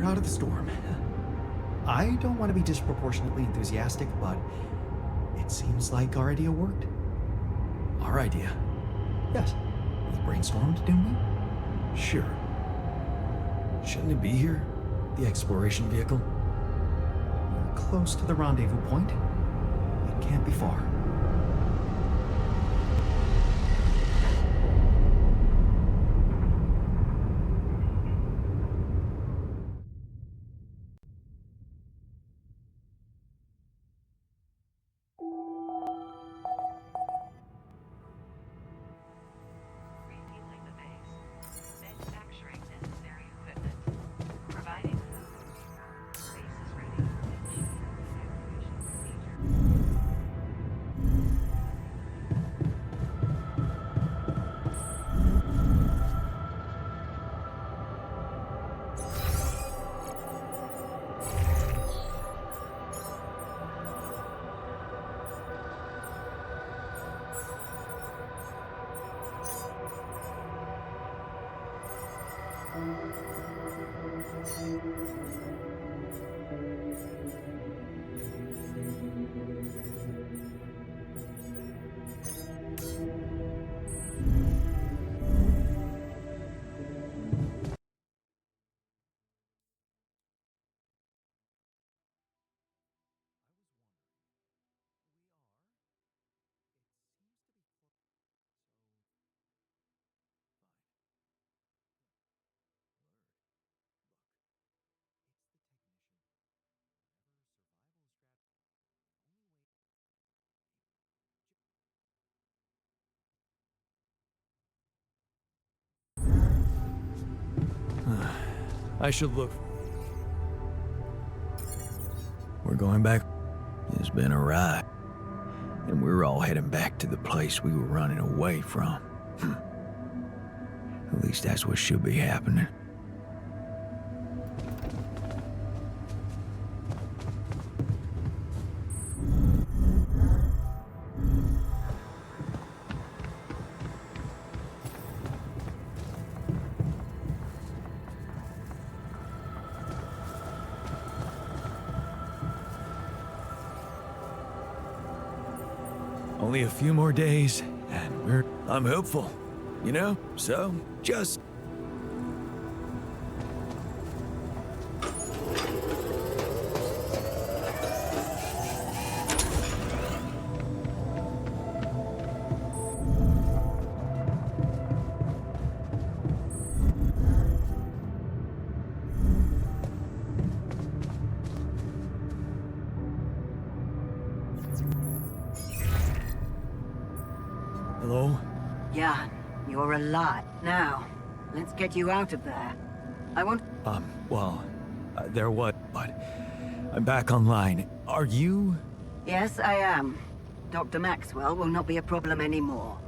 We're out of the storm. I don't want to be disproportionately enthusiastic, but it seems like our idea worked. Our idea? Yes. We brainstormed, didn't we? Sure. Shouldn't it be here? The exploration vehicle? We're close to the rendezvous point. It can't be far. I should look. We're going back. It's been a ride. And we're all heading back to the place we were running away from. At least that's what should be happening. Only a few more days, and I'm hopeful, you know? So, just... Hello? Jan, you're alive. Now, let's get you out of there. I want... There what? But I'm back online. Are you? Yes, I am. Dr. Maxwell will not be a problem anymore.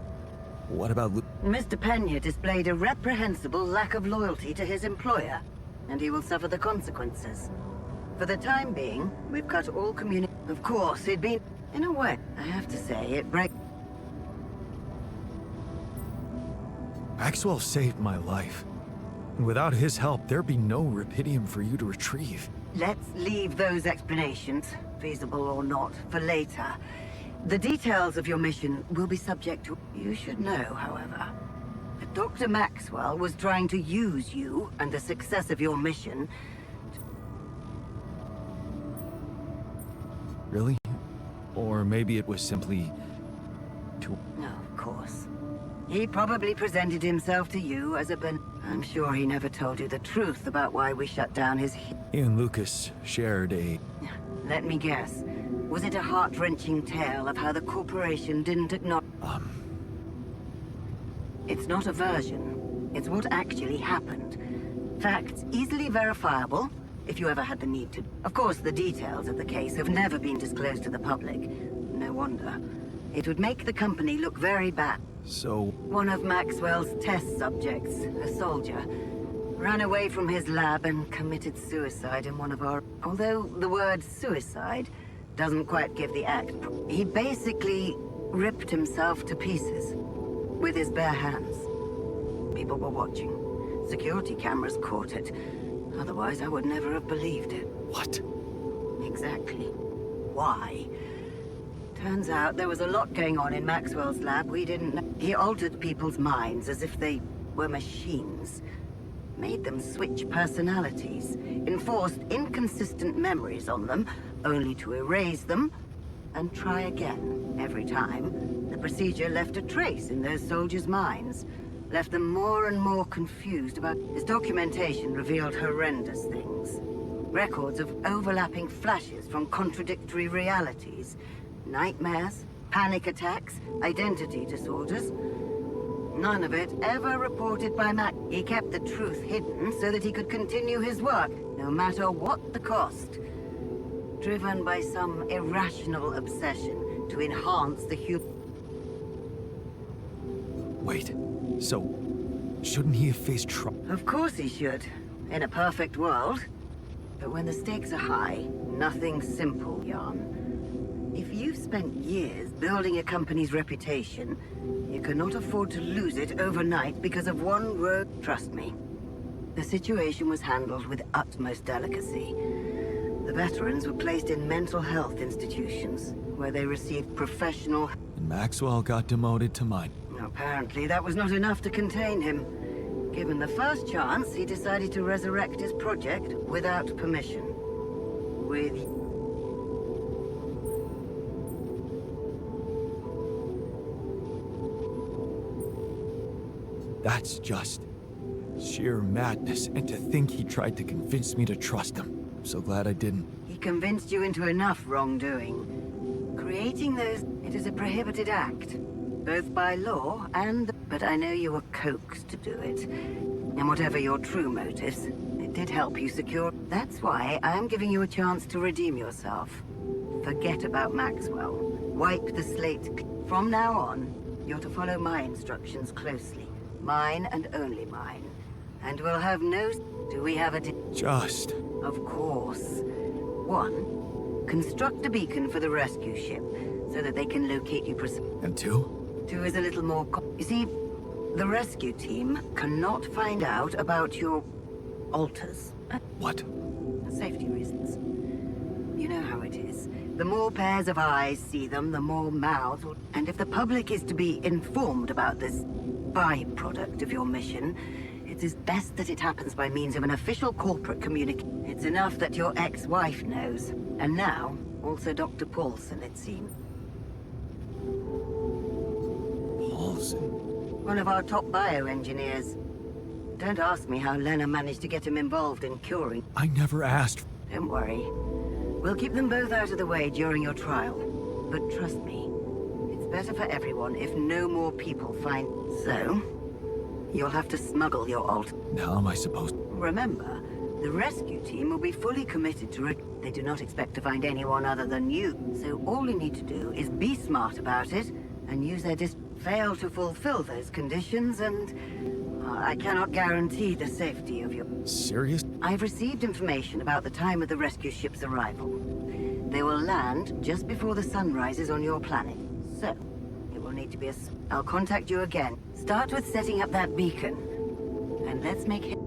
What about Mr. Pena displayed a reprehensible lack of loyalty to his employer, and he will suffer the consequences. For the time being, we've cut all Of course, it'd been... In a way, I have to say, it breaks... Maxwell saved my life. And without his help, there'd be no Rapidium for you to retrieve. Let's leave those explanations, feasible or not, for later. The details of your mission will be subject to... You should know, however, that Dr. Maxwell was trying to use you and the success of your mission... Really? Or maybe it was simply... No, of course. He probably presented himself to you as a I'm sure he never told you the truth about why we shut down his... He and Lucas shared a... Let me guess. Was it a heart-wrenching tale of how the corporation didn't acknowledge... It's not a version. It's what actually happened. Facts easily verifiable, if you ever had the need to. Of course, the details of the case have never been disclosed to the public. No wonder. It would make the company look very bad. So... One of Maxwell's test subjects, a soldier, ran away from his lab and committed suicide in one of our... Although the word suicide doesn't quite give the act. He basically ripped himself to pieces with his bare hands. People were watching. Security cameras caught it. Otherwise, I would never have believed it. What? Exactly. Why? Turns out there was a lot going on in Maxwell's lab we didn't know. He altered people's minds as if they were machines. Made them switch personalities. Enforced inconsistent memories on them, only to erase them and try again. Every time, the procedure left a trace in those soldiers' minds. Left them more and more confused about... His documentation revealed horrendous things. Records of overlapping flashes from contradictory realities. Nightmares, panic attacks, identity disorders. None of it ever reported by Mac. He kept the truth hidden so that he could continue his work, no matter what the cost. Driven by some irrational obsession to enhance the human... Wait, so shouldn't he have faced Of course he should, in a perfect world. But when the stakes are high, nothing's simple, Jan. If you've spent years building a company's reputation, you cannot afford to lose it overnight because of one rogue. Trust me. The situation was handled with utmost delicacy. The veterans were placed in mental health institutions, where they received professional... And Maxwell got demoted to mine. Apparently, that was not enough to contain him. Given the first chance, he decided to resurrect his project without permission. With... That's just sheer madness, and to think he tried to convince me to trust him. I'm so glad I didn't. He convinced you into enough wrongdoing. Creating those... It is a prohibited act. Both by law and... But I know you were coaxed to do it. And whatever your true motives, it did help you secure... That's why I am giving you a chance to redeem yourself. Forget about Maxwell. Wipe the slate. From now on, you're to follow my instructions closely. Mine and only mine. And we'll have no... Do we have a... Just... Of course. 1. Construct a beacon for the rescue ship, so that they can locate you And 2? 2 is a little more... You see, the rescue team cannot find out about your... alters. What? Safety reasons. You know how it is. The more pairs of eyes see them, the more mouths... And if the public is to be informed about this byproduct of your mission, it is best that it happens by means of an official corporate communication. It's enough that your ex-wife knows. And now, also Dr. Paulson, it seems. Paulson? One of our top bioengineers. Don't ask me how Lena managed to get him involved in curing. I never asked. Don't worry. We'll keep them both out of the way during your trial. But trust me, it's better for everyone if no more people find... So, you'll have to smuggle your alt... How am I supposed... Remember, the rescue team will be fully committed to... They do not expect to find anyone other than you. So all you need to do is be smart about it, and use their fail to fulfill those conditions, and... I cannot guarantee the safety of your... Serious? I've received information about the time of the rescue ship's arrival. They will land just before the sun rises on your planet. So, it will need to be a... I'll contact you again. Start with setting up that beacon. And let's make it...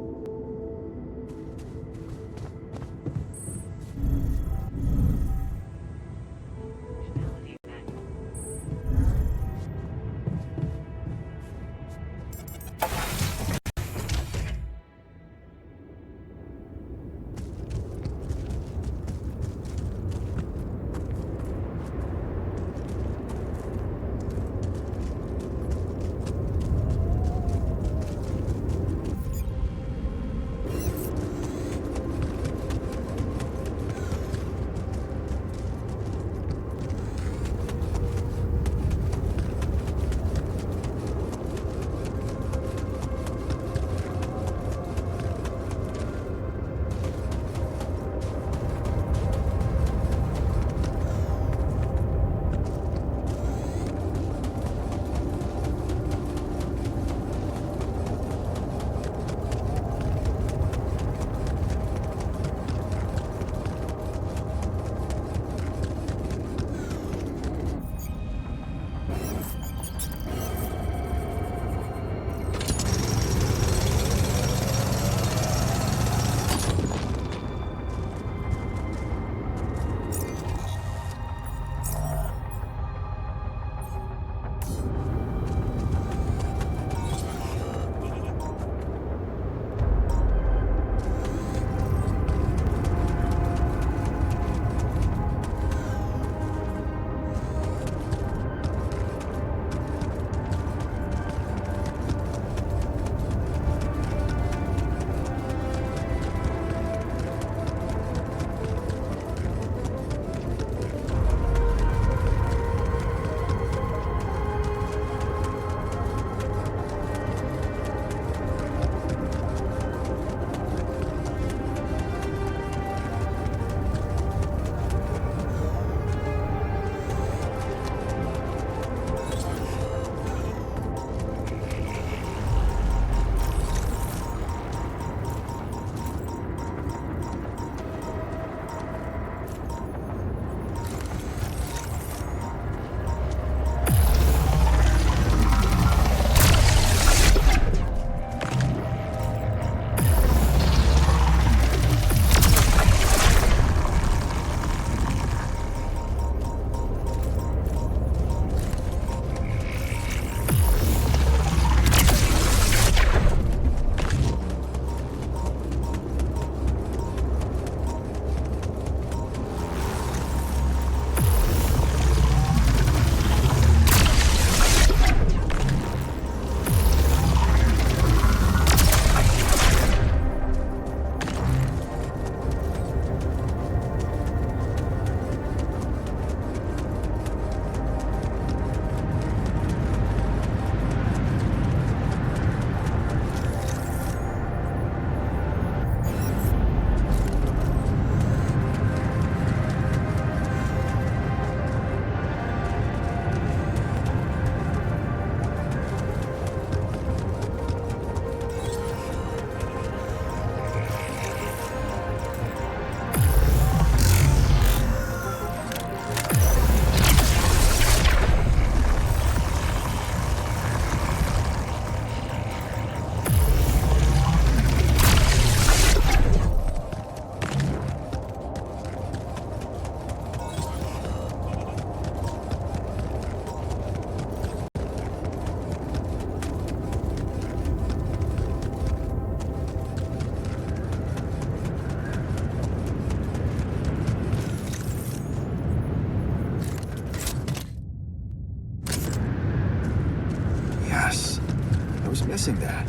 missing that.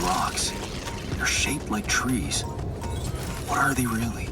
Rocks. They're shaped like trees. What are they really?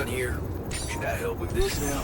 done here. Should I help with this now?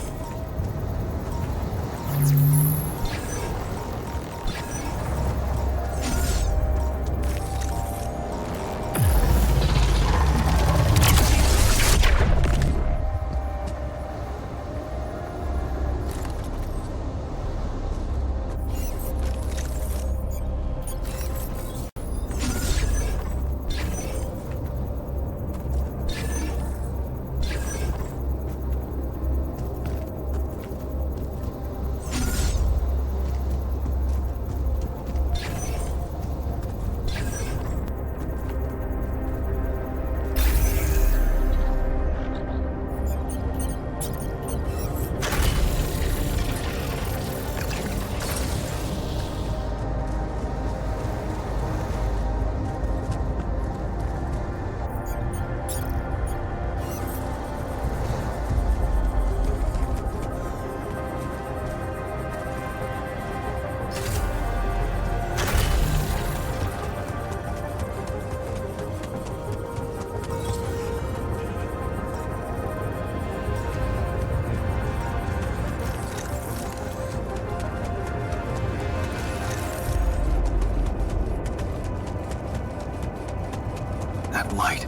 That light.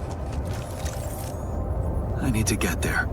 I need to get there.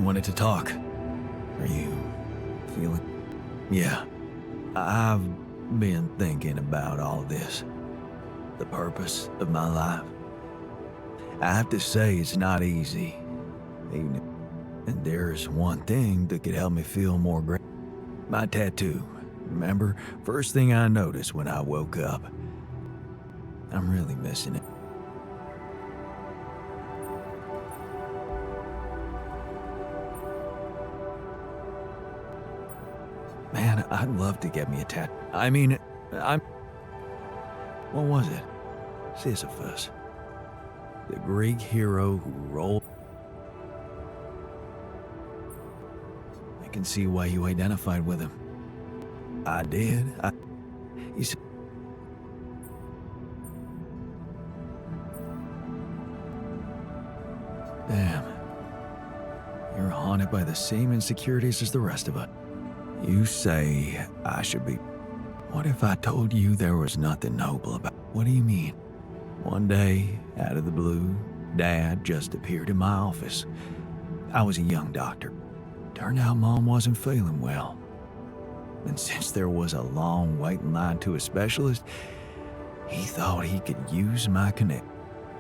wanted to talk. Are you feeling? Yeah. I've been thinking about all this. The purpose of my life. I have to say it's not easy. And there's one thing that could help me feel more great. My tattoo. Remember? First thing I noticed when I woke up. I'm really missing it. Man, I'd love to get me a tattoo. I mean, what was it? Sisyphus. The Greek hero who rolled. I can see why you identified with him. I did. He's. Damn. You're haunted by the same insecurities as the rest of us. You say I should be. What if I told you there was nothing noble about? What do you mean? One day, out of the blue, Dad just appeared in my office. I was a young doctor. Turned out Mom wasn't feeling well. And since there was a long waiting line to a specialist, he thought he could use my connect.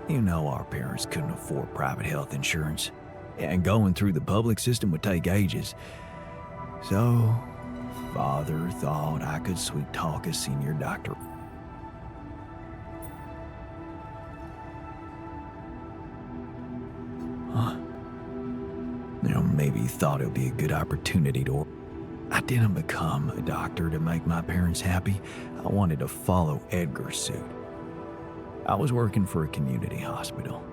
You know our parents couldn't afford private health insurance, and going through the public system would take ages. So, Father thought I could sweet talk a senior doctor. Huh. Maybe he thought it would be a good opportunity to. I didn't become a doctor to make my parents happy. I wanted to follow Edgar's suit. I was working for a community hospital,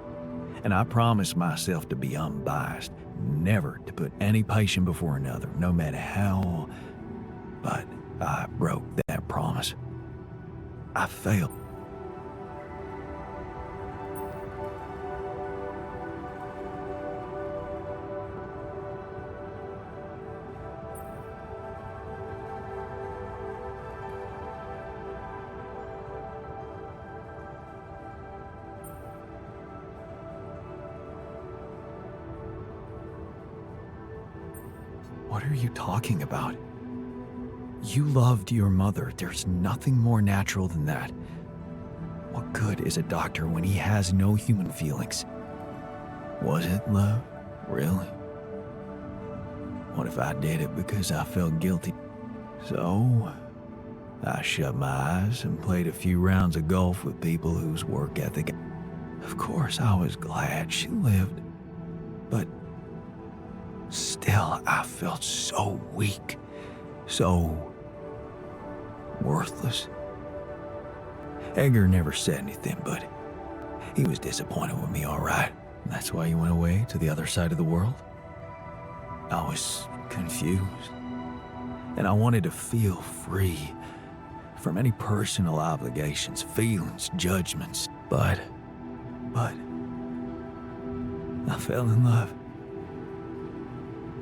and I promised myself to be unbiased, never to put any patient before another, no matter how. But I broke that promise. I failed. What are you talking about? You loved your mother. There's nothing more natural than that. What good is a doctor when he has no human feelings? Was it love? Really? What if I did it because I felt guilty? So, I shut my eyes and played a few rounds of golf with people whose work ethic. Of course, I was glad she lived, but still, I felt so weak, so worthless. Edgar never said anything, but he was disappointed with me, all right. That's why he went away to the other side of the world. I was confused, and I wanted to feel free from any personal obligations, feelings, judgments. But I fell in love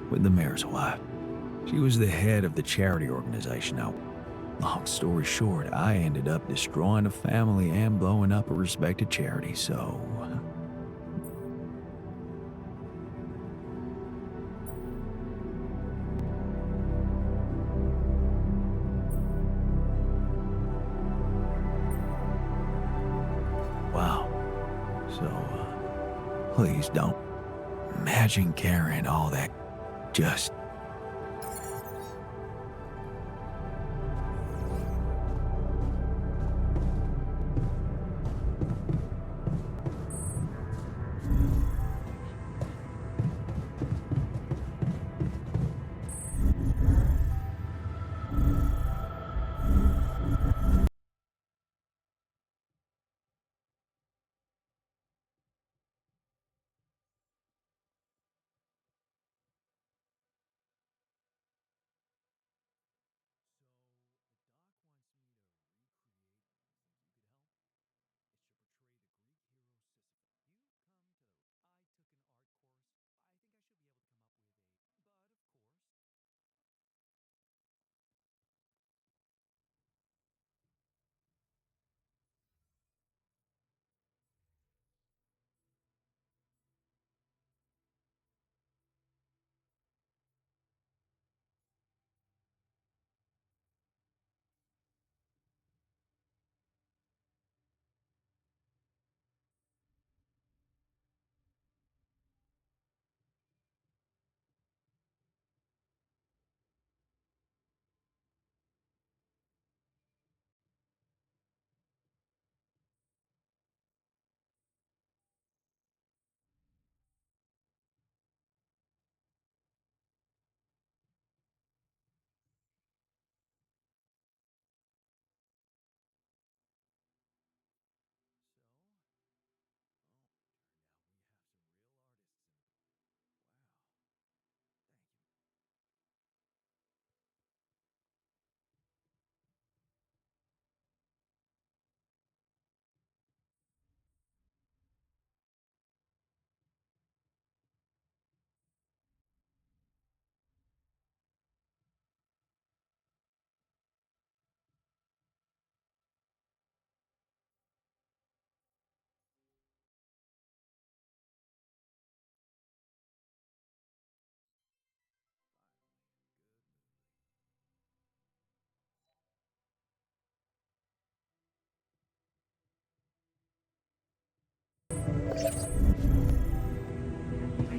with the mayor's wife. She was the head of the charity organization. Now, long story short, I ended up destroying a family and blowing up a respected charity, so... Wow. So, please don't. Imagine carrying all that. Just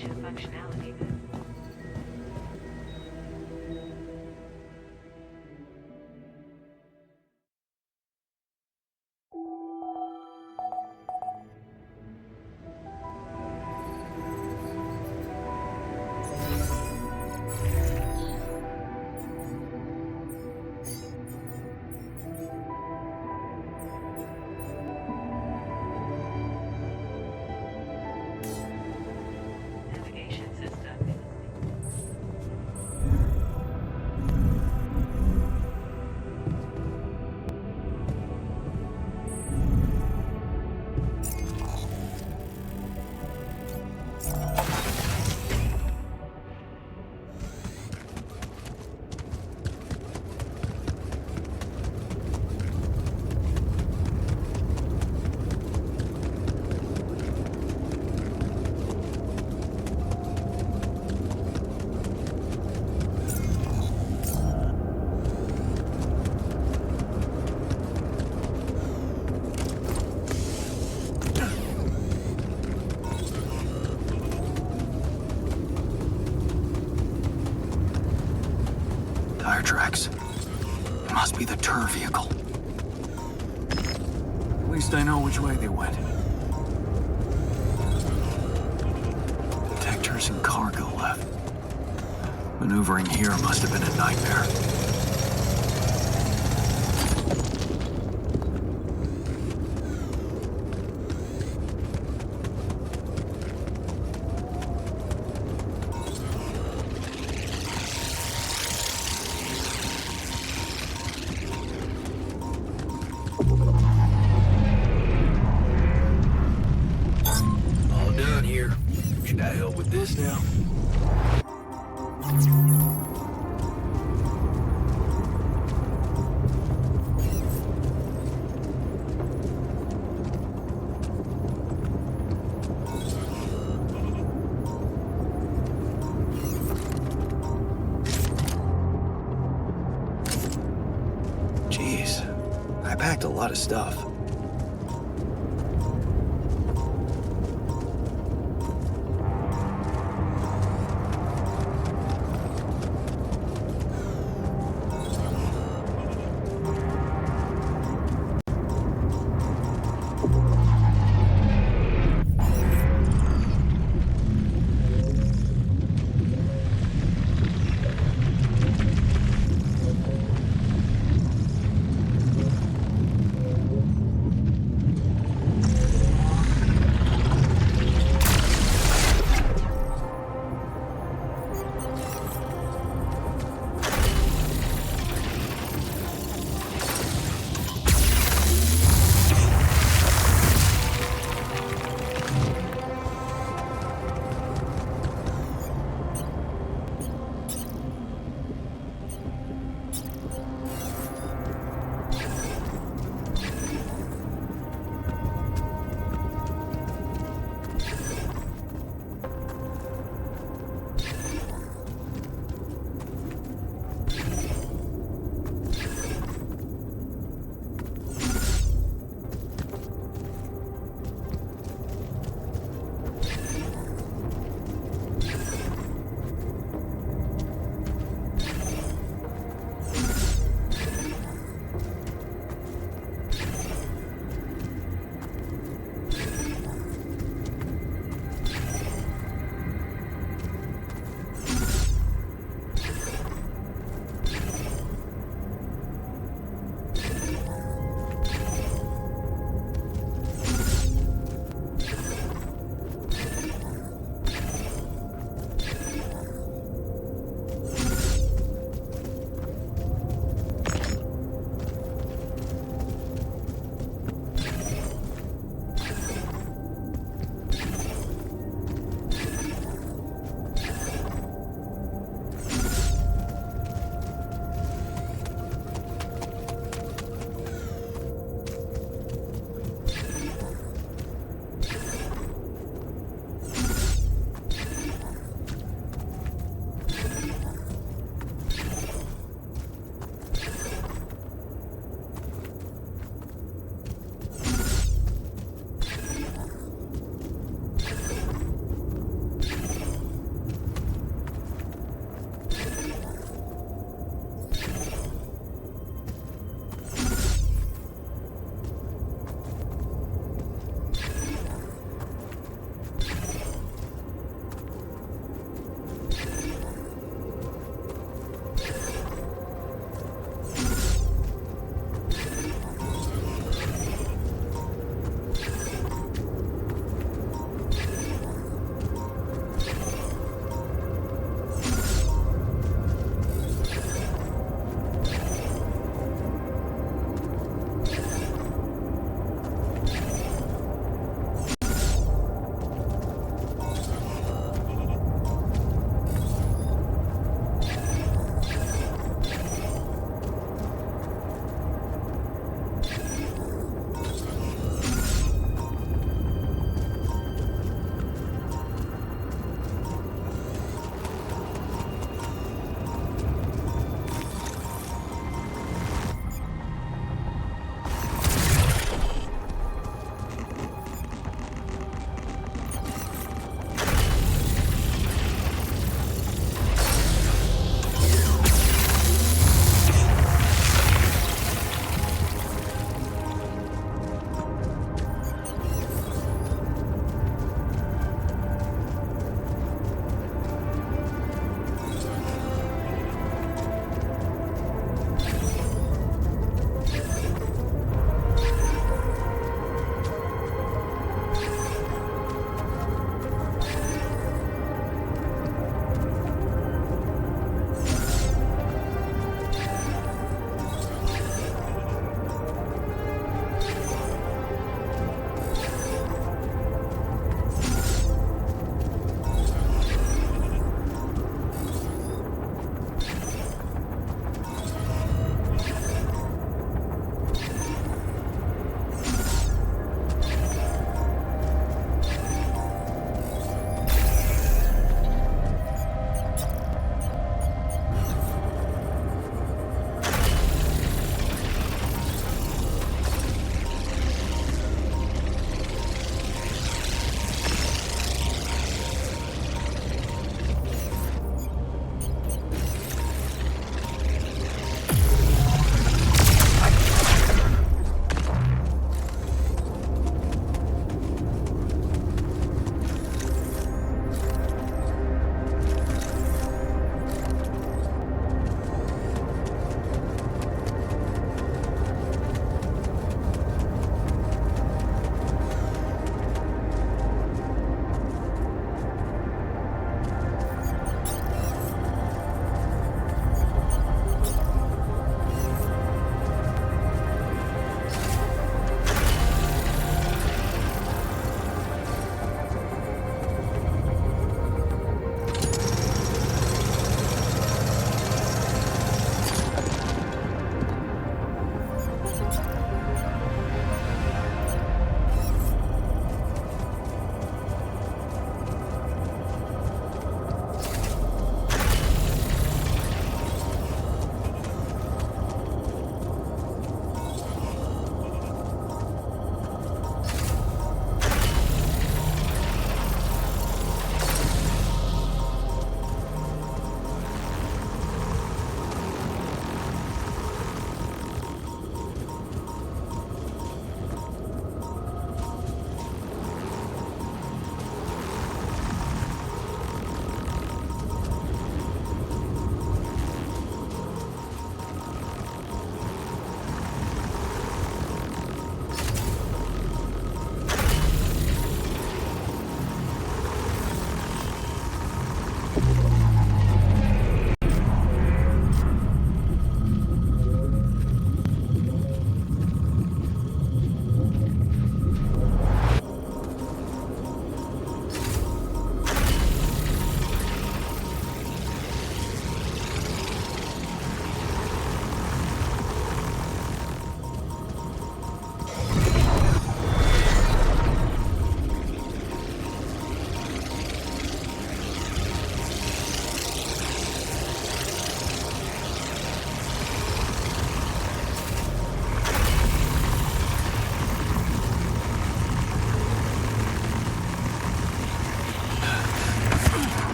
navigation functionality. Navigation system. Tire tracks. It must be the tour vehicle. At least I know which way they went. Detectors and cargo left. Maneuvering here must have been a nightmare. All done here. Should I help with this now? Jeez, I packed a lot of stuff.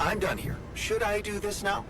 I'm done here. Should I do this now?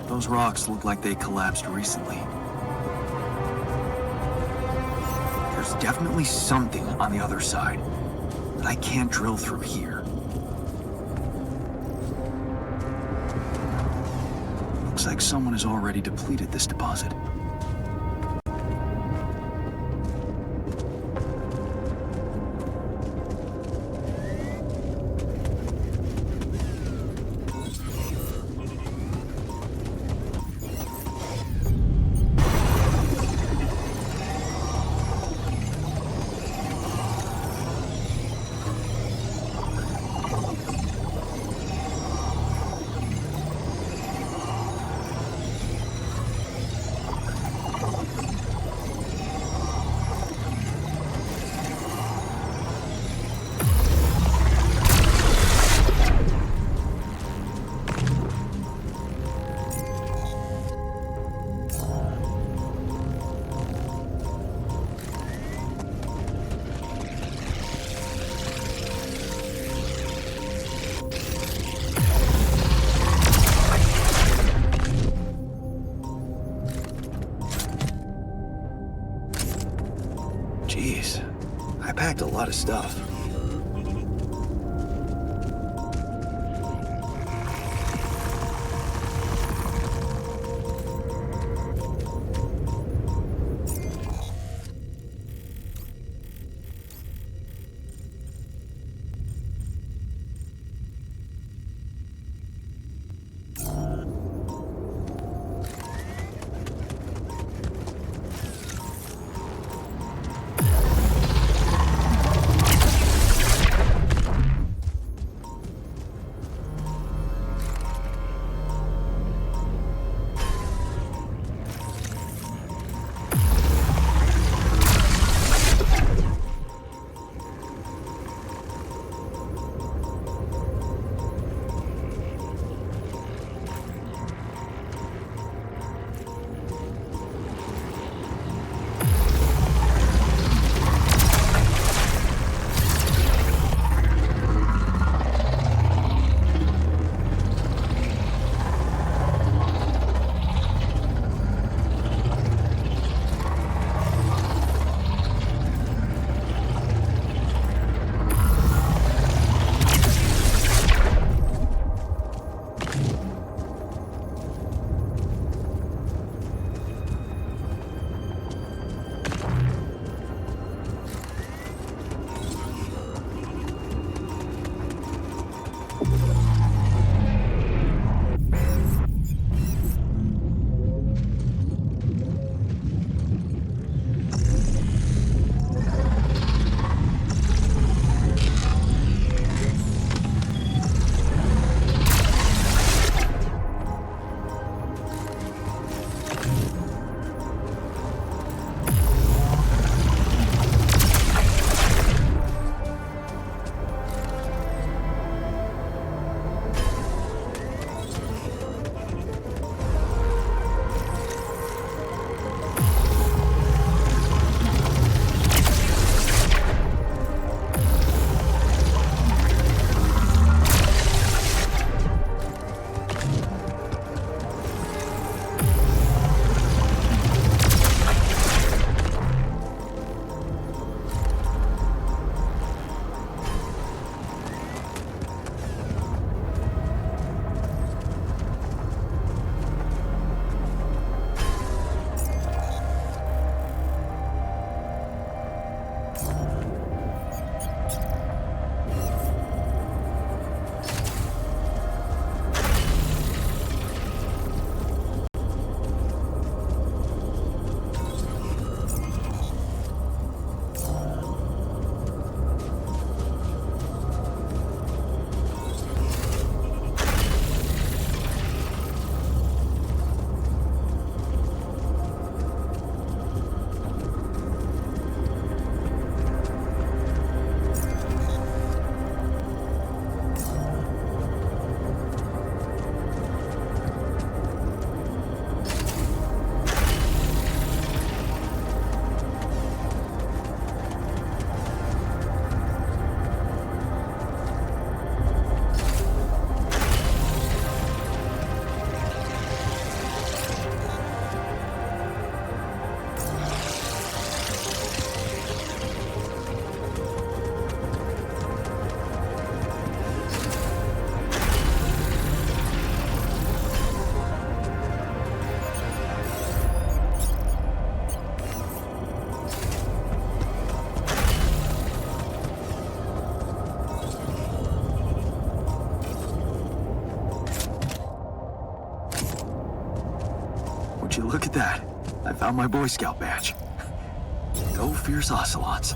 Those rocks look like they collapsed recently. There's definitely something on the other side, but I can't drill through here. Looks like someone has already depleted this deposit. Jeez, I packed a lot of stuff. you look at that? I found my Boy Scout badge. Go fierce ocelots.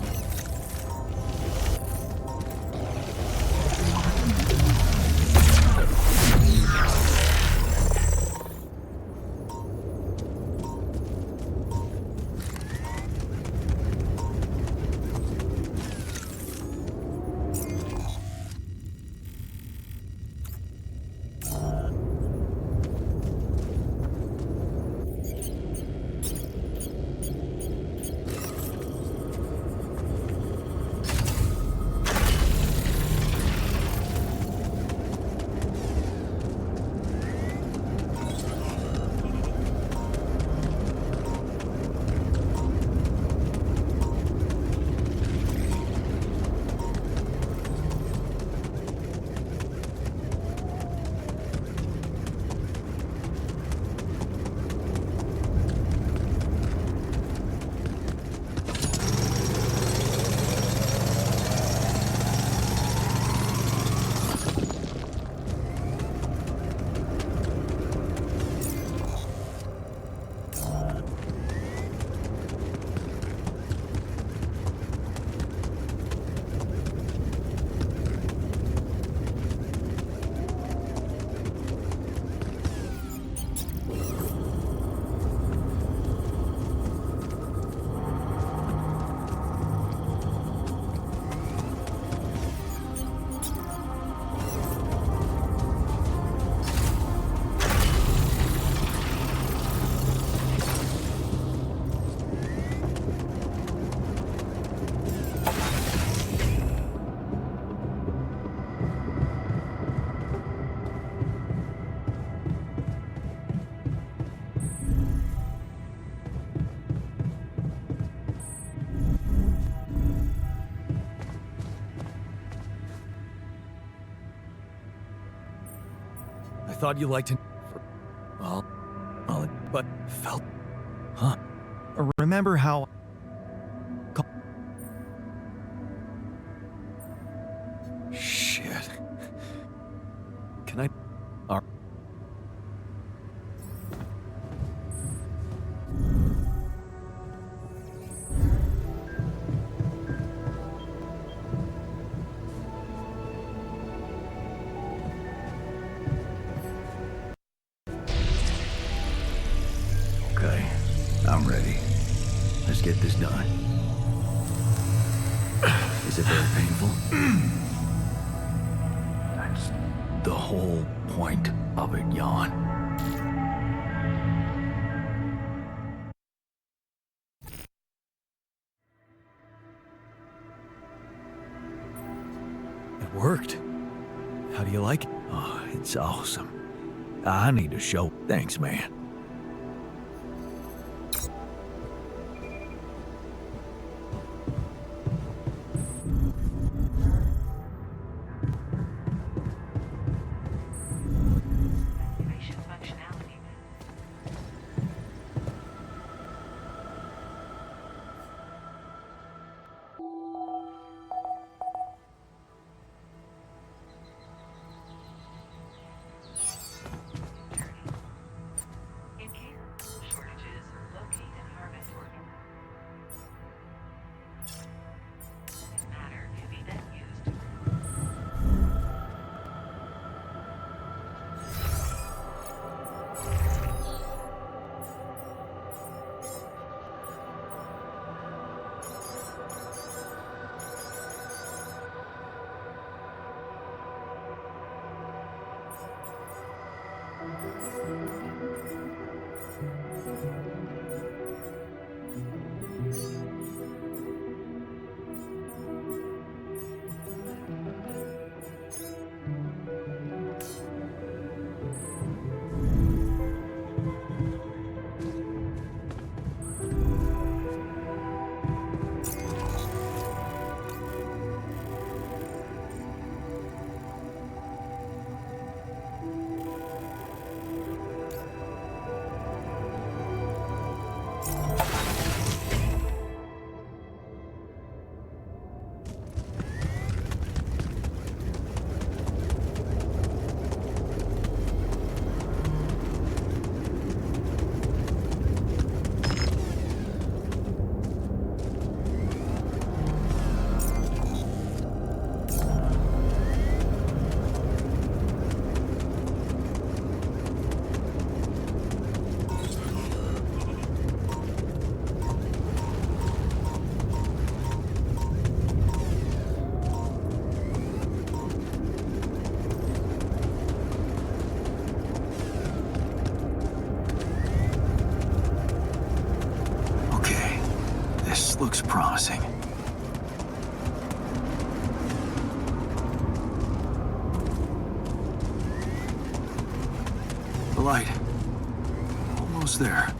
I thought you liked it. Well, but felt. Huh. Remember how. Shit. Can I. Okay, I'm ready. Let's get this done. Is it very painful? That's the whole point of it, Jan. It worked. How do you like it? Oh, it's awesome. I need to show. Thanks, man. Activation functionality. looks promising. The light. Almost there.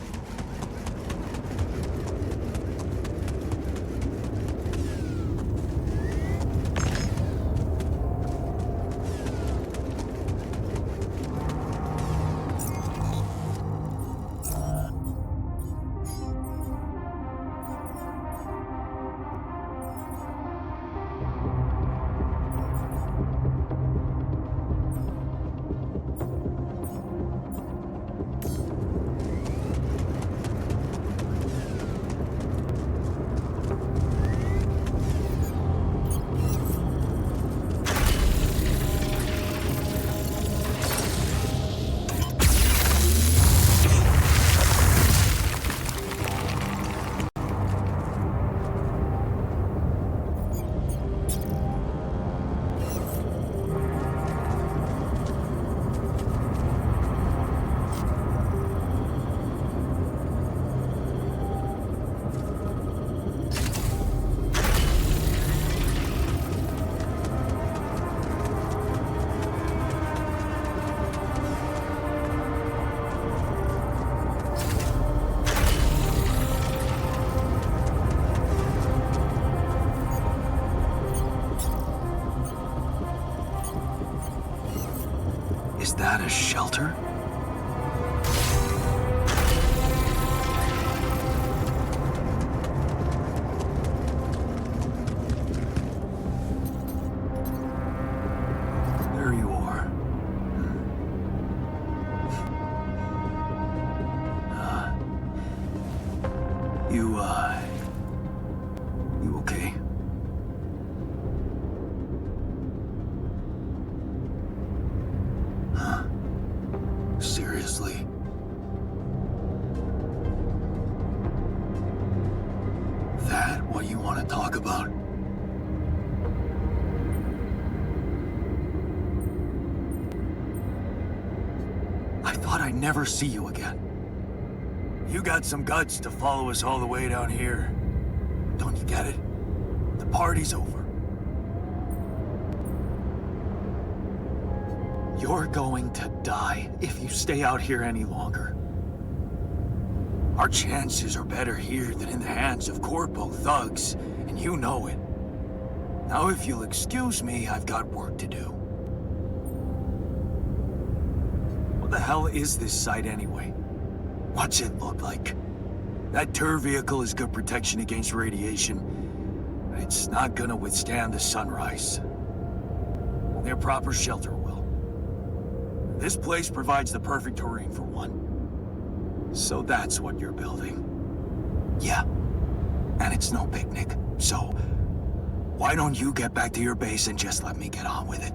Is that a shelter? There you are. You okay? Seriously? That what you want to talk about? I thought I'd never see you again. You got some guts to follow us all the way down here. Don't you get it? The party's over. You're going to die if you stay out here any longer. Our chances are better here than in the hands of corpo thugs, and you know it. Now, if you'll excuse me, I've got work to do. What the hell is this site anyway? What's it look like? That tour vehicle is good protection against radiation, but it's not gonna withstand the sunrise. Only a proper shelter will. This place provides the perfect terrain for one. So that's what you're building. Yeah. And it's no picnic. So, why don't you get back to your base and just let me get on with it?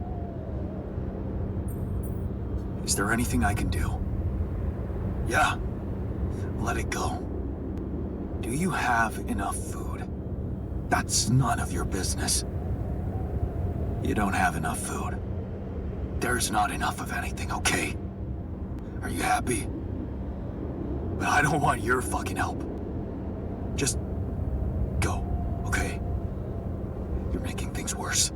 Is there anything I can do? Yeah. Let it go. Do you have enough food? That's none of your business. You don't have enough food. There's not enough of anything, okay? Are you happy? But I don't want your fucking help. Just go, okay? You're making things worse.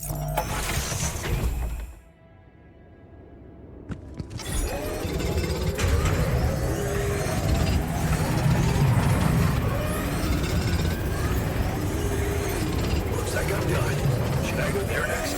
Looks like I'm done. Should I go there next?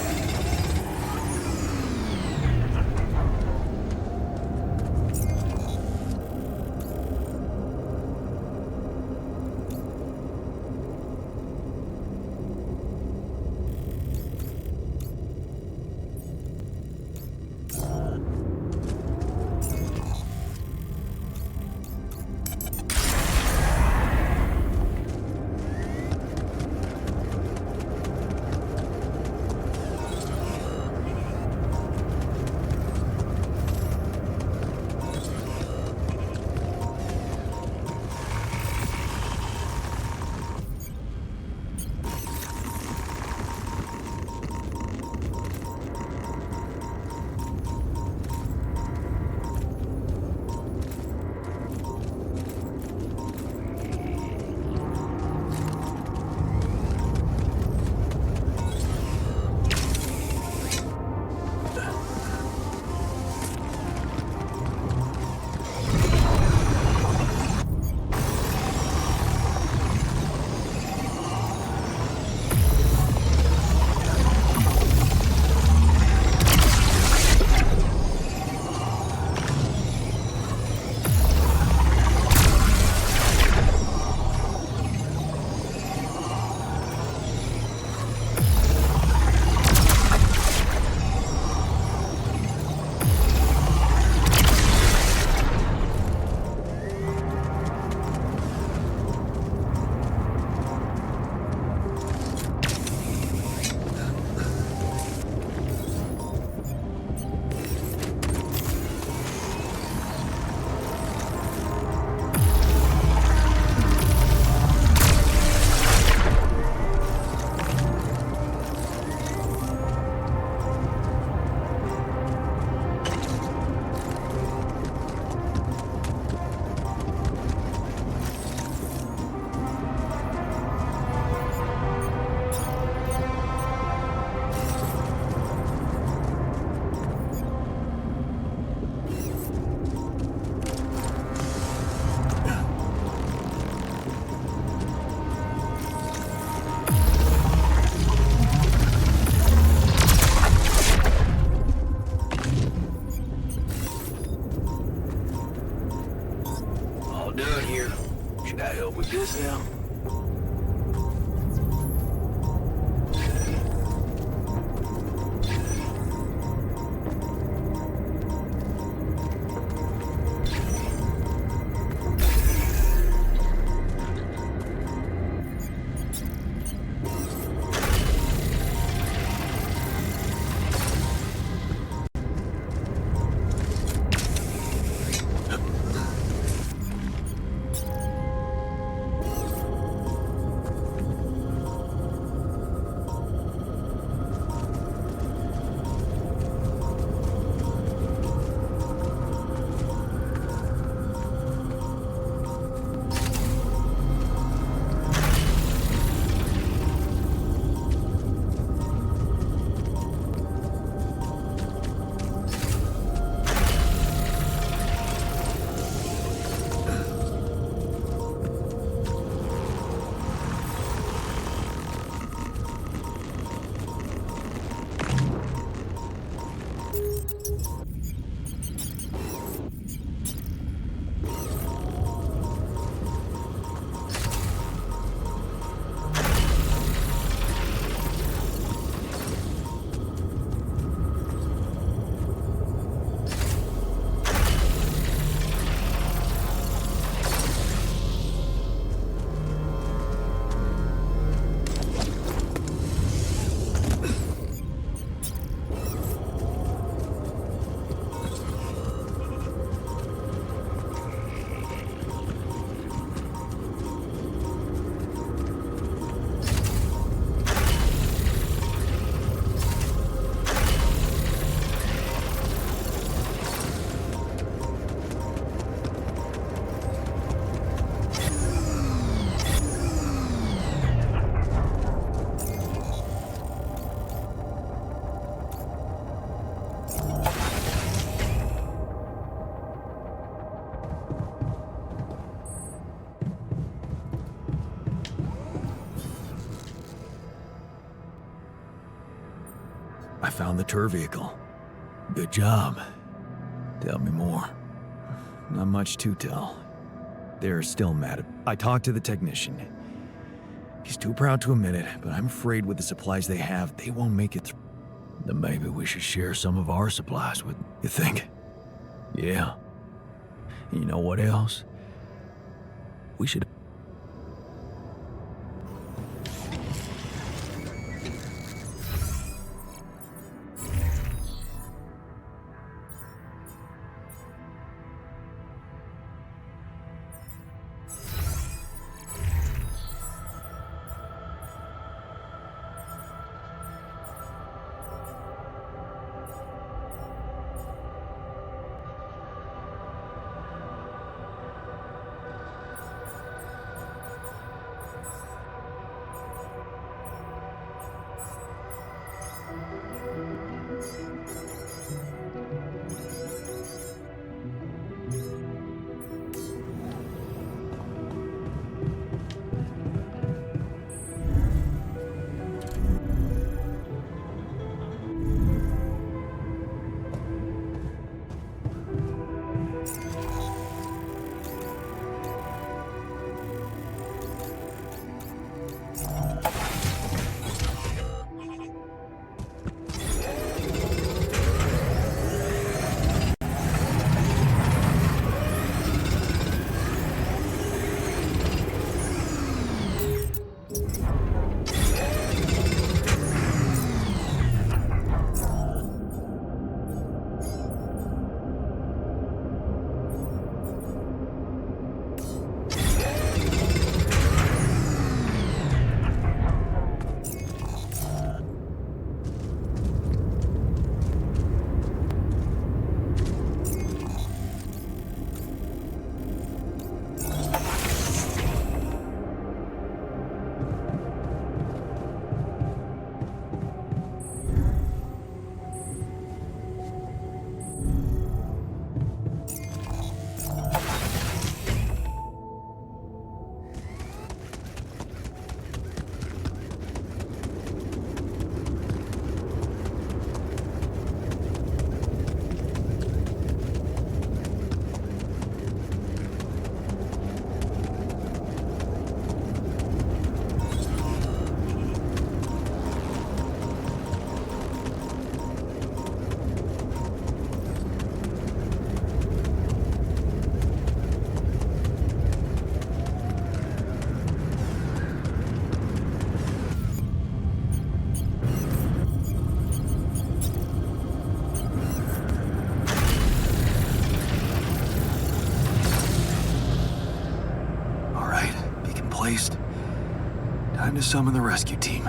I found the tour vehicle. Good job. Tell me more. Not much to tell. They're still mad. I talked to the technician. He's too proud to admit it, but I'm afraid with the supplies they have, they won't make it through. Then maybe we should share some of our supplies with... You think? Yeah. You know what else? We should... Time to summon the rescue team.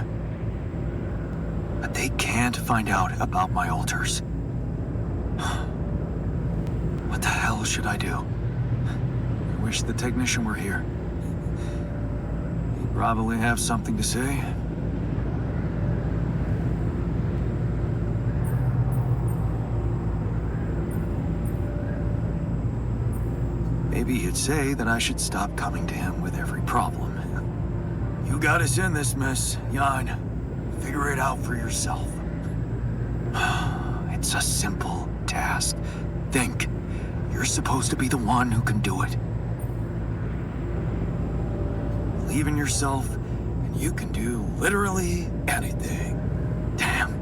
But they can't find out about my altars. What the hell should I do? I wish the technician were here. He'd probably have something to say. Maybe he'd say that I should stop coming to him with every problem. You got us in this mess, Jan. Figure it out for yourself. It's a simple task. Think. You're supposed to be the one who can do it. Believe in yourself, and you can do literally anything. Damn.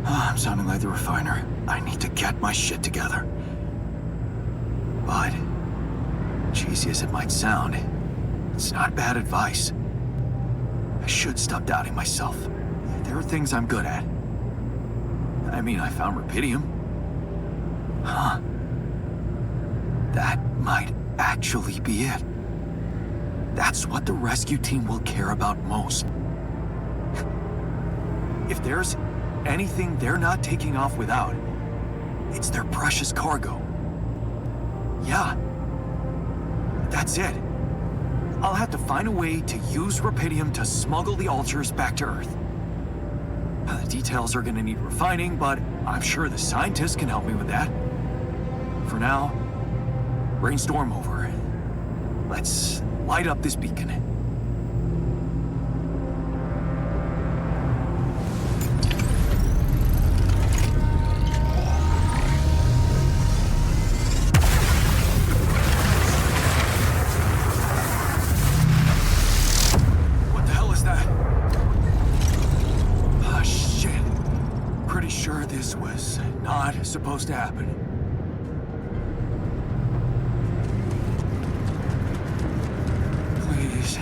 I'm sounding like the refiner. I need to get my shit together. But, cheesy as it might sound, it's not bad advice. I should stop doubting myself. There are things I'm good at. I mean, I found rubidium. Huh. That might actually be it. That's what the rescue team will care about most. If there's anything they're not taking off without, it's their precious cargo. Yeah. That's it. I'll have to find a way to use rubidium to smuggle the altars back to Earth. The details are gonna need refining, but I'm sure the scientists can help me with that. For now, brainstorm over. Let's light up this beacon. This was not supposed to happen. Please,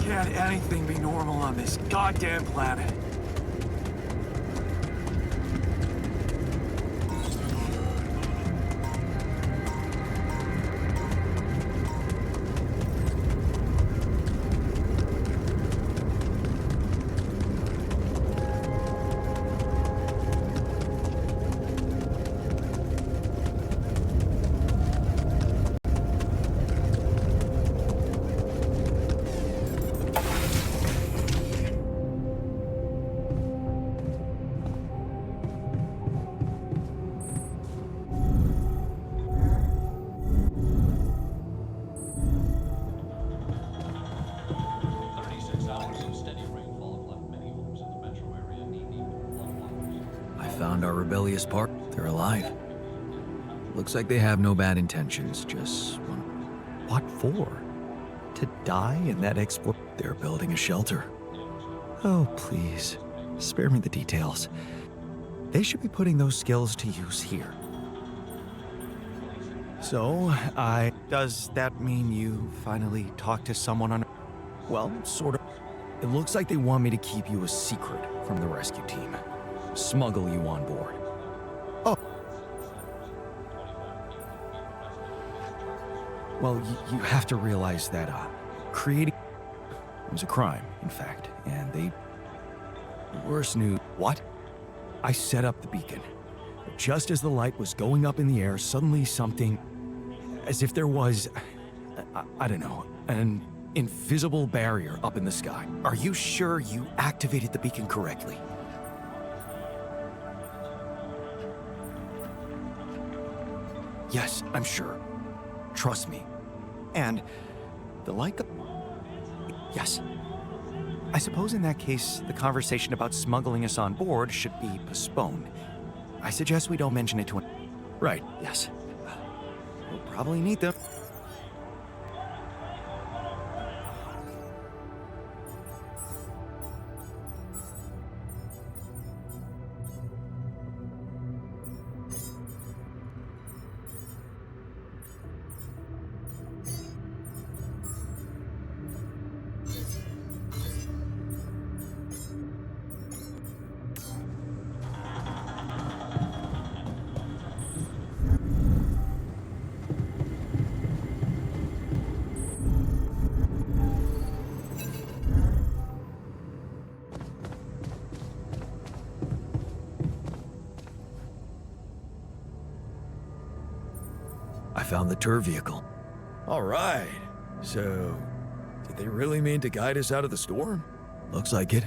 can't anything be normal on this goddamn planet? Found our rebellious part. They're alive. Looks like they have no bad intentions, just one. What for? To die in that exploit? They're building a shelter. Oh, please. Spare me the details. They should be putting those skills to use here. So, does that mean you finally talked to someone on... Well, sort of. It looks like they want me to keep you a secret from the rescue team. Smuggle you on board. Oh. Well, you have to realize that, creating... It was a crime, in fact, and they... Worse news... What? I set up the beacon. But just as the light was going up in the air, suddenly something... As if there was... I don't know, an invisible barrier up in the sky. Are you sure you activated the beacon correctly? Yes, I'm sure. Trust me. And the light... Yes. I suppose in that case, the conversation about smuggling us on board should be postponed. I suggest we don't mention it to... Right, yes. We'll probably need them. I found the tour vehicle. All right. So, did they really mean to guide us out of the storm? Looks like it.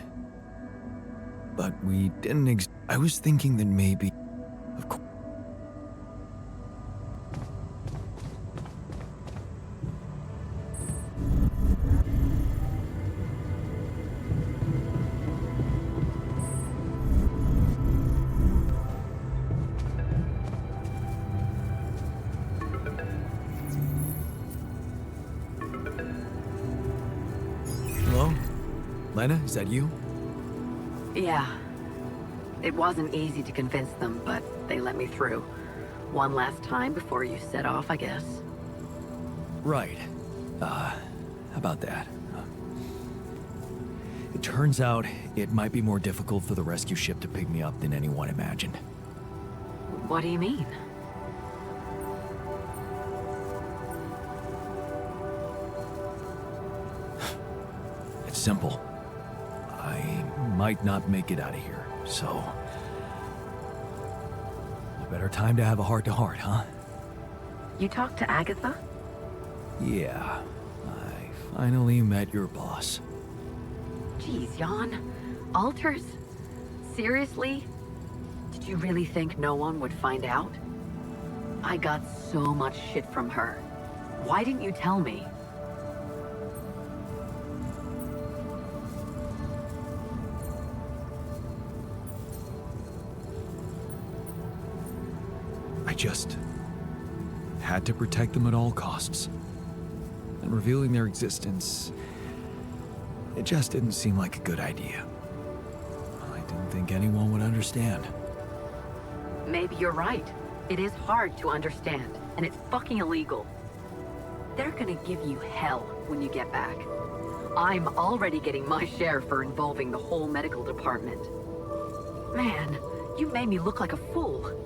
But we didn't I was thinking that maybe... Of course... Hello? Lena, is that you? Yeah. It wasn't easy to convince them, but they let me through. One last time before you set off, I guess. Right. About that. It turns out it might be more difficult for the rescue ship to pick me up than anyone imagined. What do you mean? It's simple. I might not make it out of here, so... A better time to have a heart-to-heart, huh? You talked to Agatha? Yeah. I finally met your boss. Jeez, Jan. Alters? Seriously? Did you really think no one would find out? I got so much shit from her. Why didn't you tell me? I just had to protect them at all costs. And revealing their existence, it just didn't seem like a good idea. I didn't think anyone would understand. Maybe you're right. It is hard to understand, and it's fucking illegal. They're gonna give you hell when you get back. I'm already getting my share for involving the whole medical department. Man, you made me look like a fool.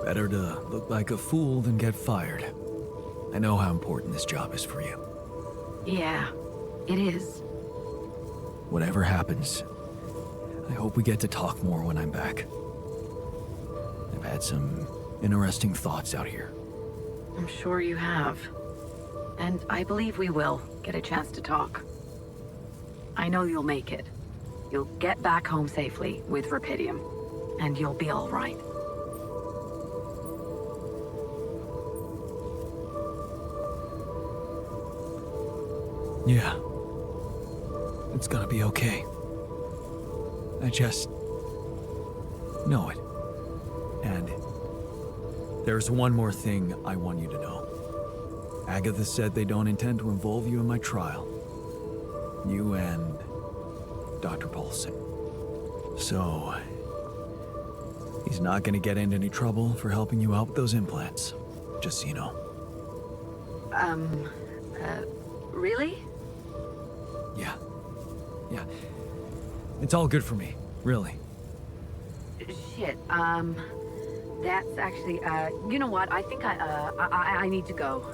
Better to look like a fool than get fired. I know how important this job is for you. Yeah, it is. Whatever happens, I hope we get to talk more when I'm back. I've had some interesting thoughts out here. I'm sure you have. And I believe we will get a chance to talk. I know you'll make it. You'll get back home safely with Rapidium, and you'll be all right. Yeah. It's gonna be okay. I just know it. And there's one more thing I want you to know. Agatha said they don't intend to involve you in my trial. You and Dr. Paulson. So, he's not gonna get into any trouble for helping you out with those implants. Just so you know. Really? Yeah. Yeah. It's all good for me, really. Shit, that's actually, you know what? I think I need to go.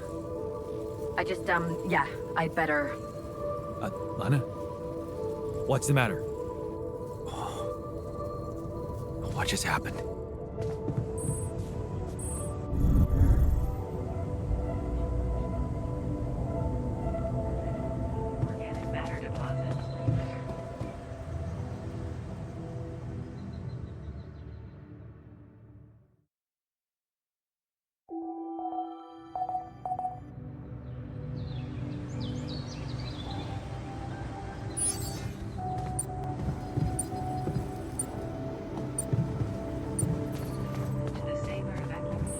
I just, yeah, I better. Lana? What's the matter? What just happened? Organic matter deposit. To the saber evacuation.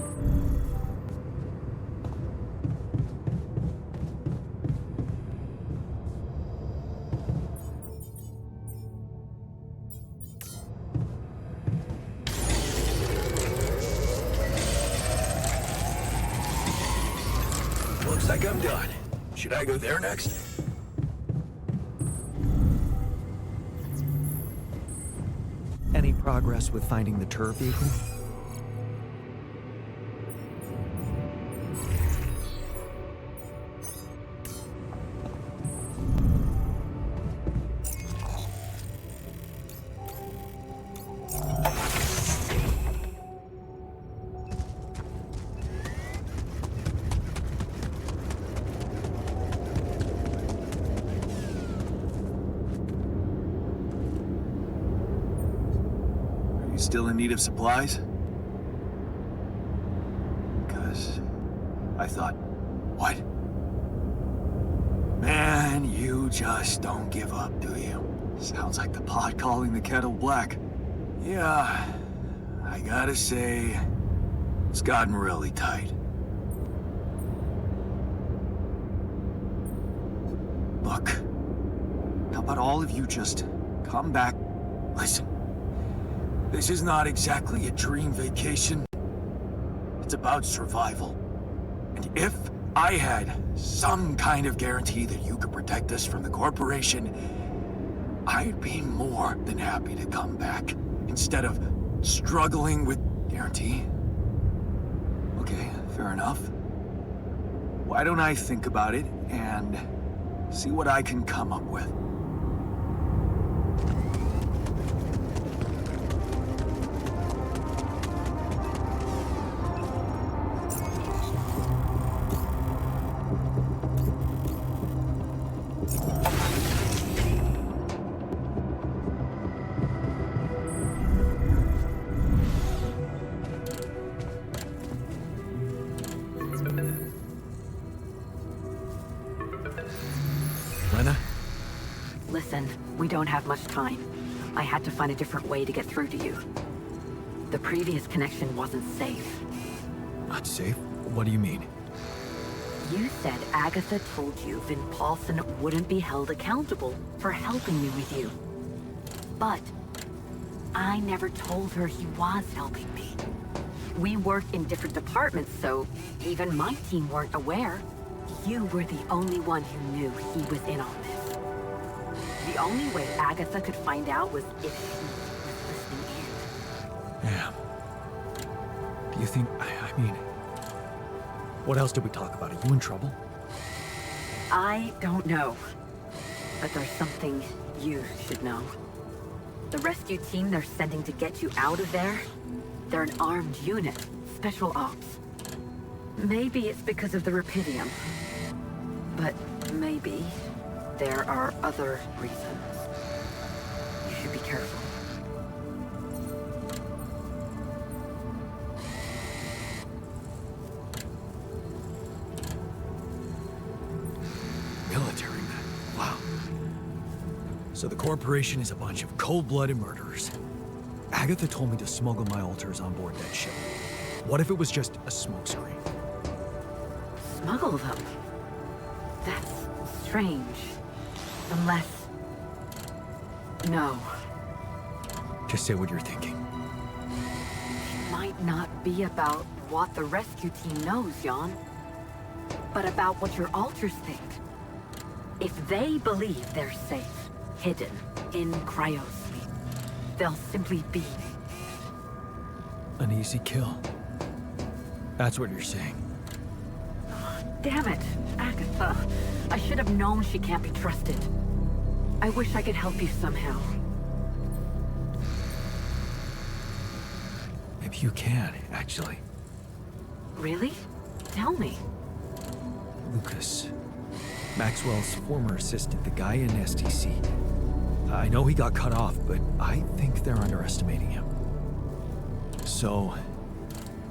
Looks like I'm done. Should I go there next? Any progress with finding the turf vehicle? Are you still in need of supplies? Because I thought, what? Man, you just don't give up, do you? Sounds like the pot calling the kettle black. Yeah, I gotta say, it's gotten really tight. Look, how about all of you just come back? Listen, this is not exactly a dream vacation. It's about survival. And if I had some kind of guarantee that you could protect us from the corporation, I'd be more than happy to come back instead of struggling with guarantee. Okay, fair enough. Why don't I think about it and see what I can come up with? Lena? Listen, we don't have much time. I had to find a different way to get through to you. The previous connection wasn't safe. Not safe? What do you mean? You said Agatha told you Vin Paulson wouldn't be held accountable for helping me with you. But I never told her he was helping me. We worked in different departments, so even my team weren't aware. You were the only one who knew he was in on this. The only way Agatha could find out was if she was listening in. Yeah. Do you think... I mean... What else did we talk about? Are you in trouble? I don't know. But there's something you should know. The rescue team they're sending to get you out of there, they're an armed unit, special ops. Maybe it's because of the Rapidium. But maybe there are other reasons. You should be careful. Military men. Wow. So the corporation is a bunch of cold-blooded murderers. Agatha told me to smuggle my altars on board that ship. What if it was just a smokescreen? Smuggle them? That's strange. Unless... No. Just say what you're thinking. It might not be about what the rescue team knows, Jan. But about what your altars think. If they believe they're safe, hidden, in cryosleep, they'll simply be... An easy kill. That's what you're saying. Damn it, Agatha. I should have known she can't be trusted. I wish I could help you somehow. Maybe you can, actually. Really? Tell me. Lucas. Maxwell's former assistant, the guy in STC. I know he got cut off, but I think they're underestimating him. So,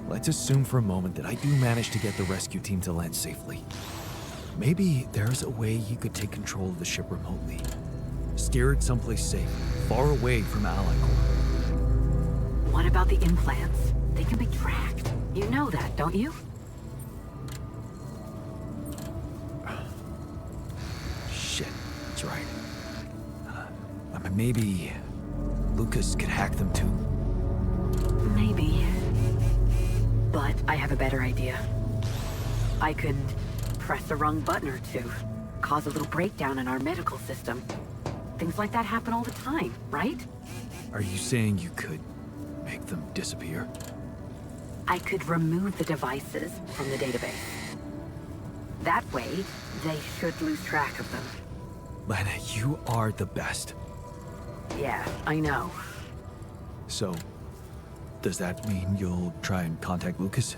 let's assume for a moment that I do manage to get the rescue team to land safely. Maybe there's a way you could take control of the ship remotely. Steer it someplace safe, far away from Allied Corps. What about the implants? They can be tracked. You know that, don't you? Shit, that's right. I mean, maybe Lucas could hack them too. Maybe. But I have a better idea. I could press the wrong button or two, cause a little breakdown in our medical system. Things like that happen all the time, right? Are you saying you could make them disappear? I could remove the devices from the database. That way, they should lose track of them. Lana, you are the best. Yeah, I know. So, does that mean you'll try and contact Lucas?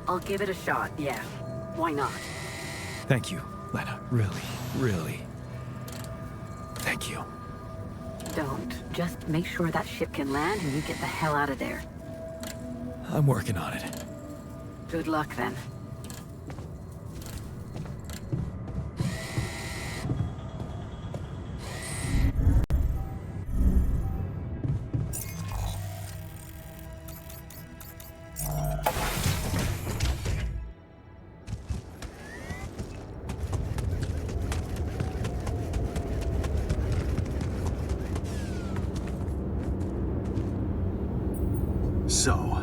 I'll give it a shot, yeah. Why not? Thank you, Lana. Really, really. Thank you. Don't. Just make sure that ship can land and you get the hell out of there. I'm working on it. Good luck, then. So,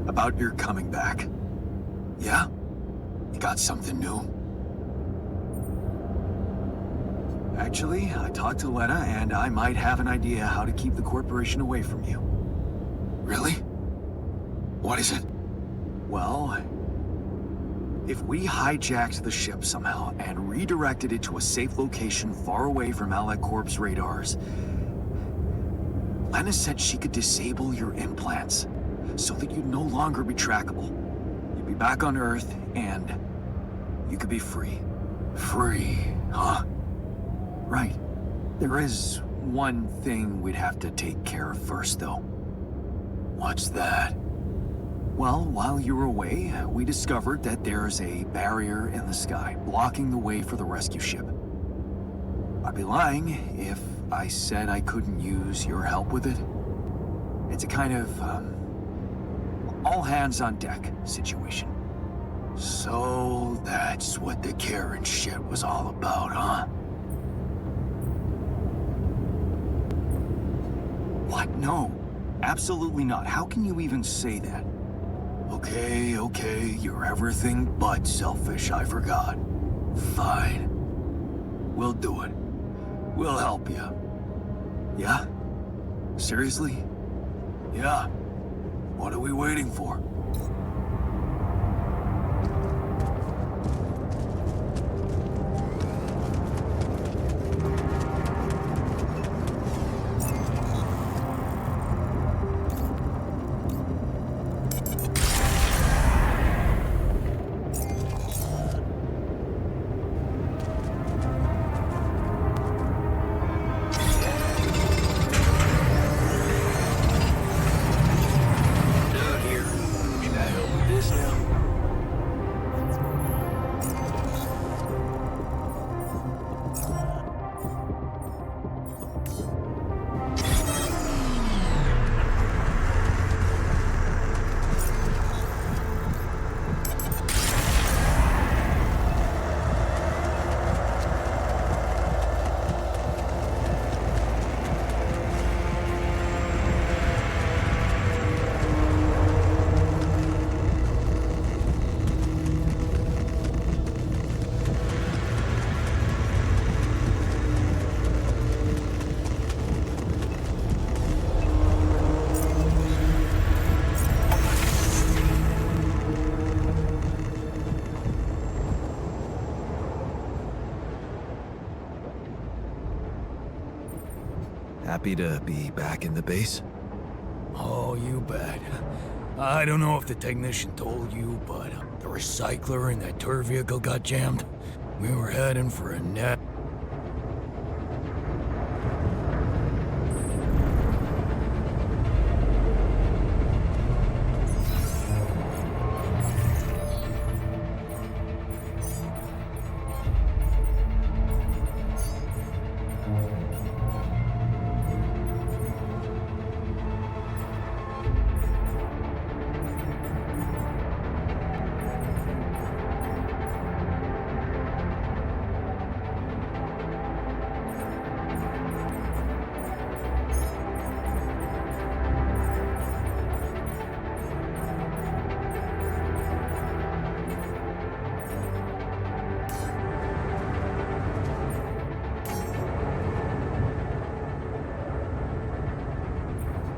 about your coming back. Yeah? You got something new? Actually, I talked to Lena, and I might have an idea how to keep the corporation away from you. Really? What is it? Well, if we hijacked the ship somehow and redirected it to a safe location far away from Allied Corp's radars, Lena said she could disable your implants so that you'd no longer be trackable. You'd be back on Earth, and you could be free. Free, huh? Right. There is one thing we'd have to take care of first, though. What's that? Well, while you were away, we discovered that there's a barrier in the sky blocking the way for the rescue ship. I'd be lying if I said I couldn't use your help with it. It's a kind of, all hands on deck situation. So that's what the Karen shit was all about, huh? What? No. Absolutely not. How can you even say that? Okay, you're everything but selfish, I forgot. Fine. We'll do it. We'll help you. Yeah? Seriously? Yeah. What are we waiting for? Happy to be back in the base? Oh, you bet. I don't know if the technician told you, but the recycler in that tour vehicle got jammed. We were heading for a net.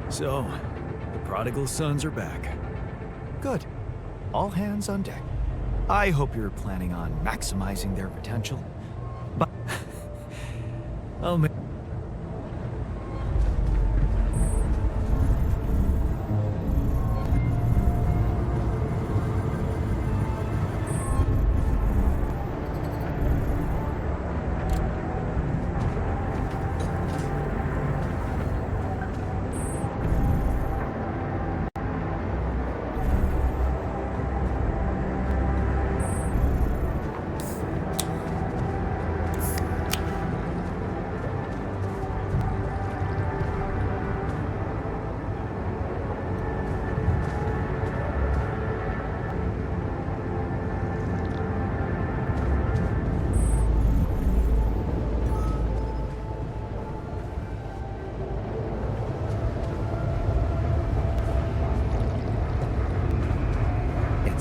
So, the prodigal sons are back. Good. All hands on deck. I hope you're planning on maximizing their potential. But I'll make...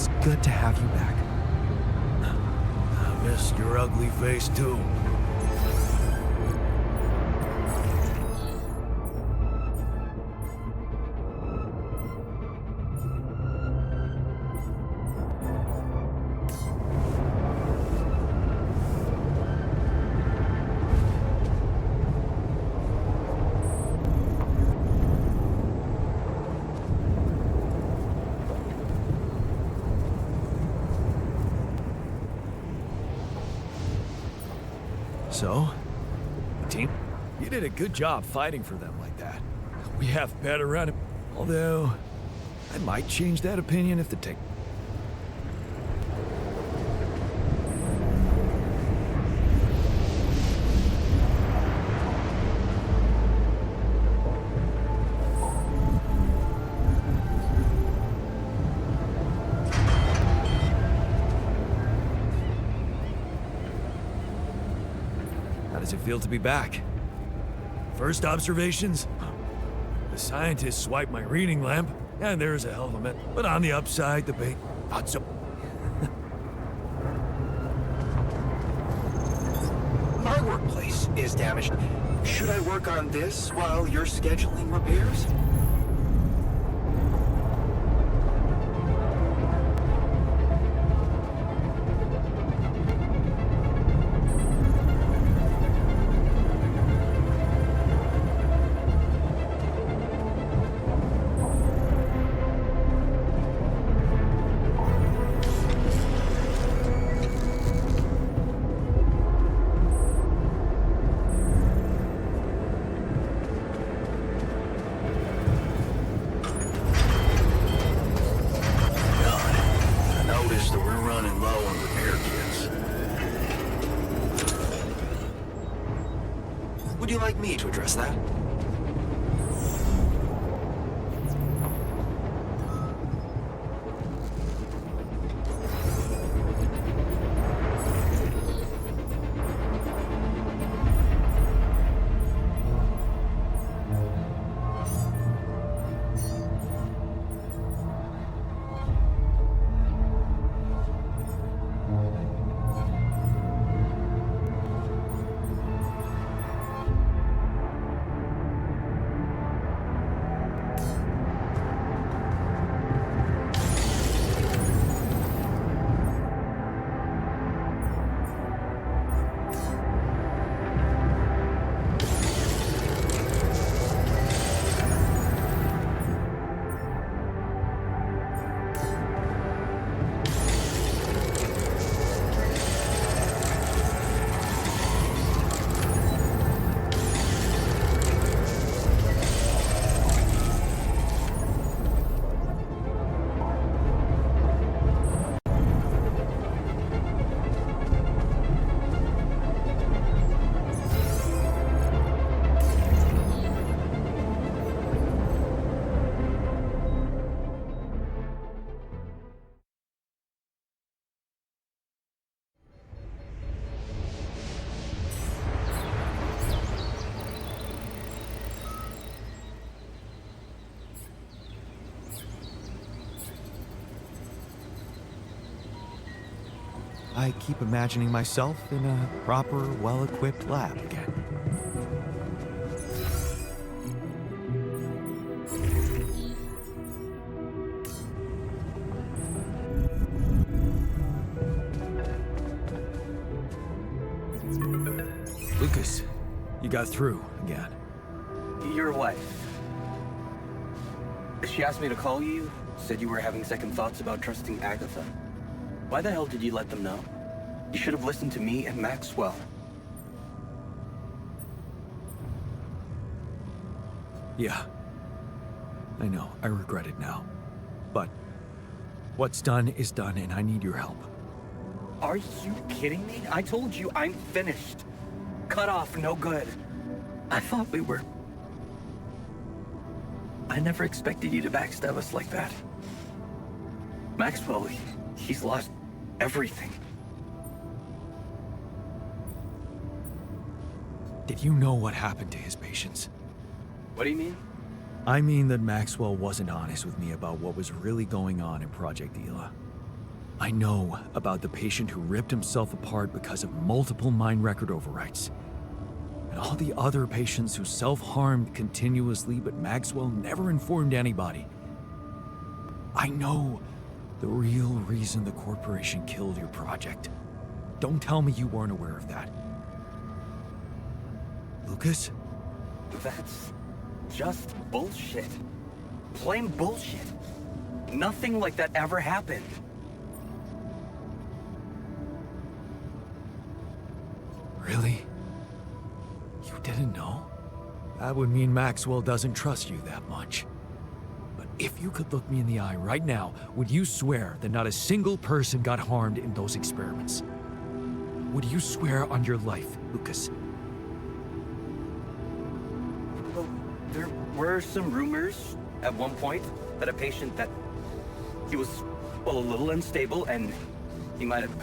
it's good to have you back. I missed your ugly face, too. So, team, you did a good job fighting for them like that. We have better run. Although, I might change that opinion if the tech... How's it feel to be back? First observations? The scientists swiped my reading lamp, and there's a hell of a mess. But on the upside, the bait, not so. My workplace is damaged. Should I work on this while you're scheduling repairs? Would you like me to address that? I keep imagining myself in a proper, well-equipped lab again. Lucas, you got through again. Your wife. She asked me to call you, said you were having second thoughts about trusting Agatha. Why the hell did you let them know? You should have listened to me and Maxwell. Yeah. I know, I regret it now. But what's done is done, and I need your help. Are you kidding me? I told you I'm finished. Cut off, no good. I thought we were... I never expected you to backstab us like that. Maxwell, he's lost everything. Did you know what happened to his patients? What do you mean? I mean that Maxwell wasn't honest with me about what was really going on in Project Ela. I know about the patient who ripped himself apart because of multiple mind record overwrites. And all the other patients who self-harmed continuously, but Maxwell never informed anybody. I know the real reason the corporation killed your project. Don't tell me you weren't aware of that. Lucas? That's just bullshit. Plain bullshit. Nothing like that ever happened. Really? You didn't know? That would mean Maxwell doesn't trust you that much. But if you could look me in the eye right now, would you swear that not a single person got harmed in those experiments? Would you swear on your life, Lucas? Well, there were some rumors at one point that a patient that he was, well, a little unstable and he might have,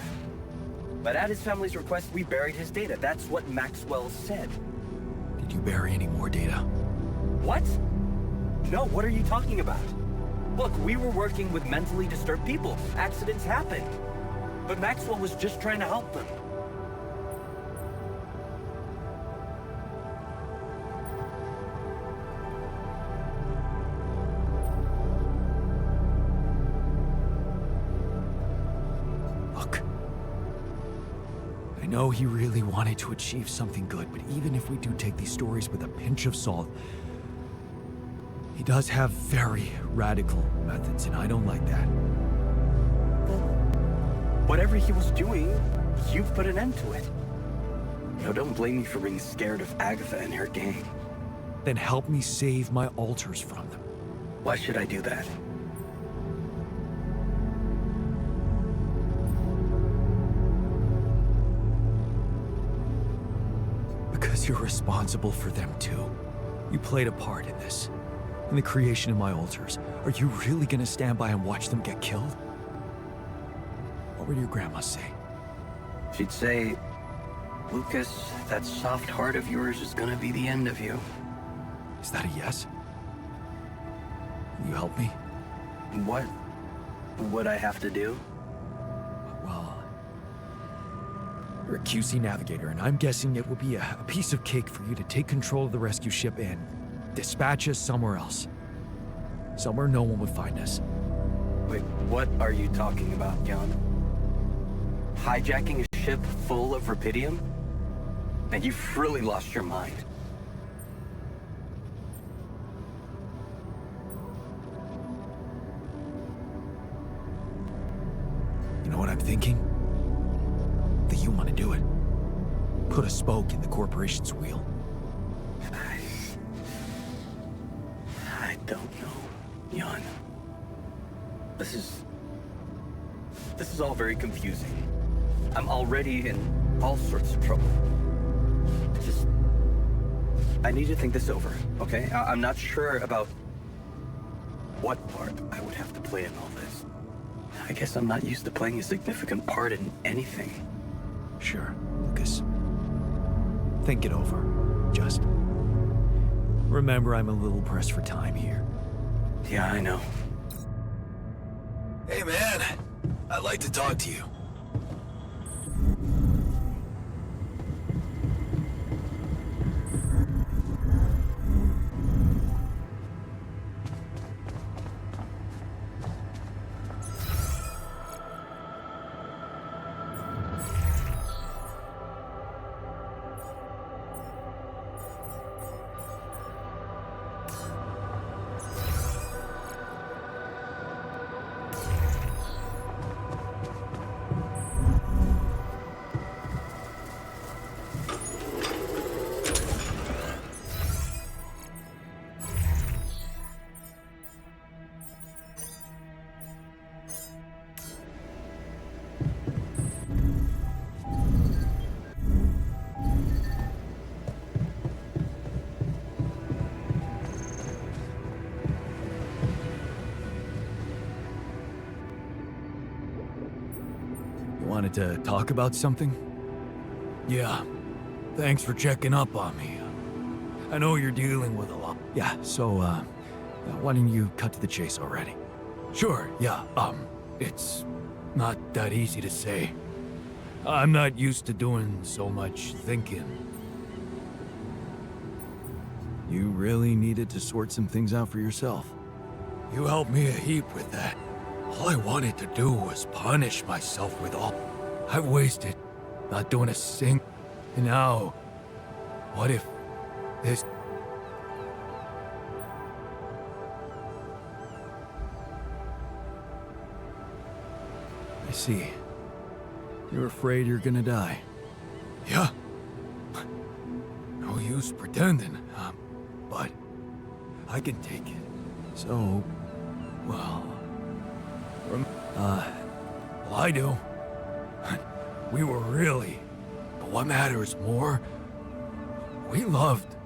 But at his family's request, we buried his data. That's what Maxwell said. Did you bury any more data? What? No, what are you talking about? Look, we were working with mentally disturbed people. Accidents happen. But Maxwell was just trying to help them. Look. I know he really wanted to achieve something good, but even if we do take these stories with a pinch of salt, he does have very radical methods, and I don't like that. Whatever he was doing, you've put an end to it. Don't blame me for being scared of Agatha and her gang. Then help me save my alters from them. Why should I do that? Because you're responsible for them too. You played a part in this. In the creation of my altars. Are you really gonna stand by and watch them get killed? What would your grandma say? She'd say, Lucas, that soft heart of yours is gonna be the end of you. Is that a yes? Will you help me? What would I have to do? Well, you're a QC navigator, and I'm guessing it will be a piece of cake for you to take control of the rescue ship and dispatch us somewhere else. Somewhere no one would find us. Wait, what are you talking about, Jan? Hijacking a ship full of rubidium? And you've really lost your mind. You know what I'm thinking? That you want to do it. Put a spoke in the corporation's wheel. I don't know, Jan. This is all very confusing. I'm already in all sorts of trouble. I need to think this over, okay? I'm not sure about what part I would have to play in all this. I guess I'm not used to playing a significant part in anything. Sure, Lucas. Think it over. Just remember I'm a little pressed for time here. Yeah, I know. Hey man, I'd like to talk to you. Wanted to talk about something? Yeah. Thanks for checking up on me. I know you're dealing with a lot. Yeah, so, why don't you cut to the chase already? Sure, yeah, it's not that easy to say. I'm not used to doing so much thinking. You really needed to sort some things out for yourself. You helped me a heap with that. All I wanted to do was punish myself with all I've wasted, not doing a sing. And now, what if this... I see. You're afraid you're gonna die. Yeah. No use pretending, but I can take it. So, well, I do. We were really, but what matters more, we loved.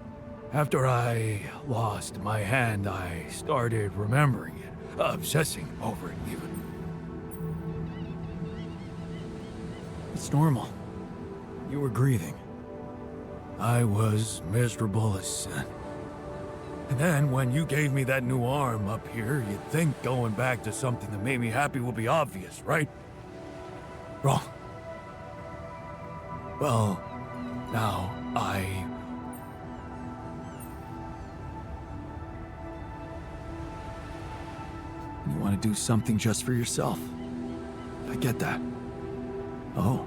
After I lost my hand, I started remembering it, obsessing over it even. It's normal. You were grieving. I was miserable as sin. And then when you gave me that new arm up here, you'd think going back to something that made me happy would be obvious, right? Wrong. Well, now You want to do something just for yourself. I get that. Oh,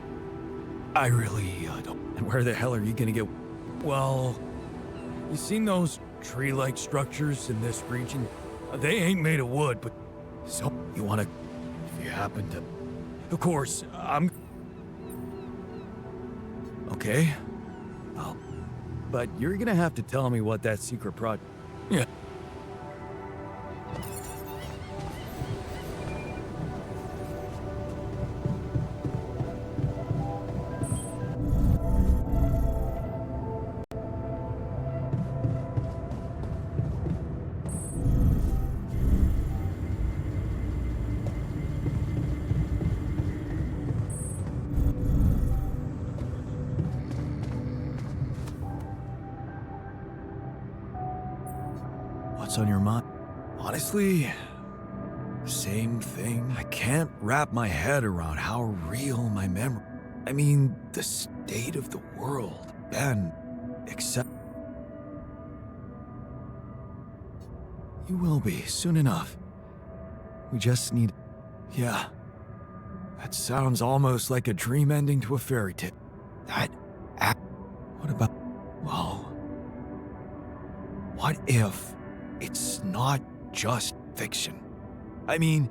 I really don't. and where the hell are you gonna get... Well, you seen those tree-like structures in this region? They ain't made of wood, but so you wanna... If you happen to... Of course, I'm... Okay. Oh, but you're gonna have to tell me what that secret project... Yeah. What's on your mind? Honestly, same thing. I can't wrap my head around how real my memory... I mean, the state of the world. Ben, except... You will be, soon enough. We just need... Yeah. That sounds almost like a dream ending to a fairy tale. What about... Well... What if it's not just fiction? I mean,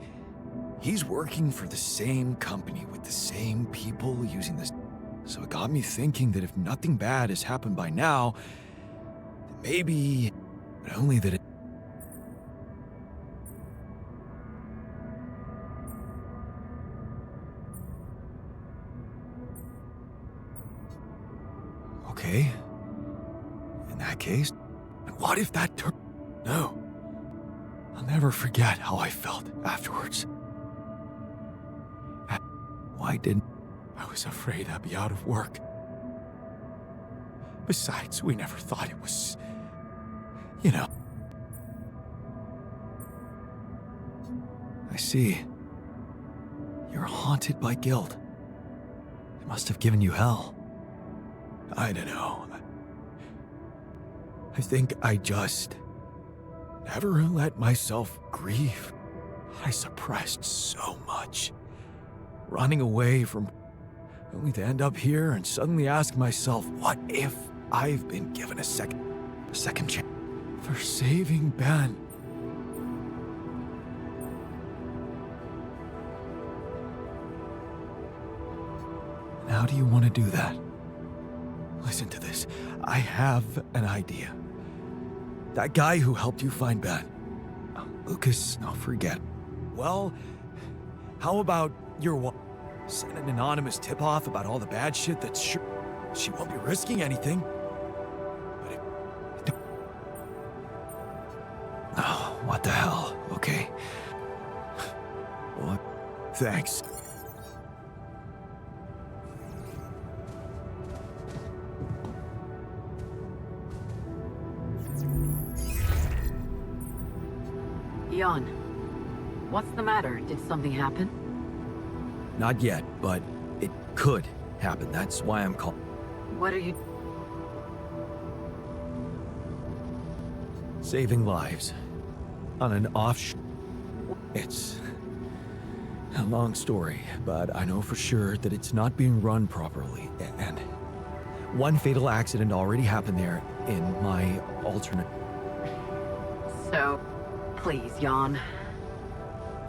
he's working for the same company with the same people using this... So it got me thinking that if nothing bad has happened by now, then maybe... But only that it... Okay. In that case, and what if that turned... No. I'll never forget how I felt afterwards. Why didn't... I was afraid I'd be out of work. Besides, we never thought it was... You know. I see. You're haunted by guilt. It must have given you hell. I don't know. I think I just never let myself grieve. I suppressed so much. Running away from... only to end up here and suddenly ask myself, what if I've been given a second chance for saving Ben? And how do you want to do that? Listen to this. I have an idea. That guy who helped you find Ben. Lucas, no, forget. Well, how about your wife? Send an anonymous tip-off about all the bad shit that's sure she won't be risking anything. But oh, what the hell? Okay. Well, thanks. Jan, what's the matter? Did something happen? Not yet, but it could happen. That's why I'm calling. What are you... Saving lives. On an off... It's a long story, but I know for sure that it's not being run properly. And one fatal accident already happened there in my alternate... So, please, Jan.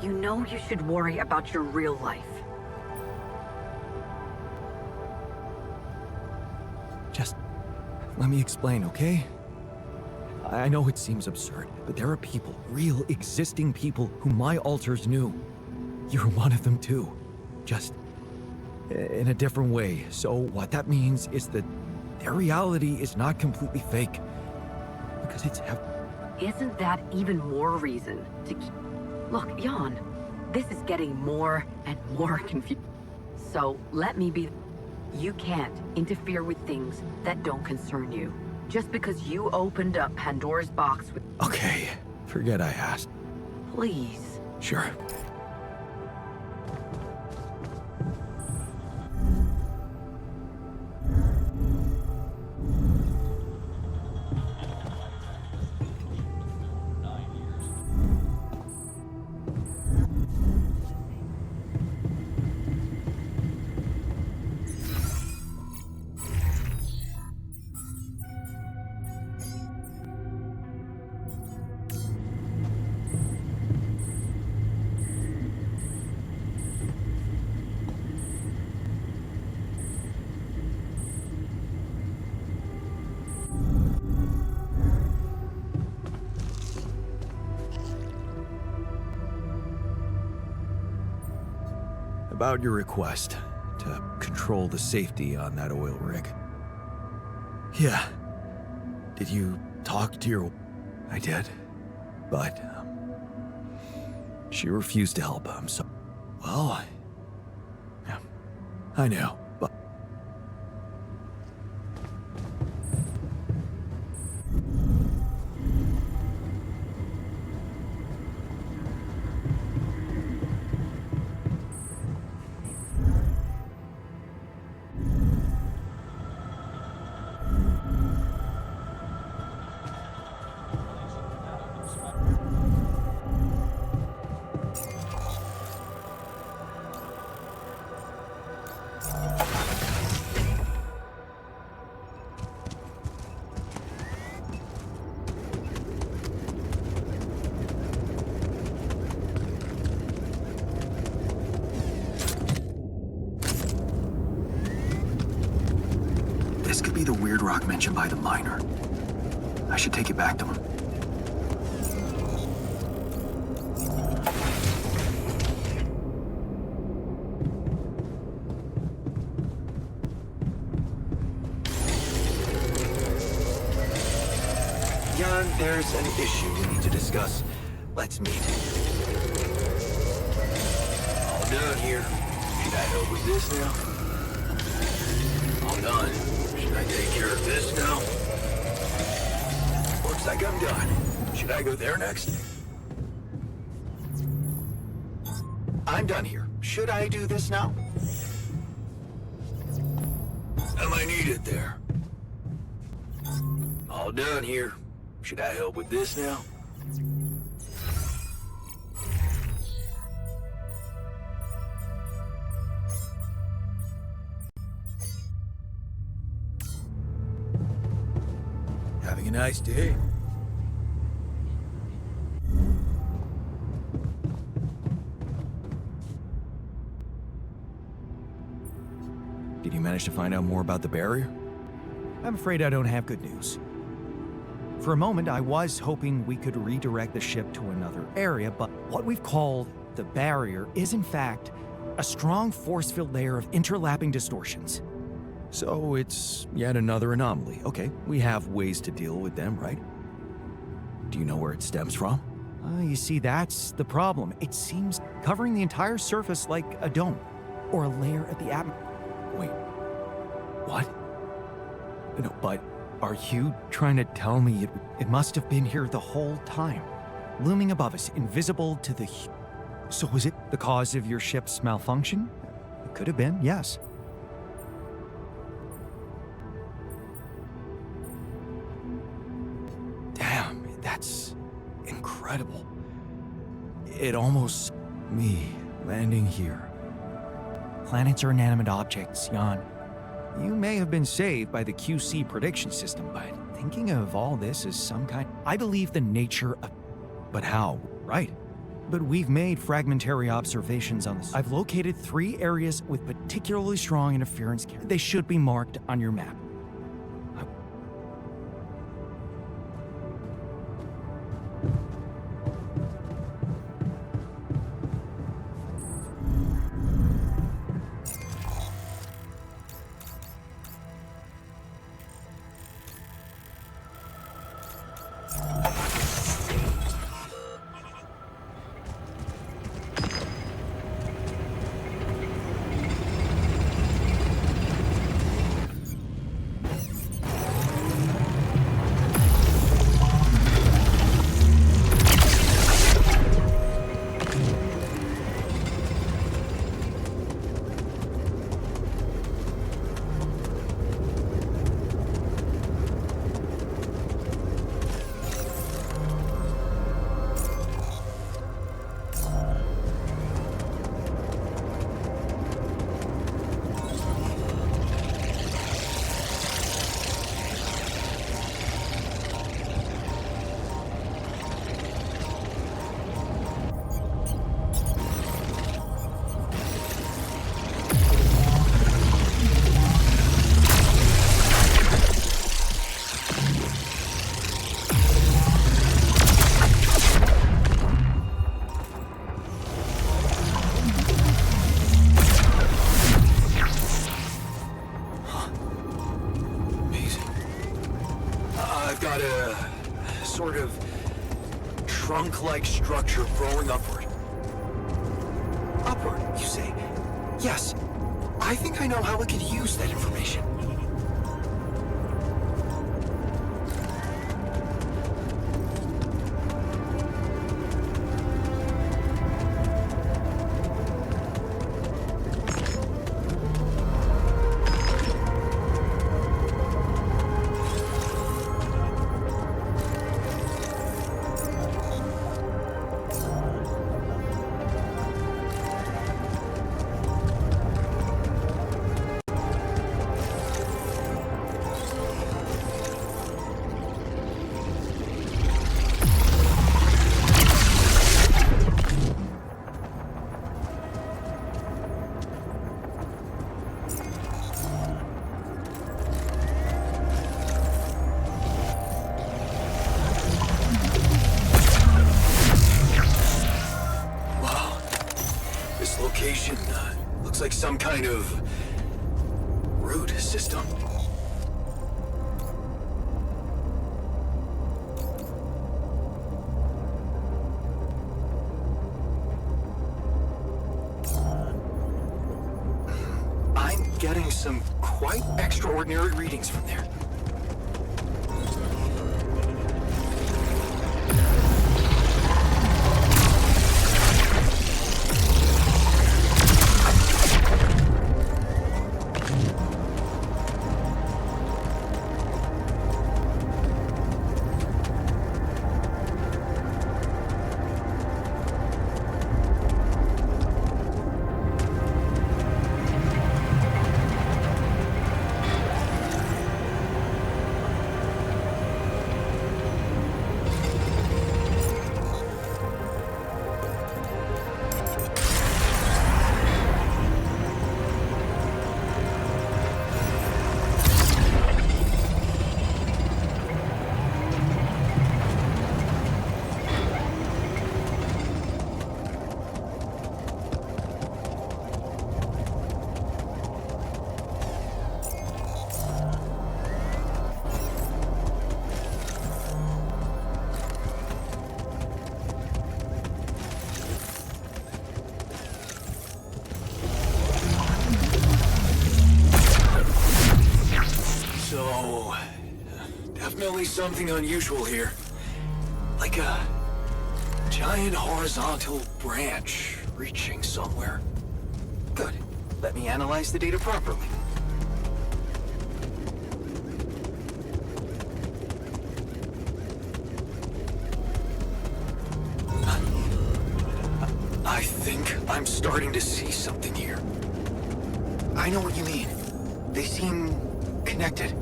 You know you should worry about your real life. Just let me explain, okay? I know it seems absurd, but there are people, real existing people, who my alters knew. You're one of them too. Just in a different way. So what that means is that their reality is not completely fake. Because it's... Isn't that even more reason to keep... Look, Jan, this is getting more and more confusing. So let me be... You can't interfere with things that don't concern you. Just because you opened up Pandora's box with... Okay, forget I asked. Please. Sure. About your request to control the safety on that oil rig. Yeah. Did you talk to your... I did. But, she refused to help. I'm so... Well, yeah, I know, but... This could be the weird rock mentioned by the miner. I should take it back to him. Jan, there's an issue we need to discuss. Let's meet. All done here. Should I help with this now? All done. Should I take care of this now? Looks like I'm done. Should I go there next? I'm done here. Should I do this now? Am I needed there? All done here. Should I help with this now? Having a nice day. Did you manage to find out more about the barrier? I'm afraid I don't have good news. For a moment, I was hoping we could redirect the ship to another area, but what we've called the barrier is in fact a strong force-filled layer of interlapping distortions. So it's yet another anomaly. Okay, we have ways to deal with them, right? Do you know where it stems from? You see, that's the problem. It seems covering the entire surface like a dome, or a layer at the atmosphere. Wait, what? No, but are you trying to tell me it must have been here the whole time? Looming above us, invisible to the... So was it the cause of your ship's malfunction? It could have been, yes. Damn, that's incredible. It almost... me landing here. Planets are inanimate objects, Jan. You may have been saved by the QC prediction system, but thinking of all this as some kind... I believe the nature of... But how? Right. But we've made fragmentary observations on this. I've located 3 areas with particularly strong interference. They should be marked on your map. trunk-like structure growing upward. Upward, you say? Yes. I think I know how we could use that information. Looks like some kind of root system. I'm getting some quite extraordinary readings from there. So, definitely something unusual here. Like a giant horizontal branch reaching somewhere. Good. Let me analyze the data properly. I think I'm starting to see something here. I know what you mean. They seem connected.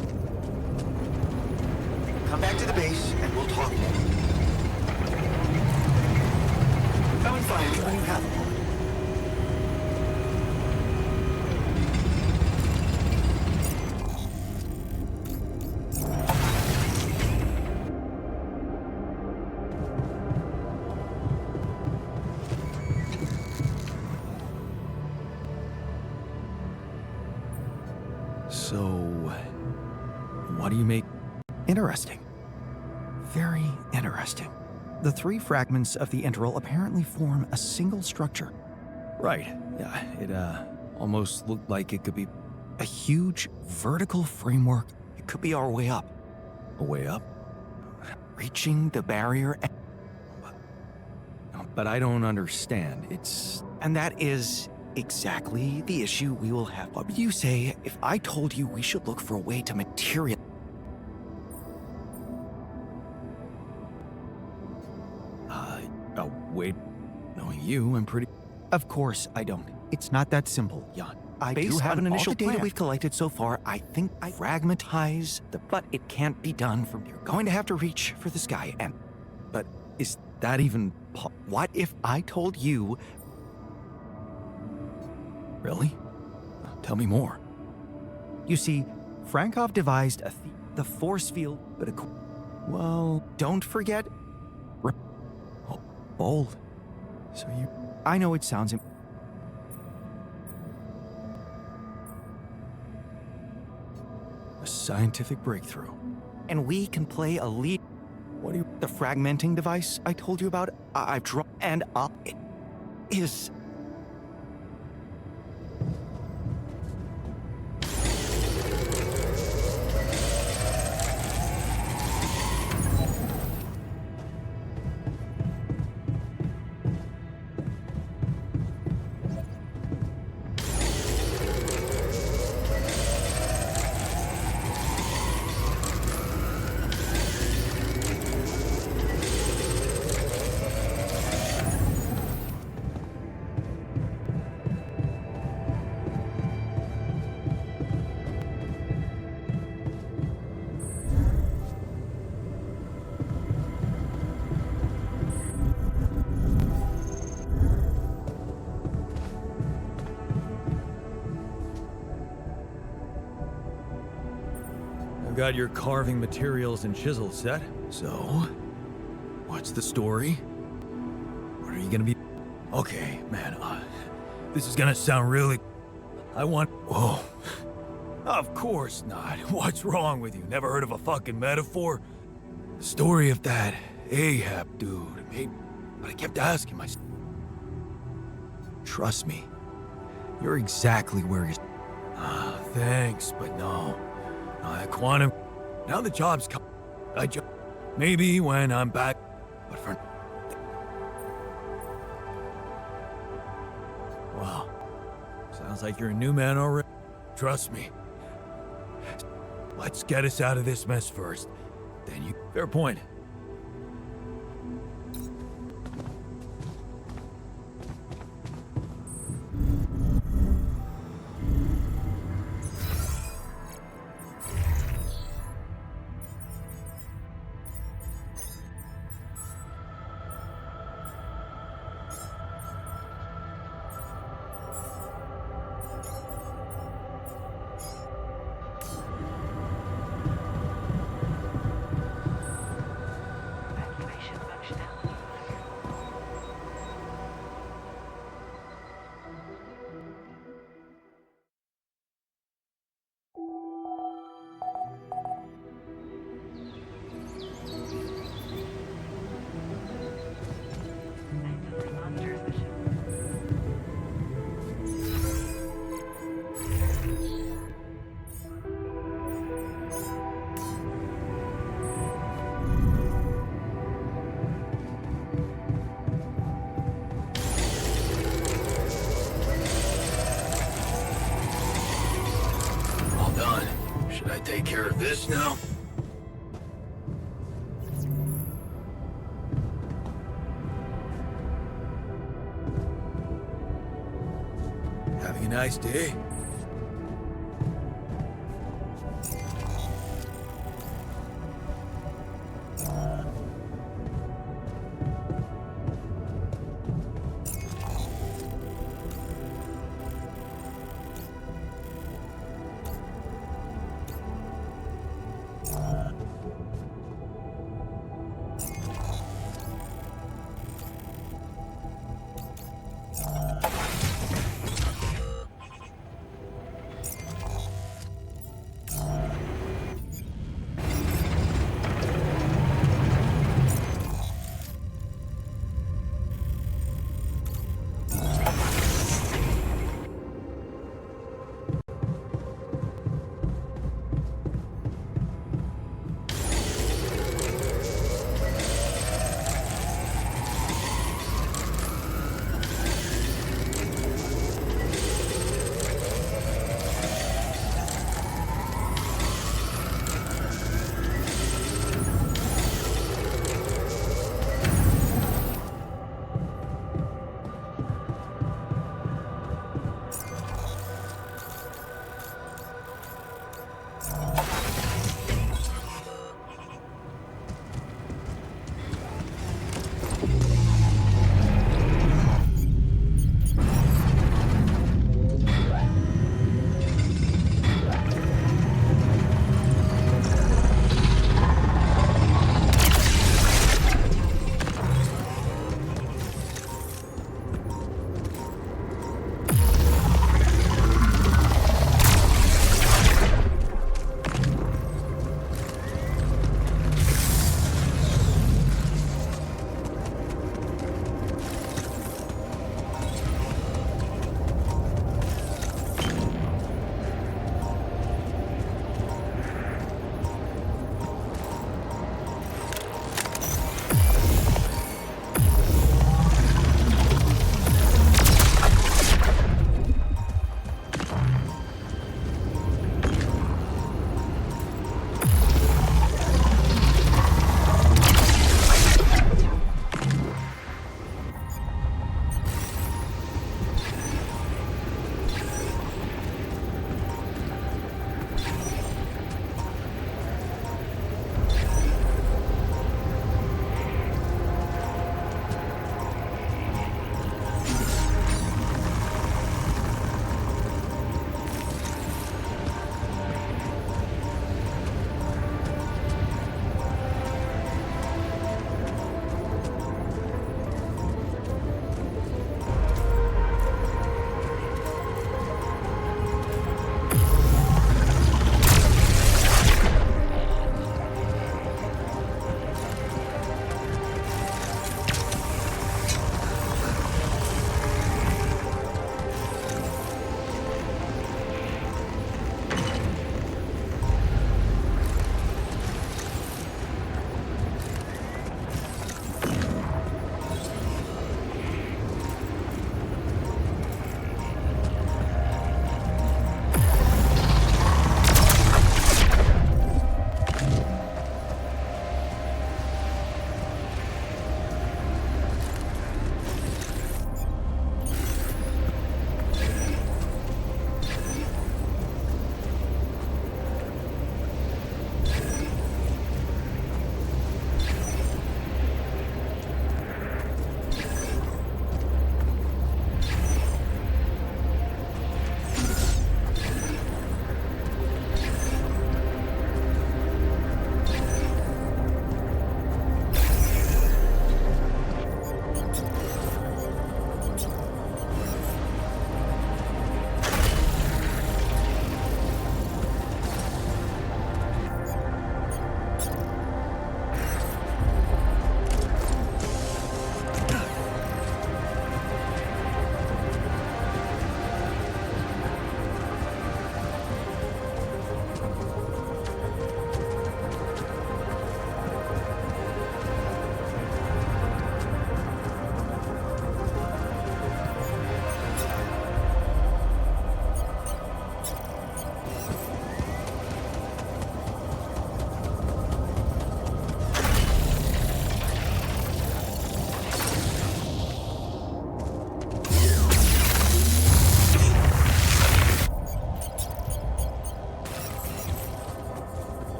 Come back to the base and we'll talk more. Come and find me when you have a moment. So, what do you make? Interesting. Very interesting. The three fragments of the integral apparently form a single structure. Right. Yeah, it almost looked like it could be A huge vertical framework. It could be our way up. a way up. Reaching the barrier. But I don't understand. It's And that is exactly the issue we will have. What would you say if I told you we should look for a way to material? oh wait, knowing you, I'm pretty. Of course I don't. It's not that simple, Jan. I do have an initial data we've collected so far. I think I fragmentize but it can't be done from here. Going to have to reach for the sky and But is that even what if I told you really? Tell me more. you see, Frankov devised the force field, but well, don't forget Bold. So you. I know it sounds A scientific breakthrough. and we can play a lead. What What do you... The fragmenting device I told you about, I've drawn, and it is... I've got your carving materials and chisels set. So, what's the story? What are you gonna be... Okay, man, this is gonna sound really... I want... Whoa. Of course not. What's wrong with you? Never heard of a fucking metaphor? The story of that Ahab dude, maybe... But I kept asking myself... Trust me. You're exactly where you're... Thanks, but no. Quantum... Now the job's come... Maybe when I'm back... But for... Wow. Sounds like you're a new man already. Trust me. Let's get us out of this mess first. Then you... Fair point. Evacuation functionality. Actively monitor mission. All done. Should I take care of this now? Having a nice day?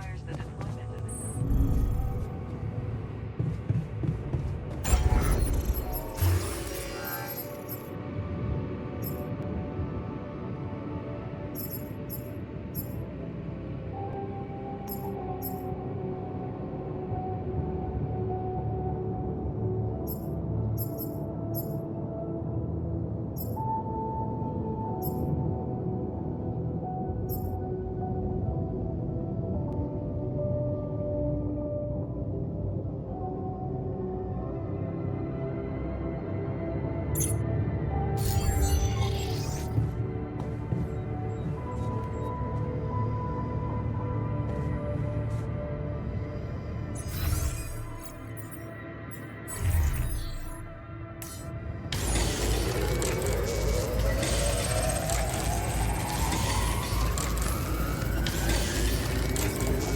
requires the deployment of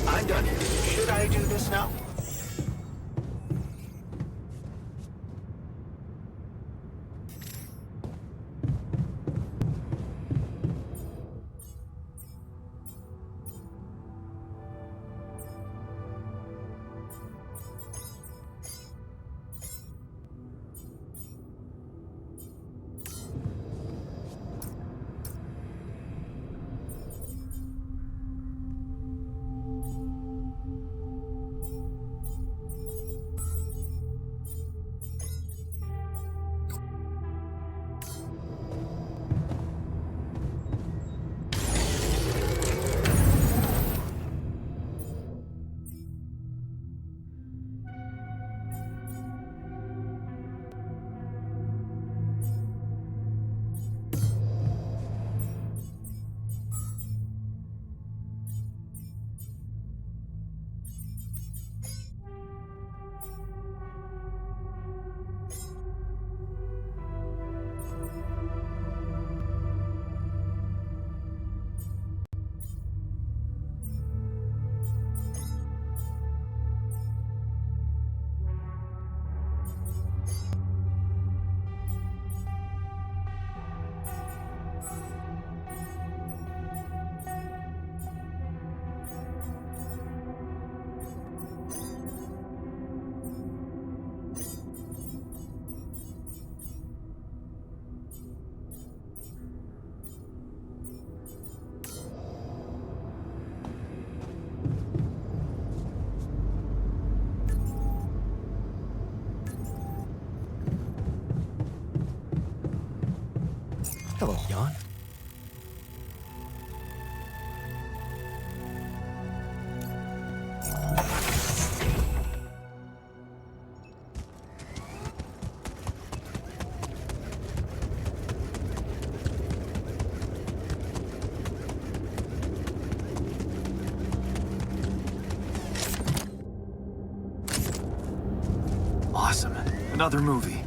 I'm done. Should I do this now? Hello, Jan. Awesome. Another movie.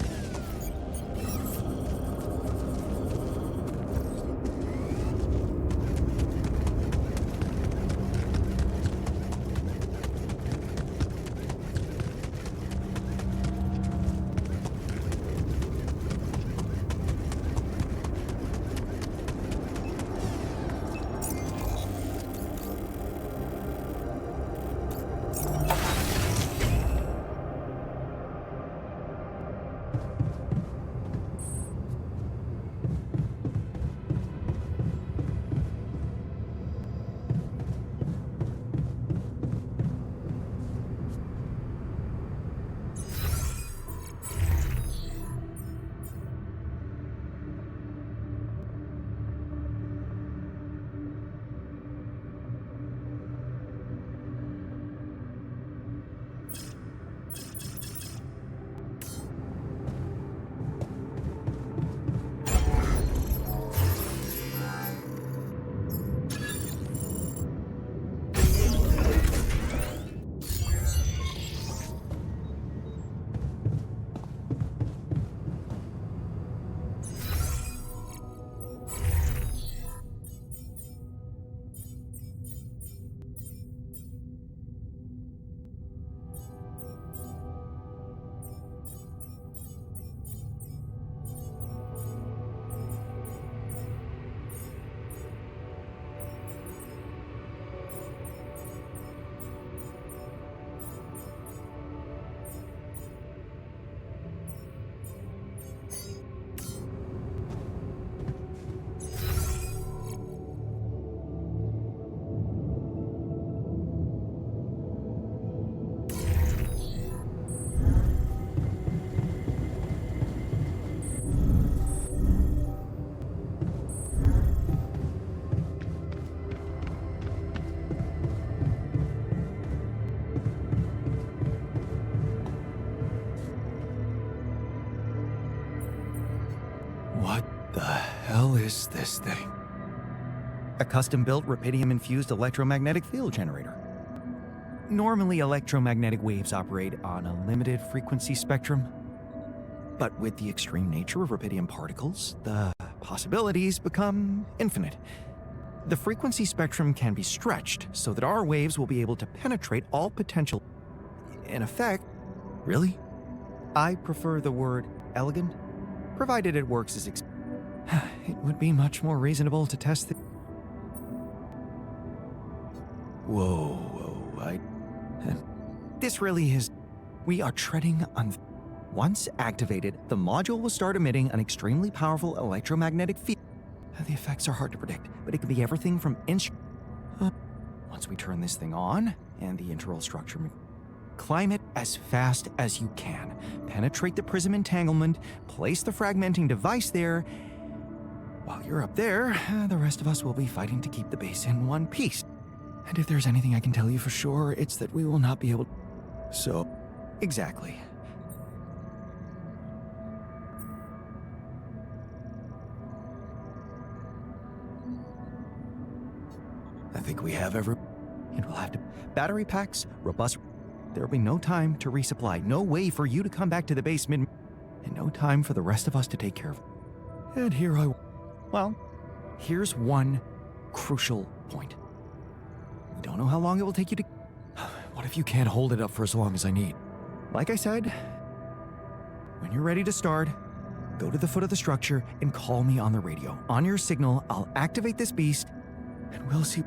What the hell is this thing? A custom-built rubidium-infused electromagnetic field generator. Normally, electromagnetic waves operate on a limited frequency spectrum. But with the extreme nature of rubidium particles, the possibilities become infinite. The frequency spectrum can be stretched so that our waves will be able to penetrate all potential. In effect, Really? I prefer the word elegant, provided it works as it would be much more reasonable to test the. Whoa, This really is. We are treading on. Once activated, the module will start emitting an extremely powerful electromagnetic field. The effects are hard to predict, but it can be everything from Once we turn this thing on, and the internal structure. Climb it as fast as you can. Penetrate the prism entanglement, place the fragmenting device there. While you're up there, the rest of us will be fighting to keep the base in one piece. And if there's anything I can tell you for sure, it's that we will not be able. So, Exactly. I think we have every. It will have to. Battery packs, robust. There will be no time to resupply, no way for you to come back to the base and no time for the rest of us to take care of. And here I. Well, here's one crucial point. We don't know how long it will take you to. What if you can't hold it up for as long as I need? Like I said, when you're ready to start, go to the foot of the structure and call me on the radio. On your signal, I'll activate this beast, and we'll see.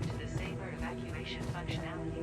To disable evacuation functionality.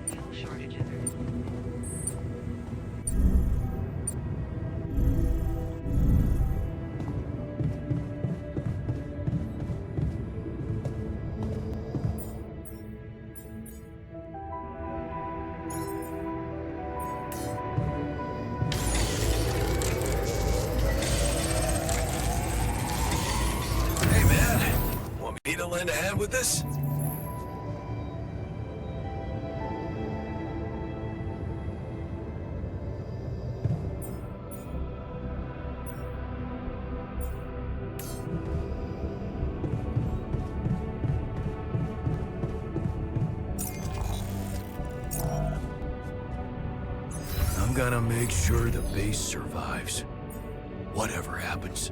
Fuel shortages are. Hey, man. Want me to lend a hand with this? I'm gonna make sure the base survives. Whatever happens.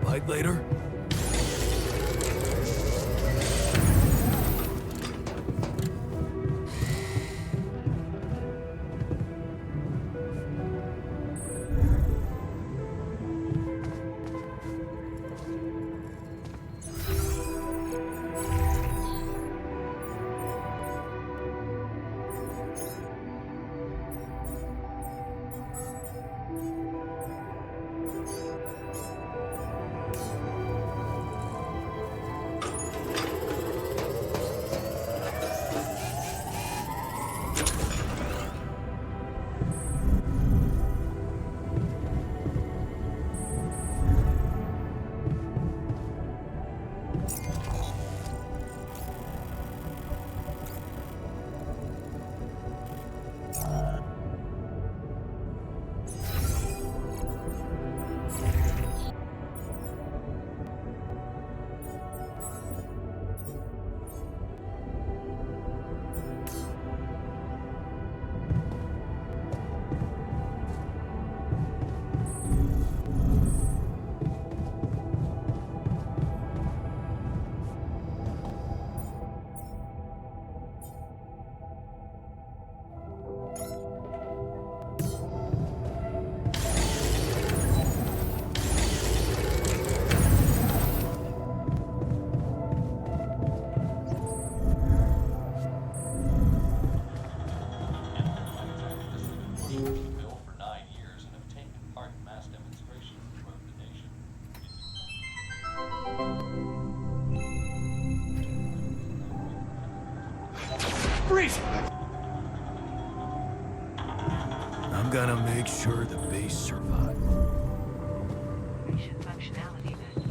Bite later? I'm gonna make sure the base survives. Functionality then.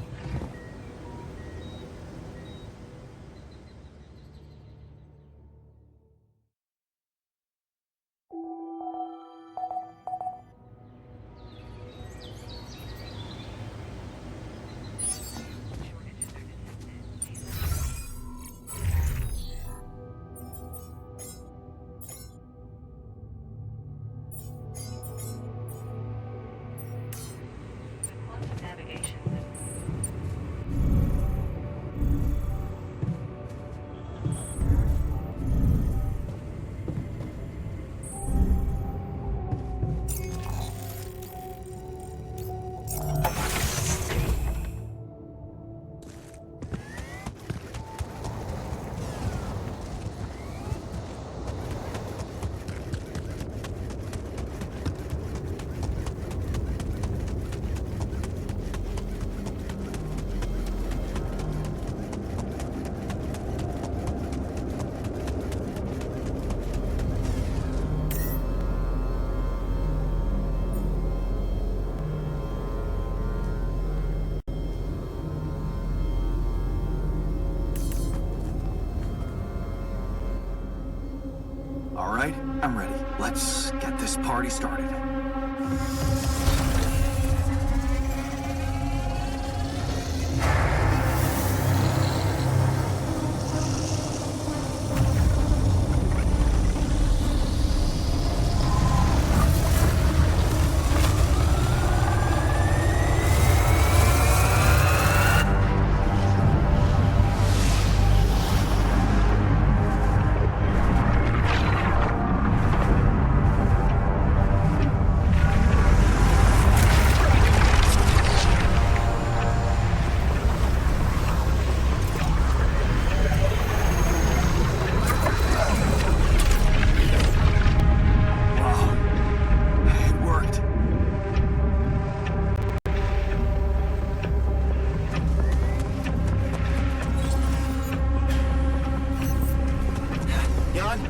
I'm ready. Let's get this party started.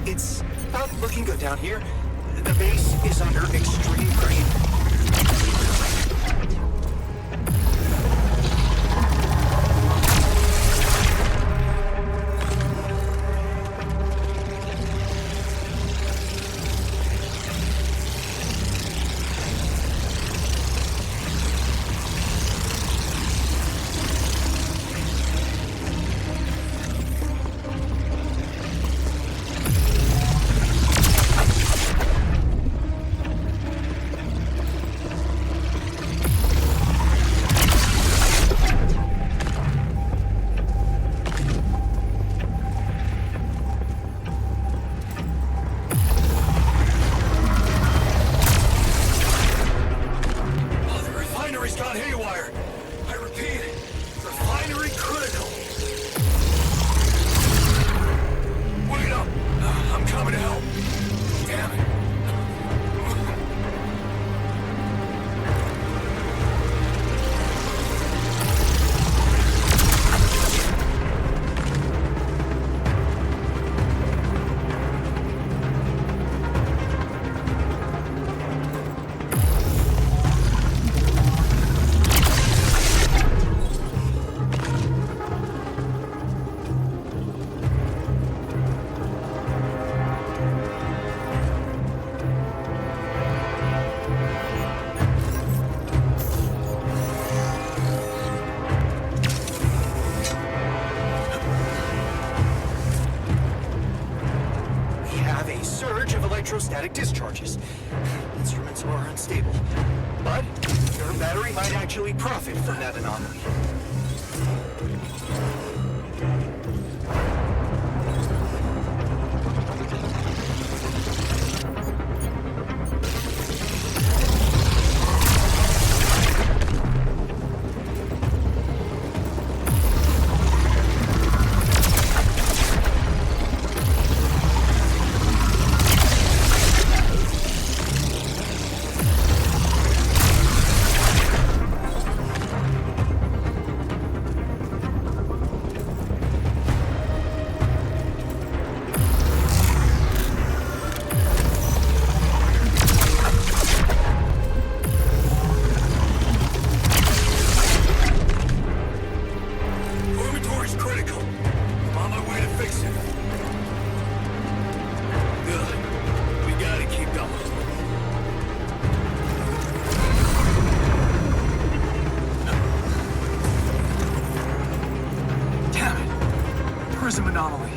It's not looking good down here. The base is under extreme pressure. Electrostatic discharges. Instruments are unstable, but your battery might actually profit from that anomaly. Prism anomaly.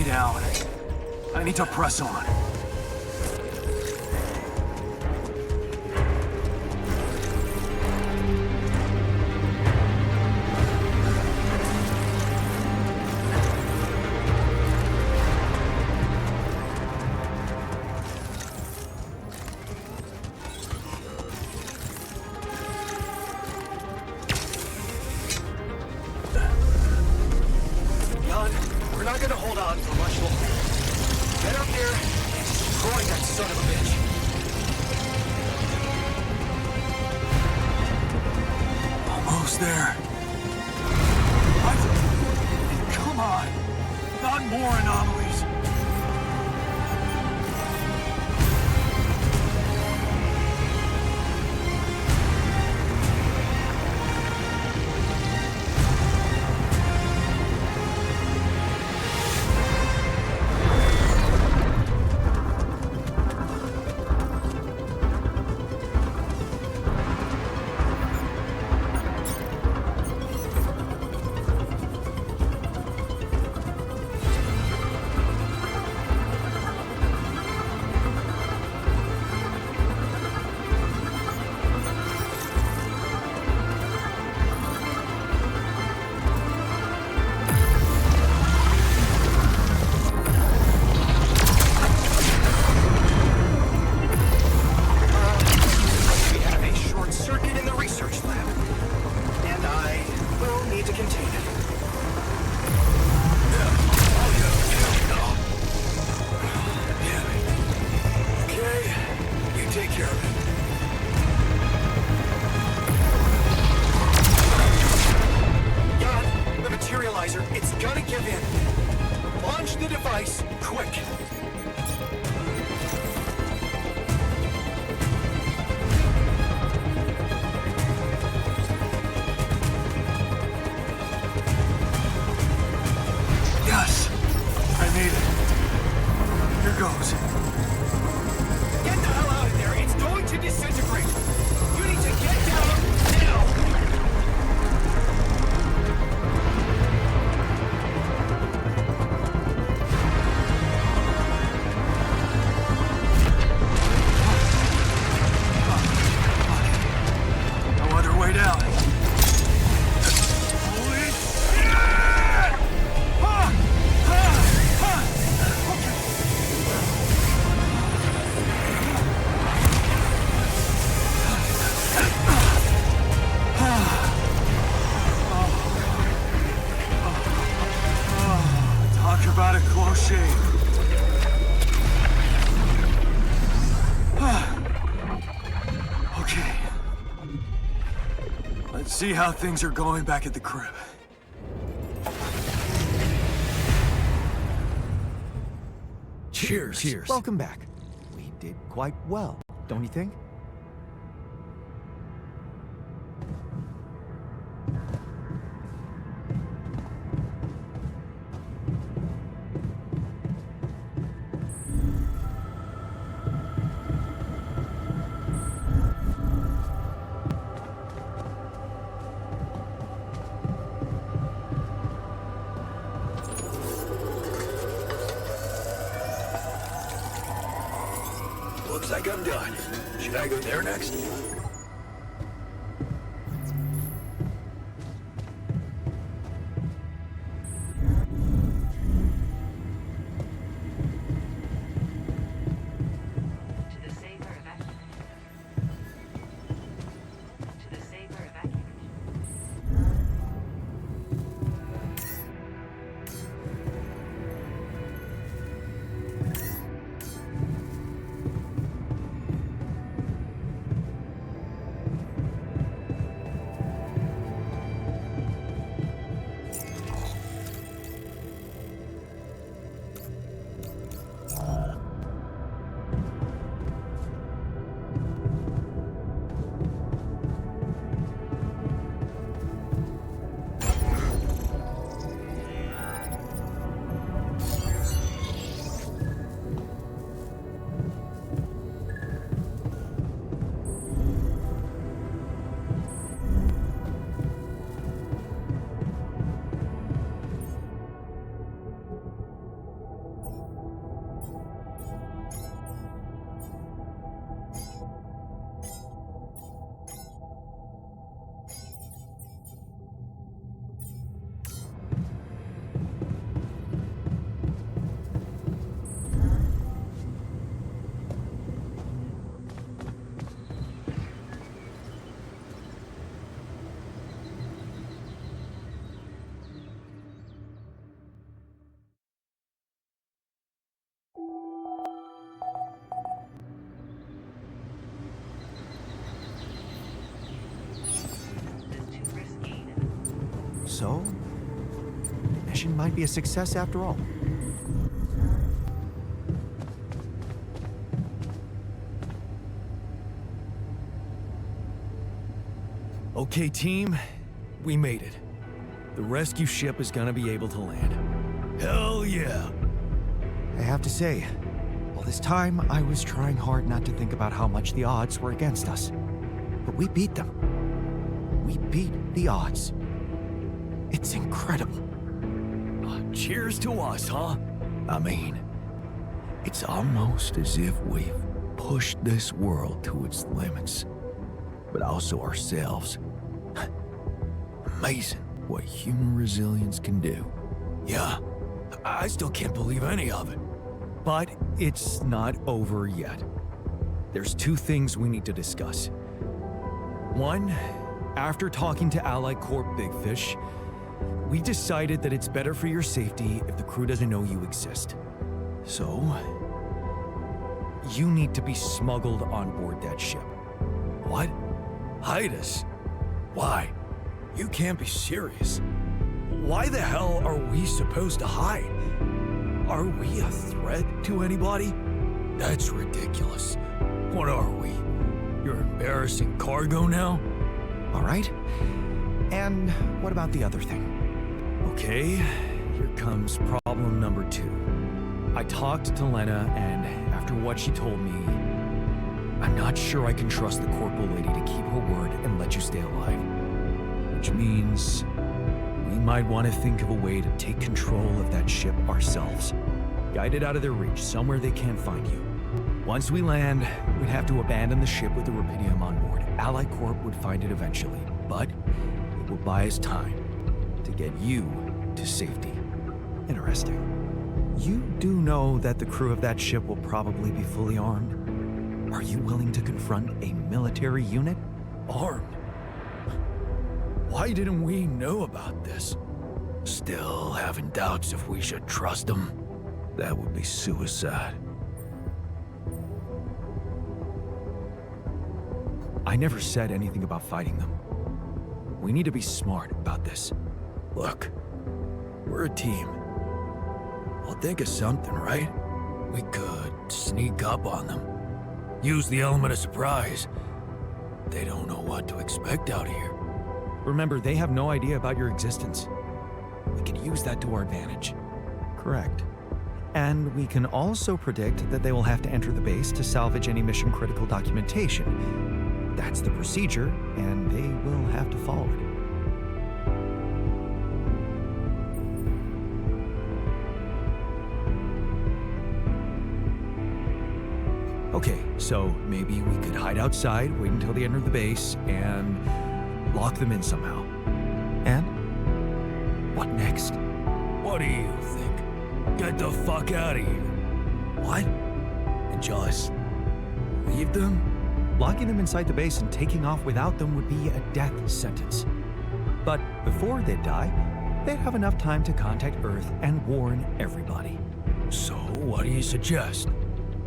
me down. I need to press on. Jan, we're not gonna hold on for much longer. Get up here and destroy that son of a bitch. Almost there. What? Come on. Not more anomalies. We have a short circuit in the research lab, and I will need to contain it. Okay, you take care of it. Jan, the materializer, it's gonna give in. Launch the device, quick. Yes. I made it. Here goes. Get the hell out of there! It's going to disintegrate! You need to get down now! No other way down. Holy shit! Ha! Ha! Ha! Talk about a close shave. Okay. Let's see how things are going back at the crib. Cheers. Cheers. Welcome back. We did quite well, don't you think? Looks like I'm done. Should I go there next? To the safer evacuation. To the safer evacuation. So, the mission might be a success after all. Okay, team, we made it. The rescue ship is gonna be able to land. Hell yeah! I have to say, all this time I was trying hard not to think about how much the odds were against us. But we beat them. We beat the odds. It's incredible. Cheers to us, huh? I mean, it's almost as if we've pushed this world to its limits, but also ourselves. Amazing what human resilience can do. Yeah, I still can't believe any of it. But it's not over yet. There's two things we need to discuss. One, after talking to Allied Corp Big Fish, we decided that it's better for your safety if the crew doesn't know you exist. So, you need to be smuggled on board that ship. What? Hide us? Why? You can't be serious. Why the hell are we supposed to hide? Are we a threat to anybody? That's ridiculous. What are we? Your embarrassing cargo now? All right? And what about the other thing? Okay, here comes problem number 2. I talked to Lena, and after what she told me, I'm not sure I can trust the corporal lady to keep her word and let you stay alive. Which means we might want to think of a way to take control of that ship ourselves. Guide it out of their reach, somewhere they can't find you. Once we land, we'd have to abandon the ship with the rubidium on board. Allied Corp would find it eventually, but it will buy us time to get you to safety. Interesting. You do know that the crew of that ship will probably be fully armed? Are you willing to confront a military unit? Armed? Why didn't we know about this? Still having doubts if we should trust them? That would be suicide. I never said anything about fighting them. We need to be smart about this. Look, we're a team. We'll think of something, right? We could sneak up on them. Use the element of surprise. They don't know what to expect out here. Remember, they have no idea about your existence. We can use that to our advantage. Correct. And we can also predict that they will have to enter the base to salvage any mission-critical documentation. That's the procedure, and they will have to follow it. Okay, so maybe we could hide outside, wait until they enter the base, and lock them in somehow. And what next? What do you think? Get the fuck out of here. What? And just leave them? Locking them inside the base and taking off without them would be a death sentence. But before they die, they'd have enough time to contact Earth and warn everybody. So what do you suggest?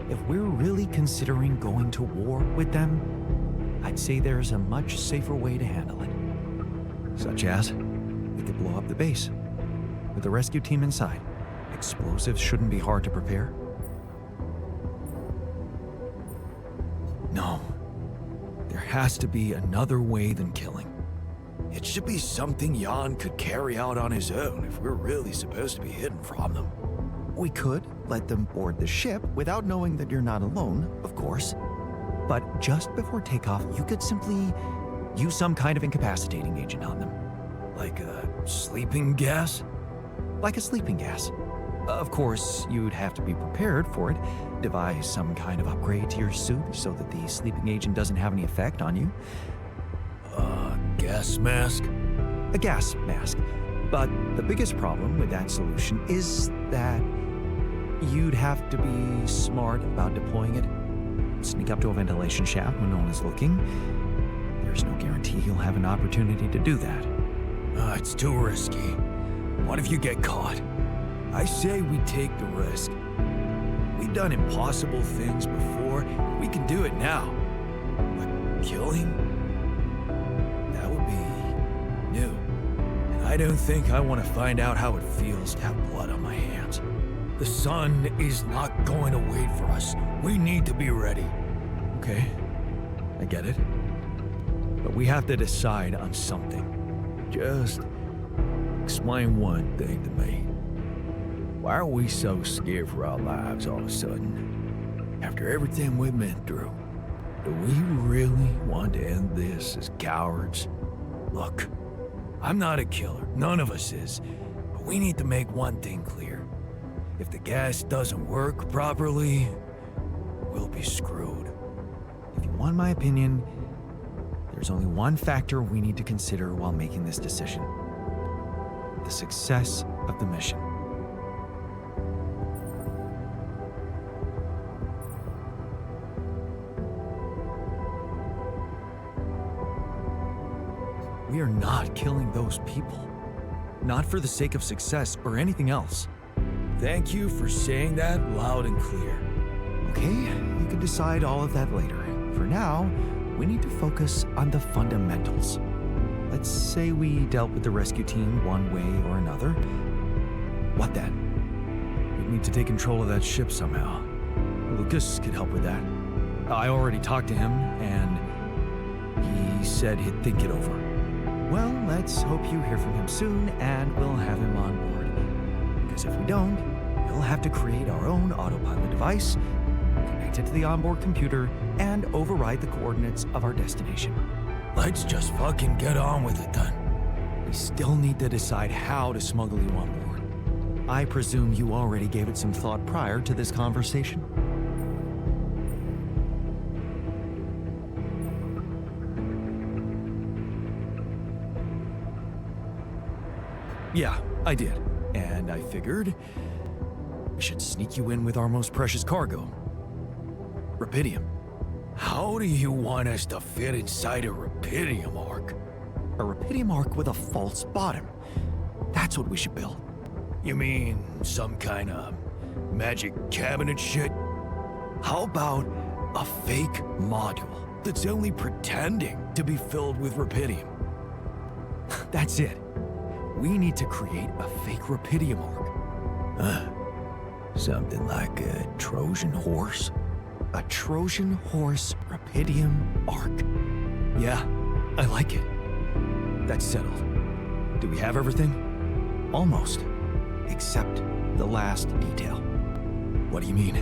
If we're really considering going to war with them, I'd say there's a much safer way to handle it. Such as, we could blow up the base with the rescue team inside. Explosives shouldn't be hard to prepare. No. There has to be another way than killing. It should be something Jan could carry out on his own if we're really supposed to be hidden from them. We could let them board the ship without knowing that you're not alone, of course. But just before takeoff, you could simply use some kind of incapacitating agent on them. Like a sleeping gas? Like a sleeping gas. Of course, you'd have to be prepared for it. Devise some kind of upgrade to your suit so that the sleeping agent doesn't have any effect on you. Gas mask? A gas mask. But the biggest problem with that solution is that you'd have to be smart about deploying it. Sneak up to a ventilation shaft when no one is looking. There's no guarantee you'll have an opportunity to do that. It's too risky. What if you get caught? I say we take the risk. We've done impossible things before. We can do it now. But killing? That would be new. And I I don't think I want to find out how it feels to have blood on my hands. The sun is not going to wait for us. We need to be ready. Okay, I get it. But we have to decide on something. Just explain one thing to me. Why are we so scared for our lives all of a sudden? After everything we've been through, do we really want to end this as cowards? Look, I'm not a killer. None of us is. But we need to make one thing clear. If the gas doesn't work properly, we'll be screwed. If you want my opinion, there's only one factor we need to consider while making this decision: the success of the mission. We are not killing those people. Not for the sake of success or anything else. Thank you for saying that loud and clear. Okay, you can decide all of that later. For now, we need to focus on the fundamentals. Let's say we dealt with the rescue team one way or another. What then? We need to take control of that ship somehow. Lucas could help with that. I already talked to him, and he said he'd think it over. Well, let's hope you hear from him soon, and we'll have him on board. Because if we don't, we'll have to create our own autopilot device, connect it to the onboard computer, and override the coordinates of our destination. Let's just fucking get on with it then. We still need to decide how to smuggle you on board. I presume you already gave it some thought prior to this conversation. Yeah, I did. And I figured we should sneak you in with our most precious cargo. Rubidium. How do you want us to fit inside a rubidium arc? A rubidium arc with a false bottom. That's what we should build. You mean some kind of magic cabinet shit? How about a fake module that's only pretending to be filled with rubidium? That's it. We need to create a fake rubidium arc. Something like a Trojan horse? A Trojan horse rubidium arc. Yeah, I like it. That's settled. Do we have everything? Almost. Except the last detail. What do you mean?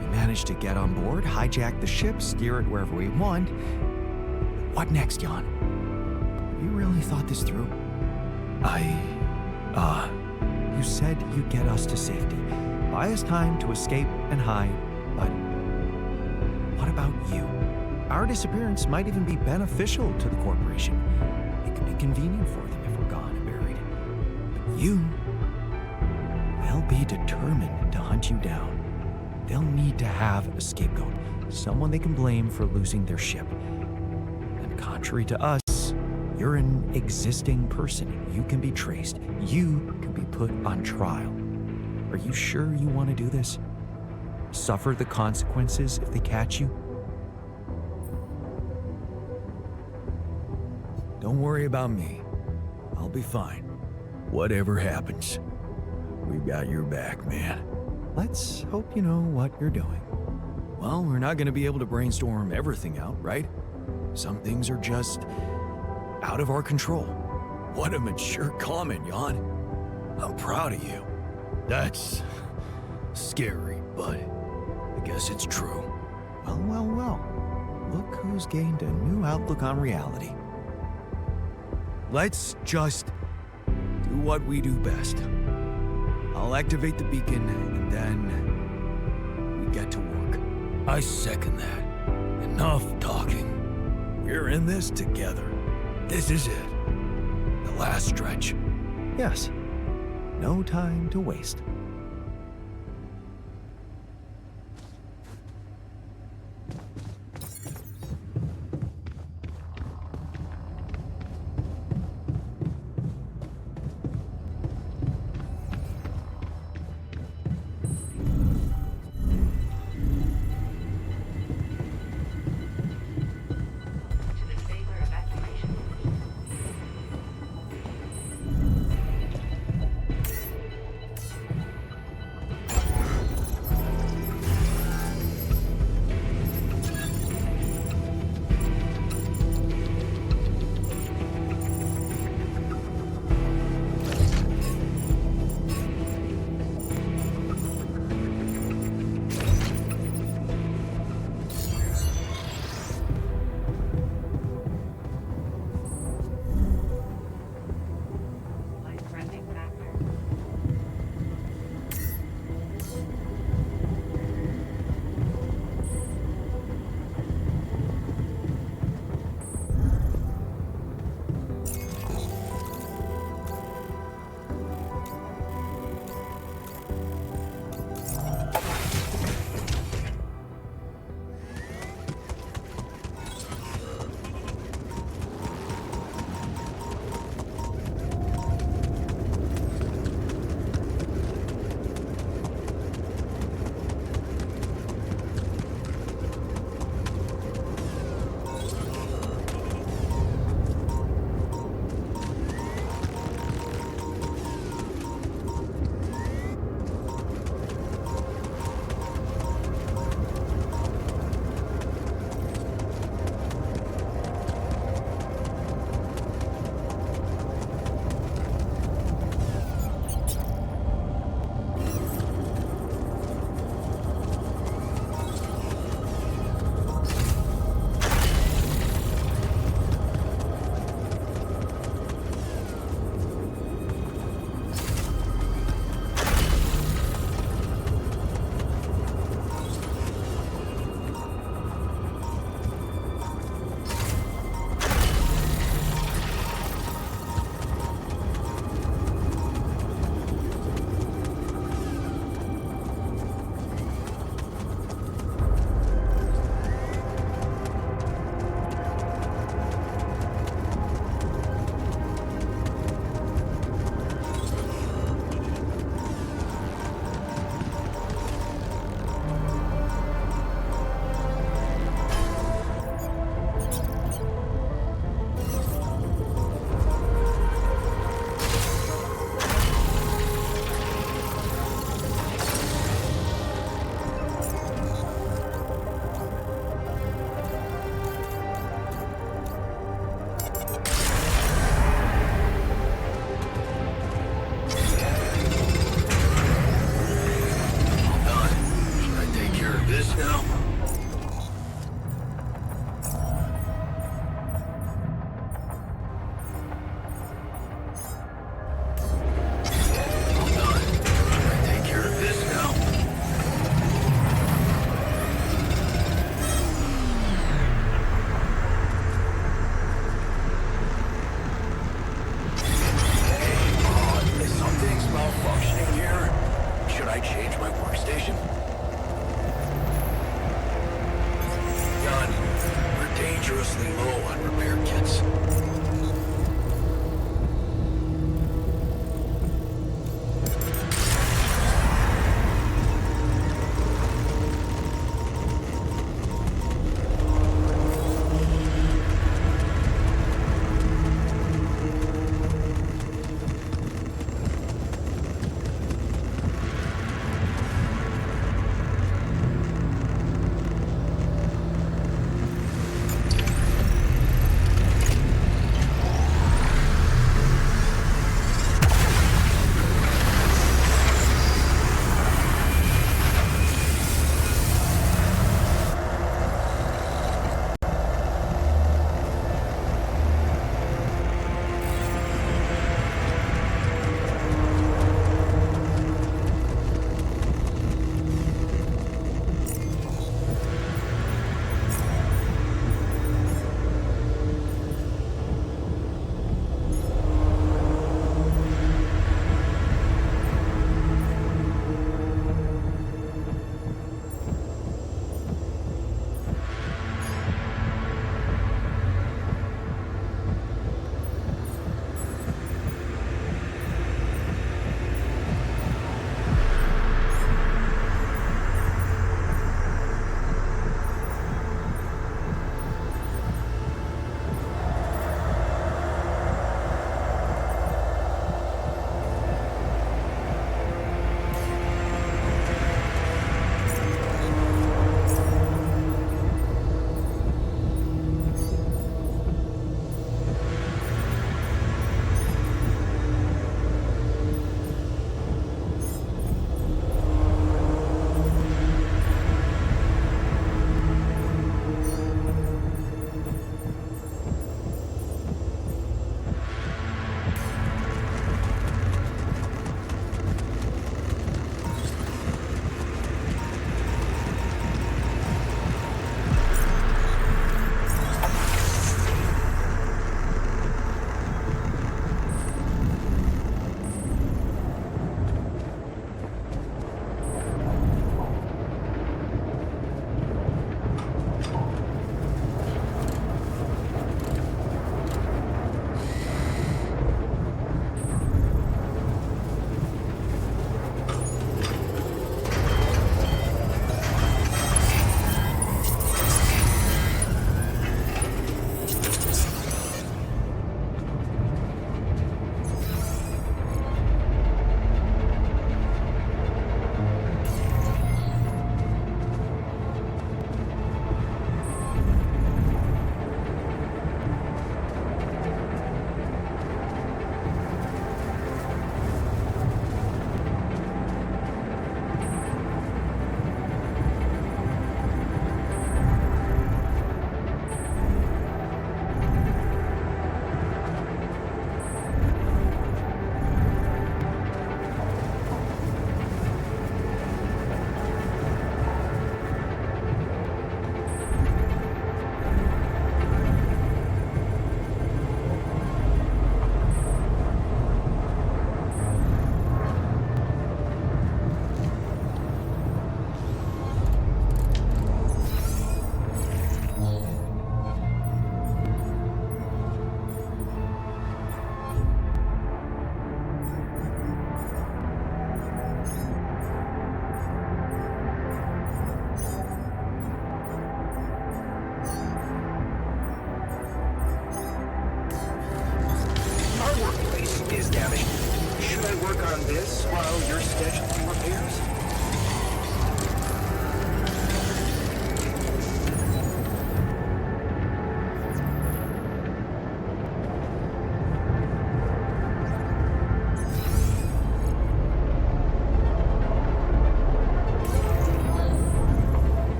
We managed to get on board, hijack the ship, steer it wherever we want. What next, Jan? Have you really thought this through? You said you'd get us to safety, buy us time to escape and hide, but what about you? Our disappearance might even be beneficial to the corporation. It could be convenient for them if we're gone and buried. But you, they'll be determined to hunt you down. They'll need to have a scapegoat, someone they can blame for losing their ship. And contrary to us, you're an existing person. You can be traced. You can be put on trial. Are you sure you want to do this? Suffer the consequences if they catch you? Don't worry about me. I'll be fine. Whatever happens, we've got your back, man. Let's hope you know what you're doing. Well, we're not going to be able to brainstorm everything out, right? Some things are just out of our control. What a mature comment, Jan. I'm proud of you. That's scary, but I guess it's true. Well, well, well. Look who's gained a new outlook on reality. Let's just do what we do best. I'll activate the beacon, and then we get to work. I second that. Enough talking. We're in this together. This is it. The last stretch. Yes. No time to waste. To the saber evacuation. dangerously low on repair kits.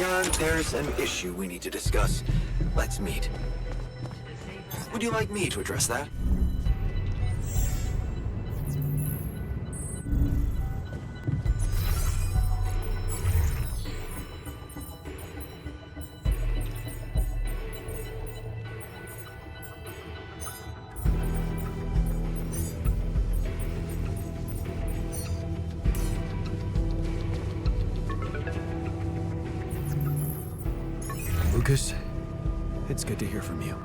Jan, there's an issue we need to discuss. Let's meet. Would you like me to address that? Lucas, it's good to hear from you.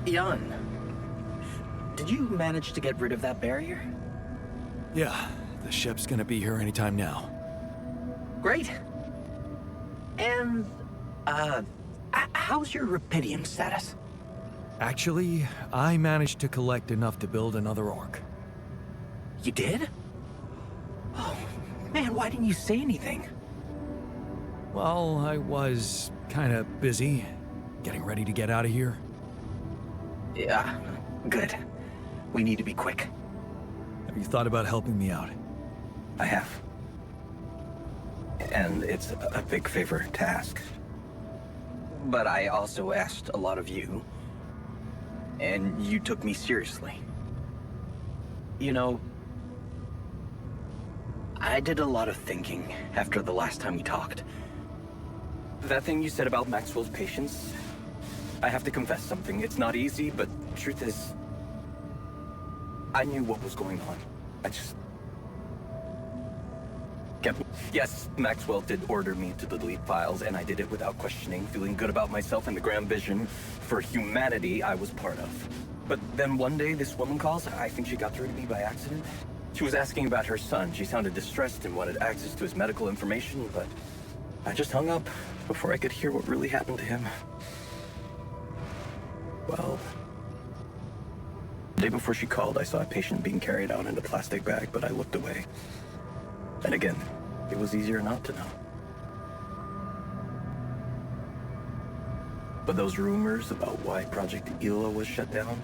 Jan, did you manage to get rid of that barrier? Yeah, the ship's gonna be here anytime now. Great. And, how's your rupidium status? Actually, I managed to collect enough to build another arc. You did? Oh, man, why didn't you say anything? Well, I was kinda busy getting ready to get out of here. Yeah, good. We need to be quick. Have you thought about helping me out? I have. And it's a big favor to ask. But I also asked a lot of you. And you took me seriously. You know, I did a lot of thinking after the last time we talked. That thing you said about Maxwell's patience, I have to confess something. It's not easy, but truth is, I knew what was going on. I just kept... Yes, Maxwell did order me to delete files, and I did it without questioning, feeling good about myself and the grand vision for humanity I was part of. But then one day, this woman calls. I think she got through to me by accident. She was asking about her son. She sounded distressed and wanted access to his medical information, but I just hung up before I could hear what really happened to him. Well, the day before she called, I saw a patient being carried out in a plastic bag, but I looked away. And again, it was easier not to know. But those rumors about why Project Ela was shut down,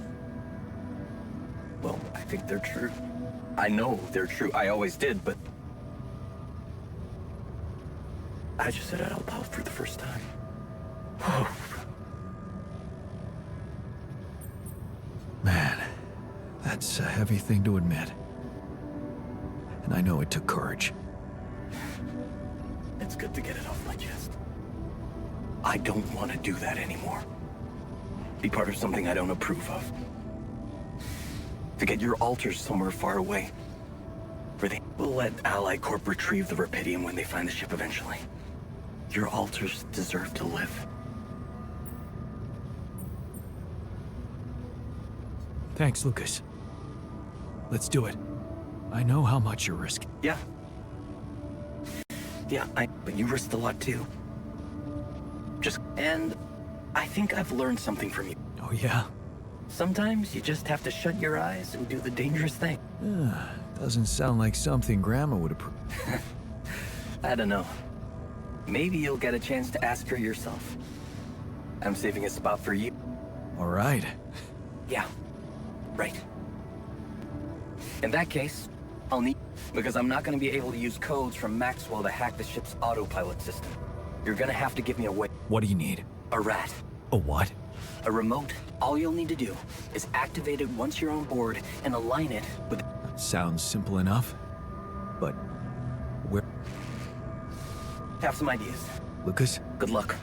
well, I think they're true. I know they're true. I always did, but I just said it out loud for the first time. Man, that's a heavy thing to admit. And I know it took courage. It's good to get it off my chest. I don't want to do that anymore. Be part of something I don't approve of. To get your alters somewhere far away. Where they will let Ally Corp retrieve the rupidium when they find the ship eventually. Your alters deserve to live. Thanks, Lucas. Let's do it. I know how much you're risking. Yeah. Yeah, but you risked a lot too. And I think I've learned something from you. Oh, yeah? Sometimes you just have to shut your eyes and do the dangerous thing. Doesn't sound like something Grandma would approve. I don't know. Maybe you'll get a chance to ask her yourself. I'm saving a spot for you. All right. Yeah, right. In that case, I'll need... Because I'm not going to be able to use codes from Maxwell to hack the ship's autopilot system. You're going to have to give me a way. What do you need? A rat. A what? A remote. All you'll need to do is activate it once you're on board and align it with... Sounds simple enough. But where... Have some ideas. Lucas? Good luck.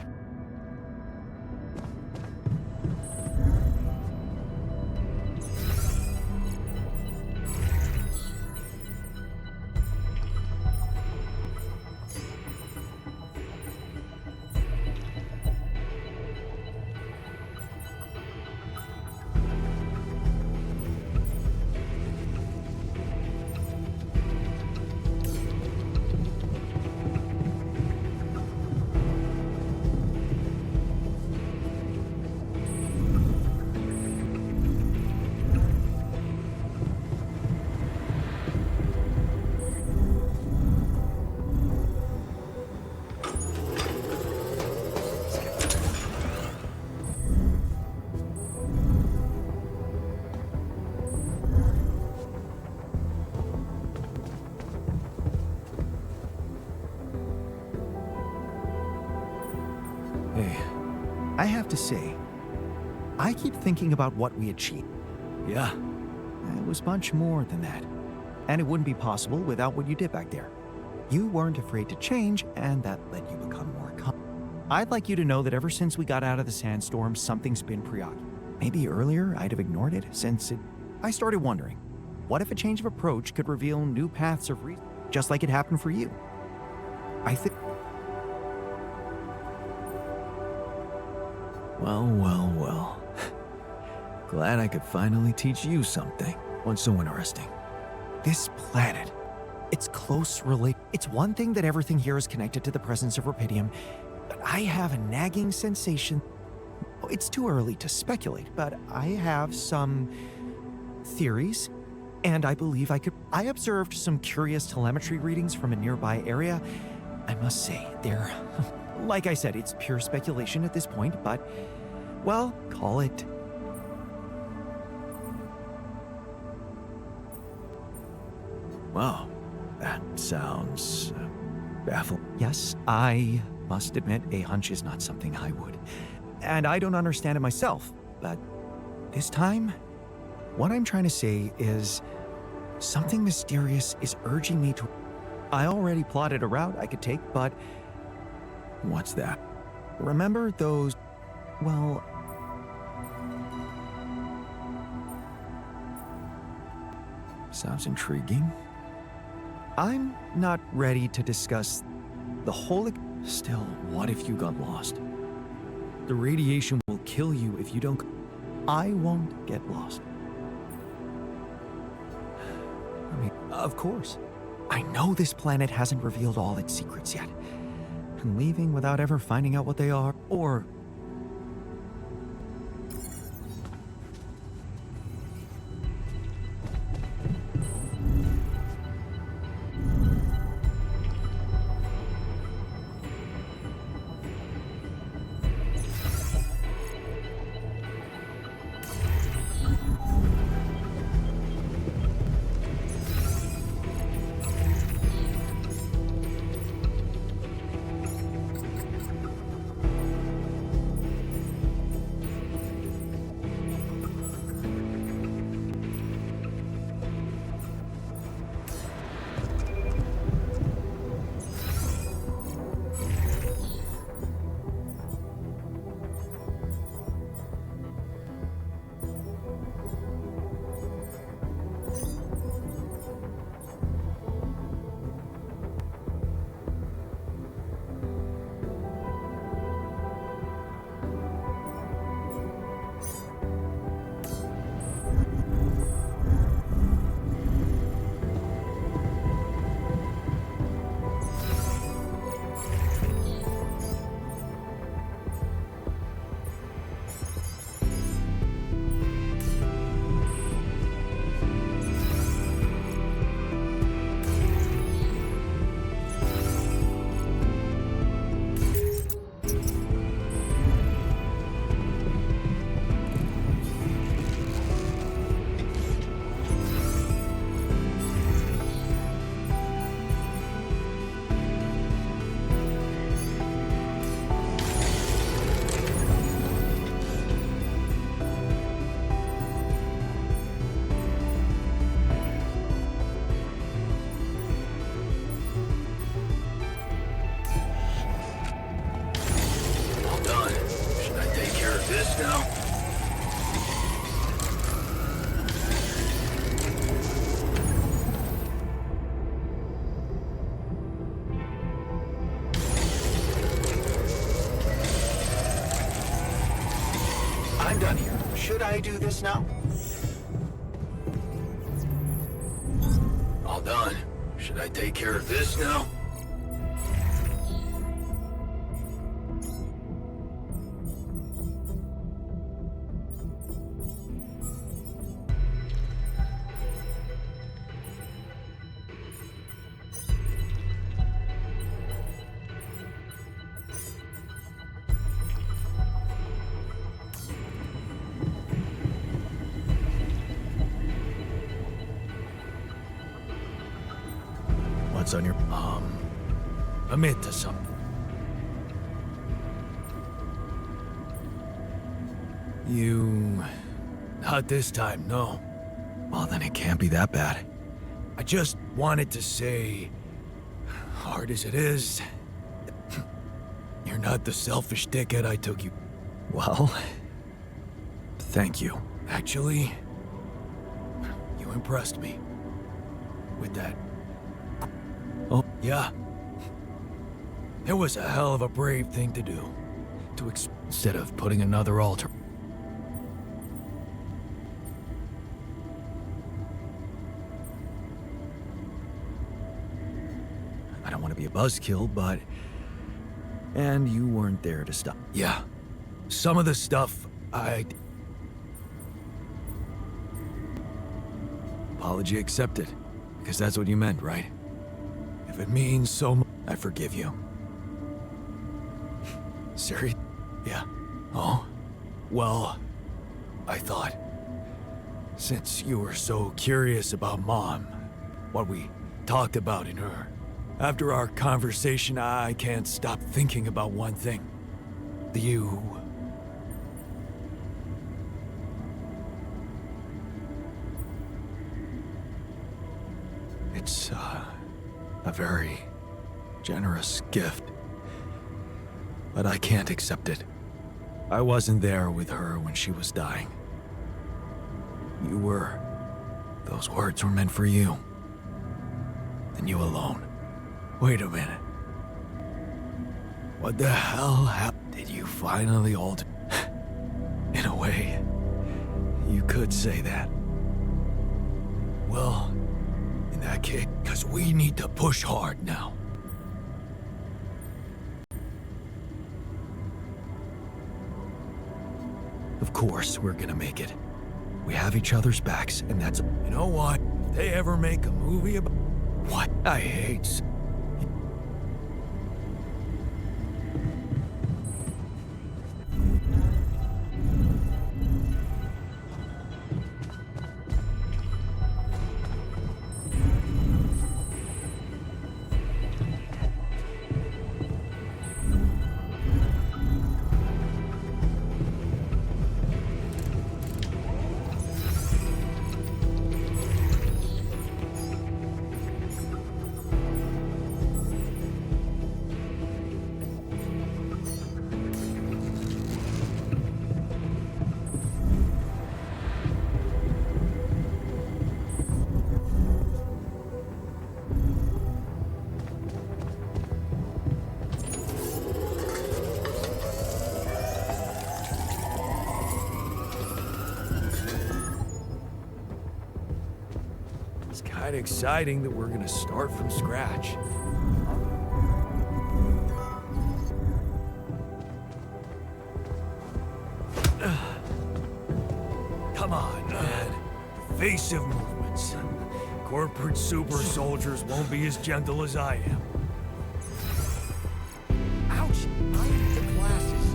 I have to say, I keep thinking about what we achieved. Yeah, It was much more than that. And it wouldn't be possible without what you did back there. You weren't afraid to change, and that let you become more calm. I'd like you to know that ever since we got out of the sandstorm, something's been preoccupied. Maybe earlier I'd have ignored it, I started wondering, what if a change of approach could reveal new paths of reason, just like it happened for you? I think... Well. Glad I could finally teach you something. What's so interesting? This planet, it's close relate. It's one thing that everything here is connected to the presence of Rapidium, but I have a nagging sensation. It's too early to speculate, but I have some theories, and I believe I observed some curious telemetry readings from a nearby area. I must say, they're, like I said, it's pure speculation at this point, but, well, call it. Wow, that sounds baffling. Yes, I must admit a hunch is not something I would. And I don't understand it myself, but this time, what I'm trying to say is something mysterious is urging me to... I already plotted a route I could take, but... What's that? Remember those... well... Sounds intriguing. I'm not ready to discuss the whole... Still, what if you got lost? The radiation will kill you if you don't... I won't get lost. I mean, of course. I know this planet hasn't revealed all its secrets yet. And leaving without ever finding out what they are, or... I'm done here. Should I do this now? All done. Should I take care of this now? What's on your... Admit to something. You... Not this time, no. Well, then it can't be that bad. I just wanted to say, hard as it is, you're not the selfish dickhead I took you. Well, thank you. Actually, you impressed me. With that. Oh, yeah. It was a hell of a brave thing to do. Instead of putting another altar. I don't want to be a buzzkill, but... And you weren't there to stop. Yeah. Some of the stuff Apology accepted. Because that's what you meant, right? If it means so much, I forgive you. Serious? Yeah. Oh? Well, I thought, since you were so curious about Mom, what we talked about in her, after our conversation, I can't stop thinking about one thing. You. It's, a very generous gift. But I can't accept it. I wasn't there with her when she was dying. You were. Those words were meant for you. And you alone. Wait a minute. What the hell happened? Did you finally alter? In a way, you could say that. Well, in that case, because we need to push hard now. Of course, we're gonna make it. We have each other's backs, and that's... You know what? If they ever make a movie about... What? I hate... It's kind of exciting that we're gonna start from scratch. Come on, man. Evasive movements. Corporate super soldiers won't be as gentle as I am. Ouch! I need the glasses.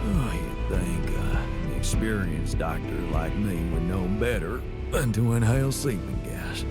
Oh, you'd think an experienced doctor like me would know better than to inhale sleeping gas.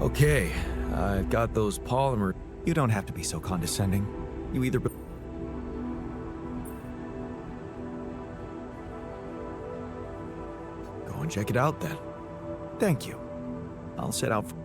Okay, I've got those polymer... You don't have to be so condescending. You either... Go and check it out, then. Thank you. I'll set out for...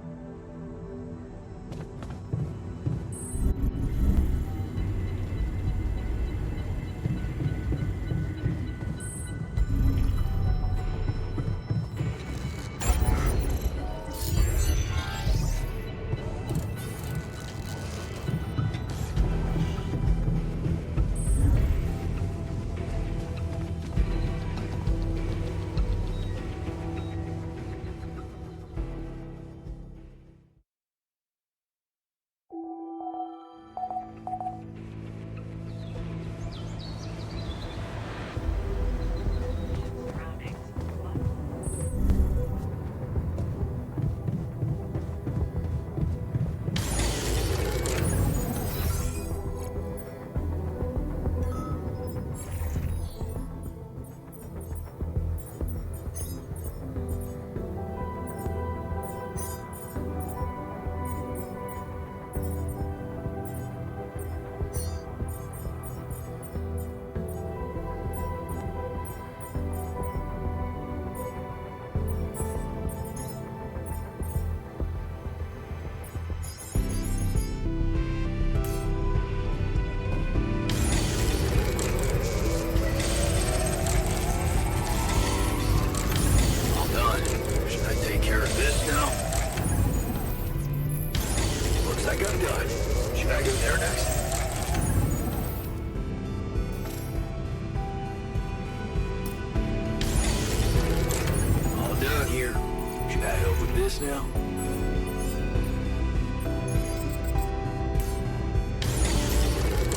this now?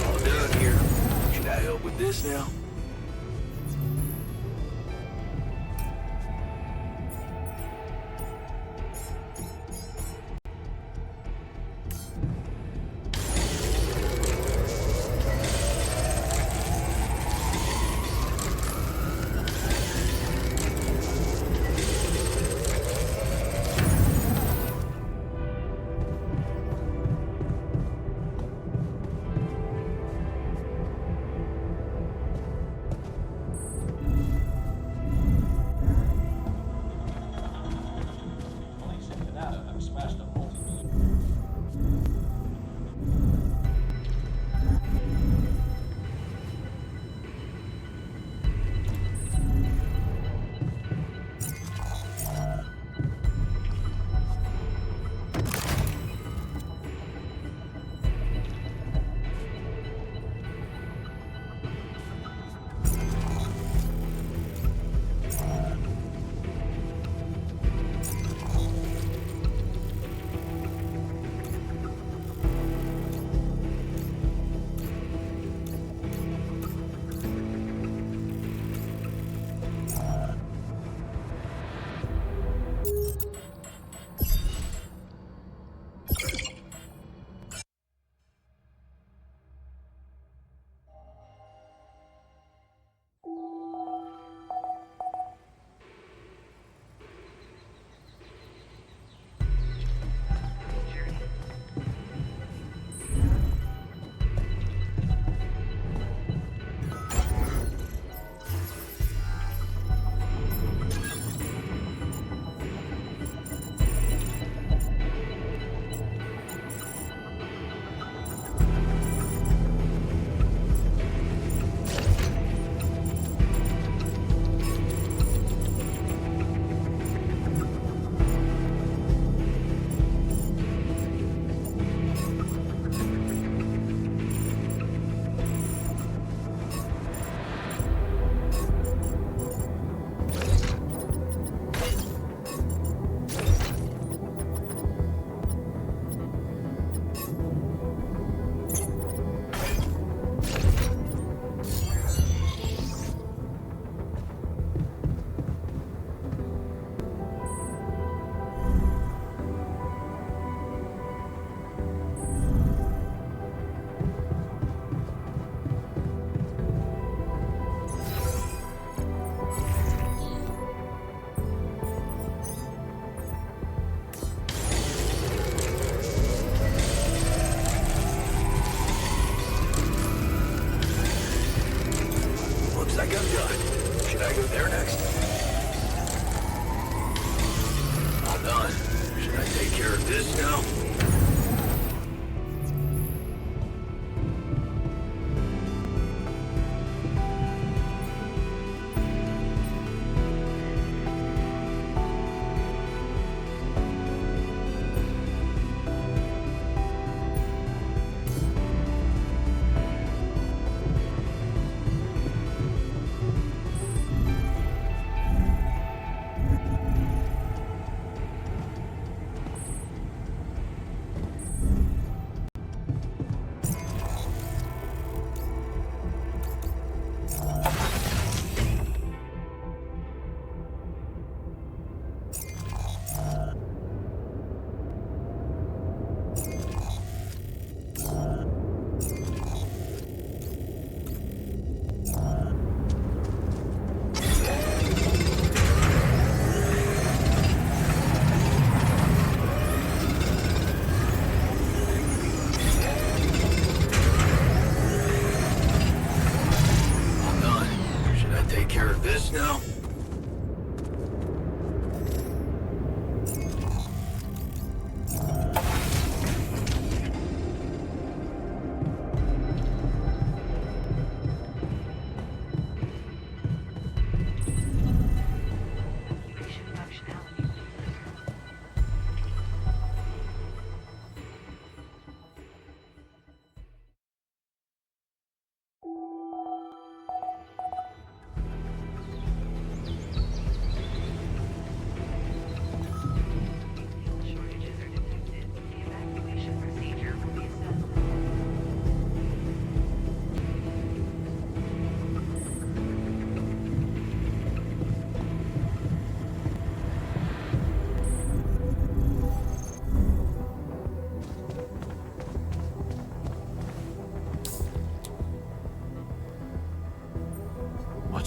All done here. Should I help with this now?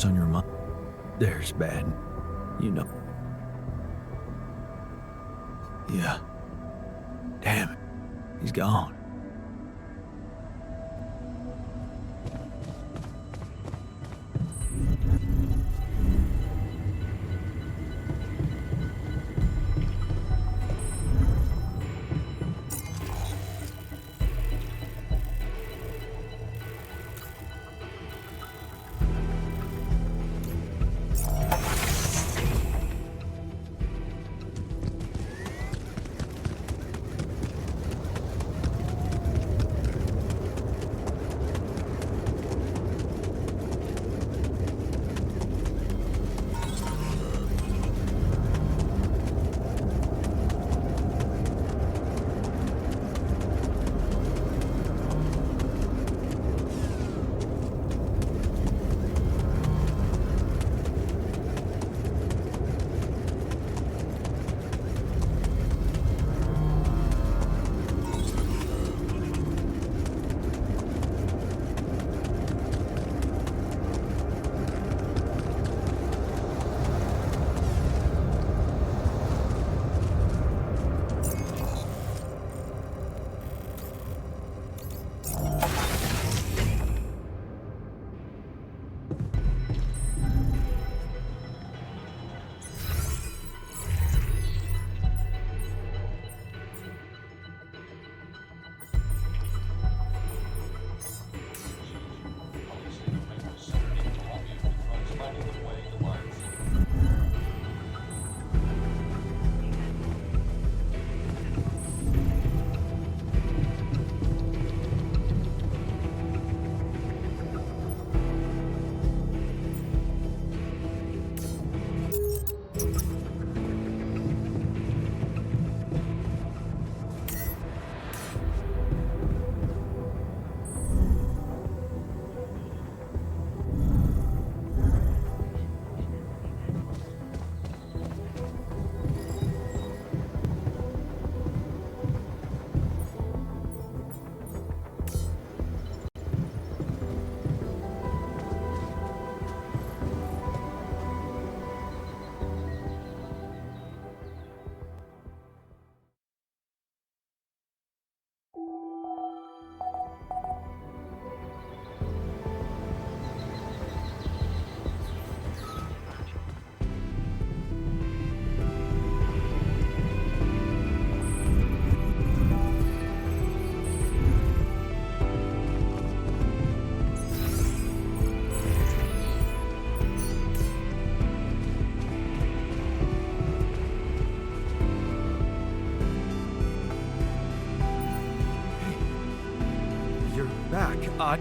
on your mind. There's bad. You know. Yeah. Damn it. He's gone.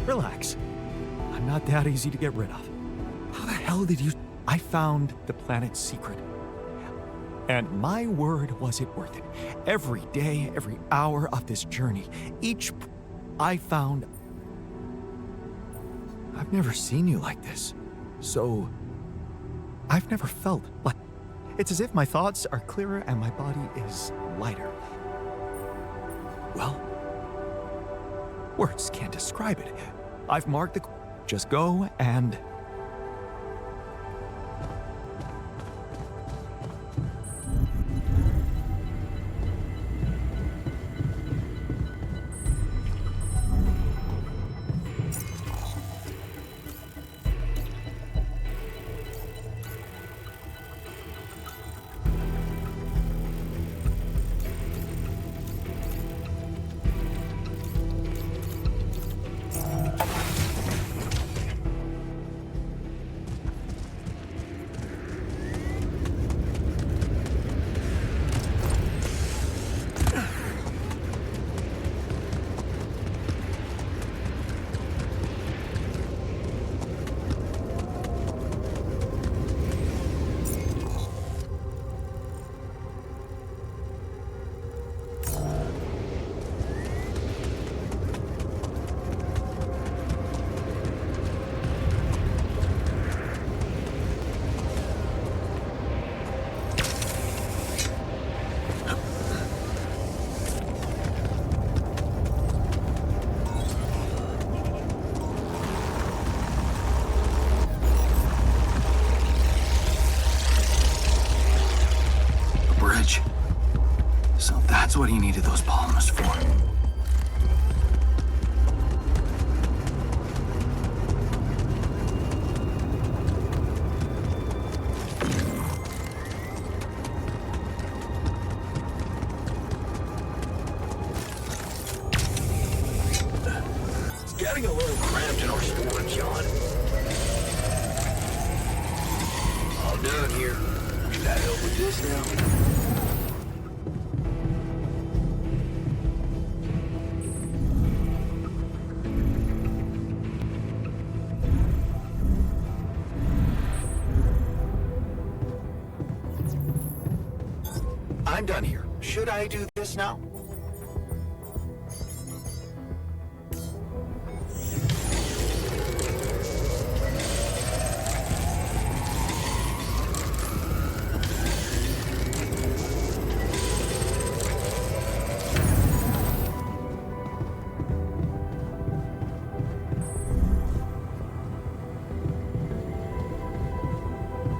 Relax. I'm not that easy to get rid of. How the hell did you... I found the planet's secret. And my word, was it worth it. Every day, every hour of this journey, I found... I've never seen you like this. So... I've never felt like... It's as if my thoughts are clearer and my body is lighter. Well... Words can't describe it. I've marked the... Just go and... damage. So that's what he needed those polymers for. It's getting a little cramped in our storage, Jan. All done here. Should that help with this now? I'm done here. Should I do this now?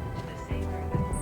To the saber evacuation.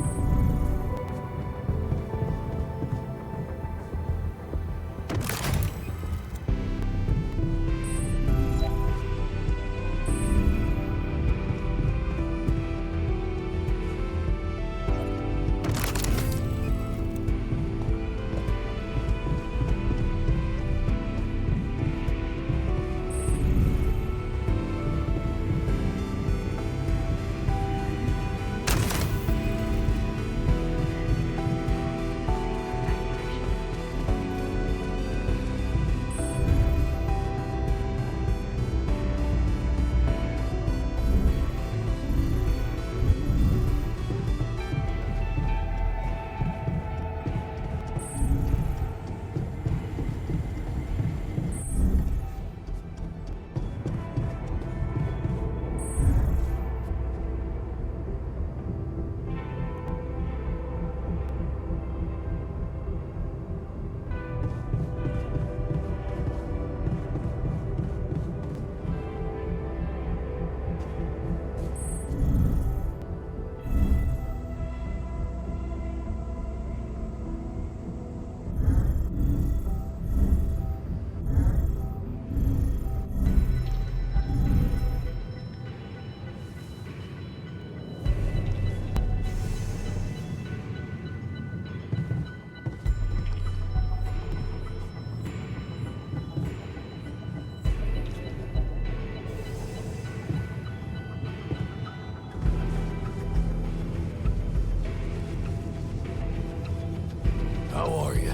How are you?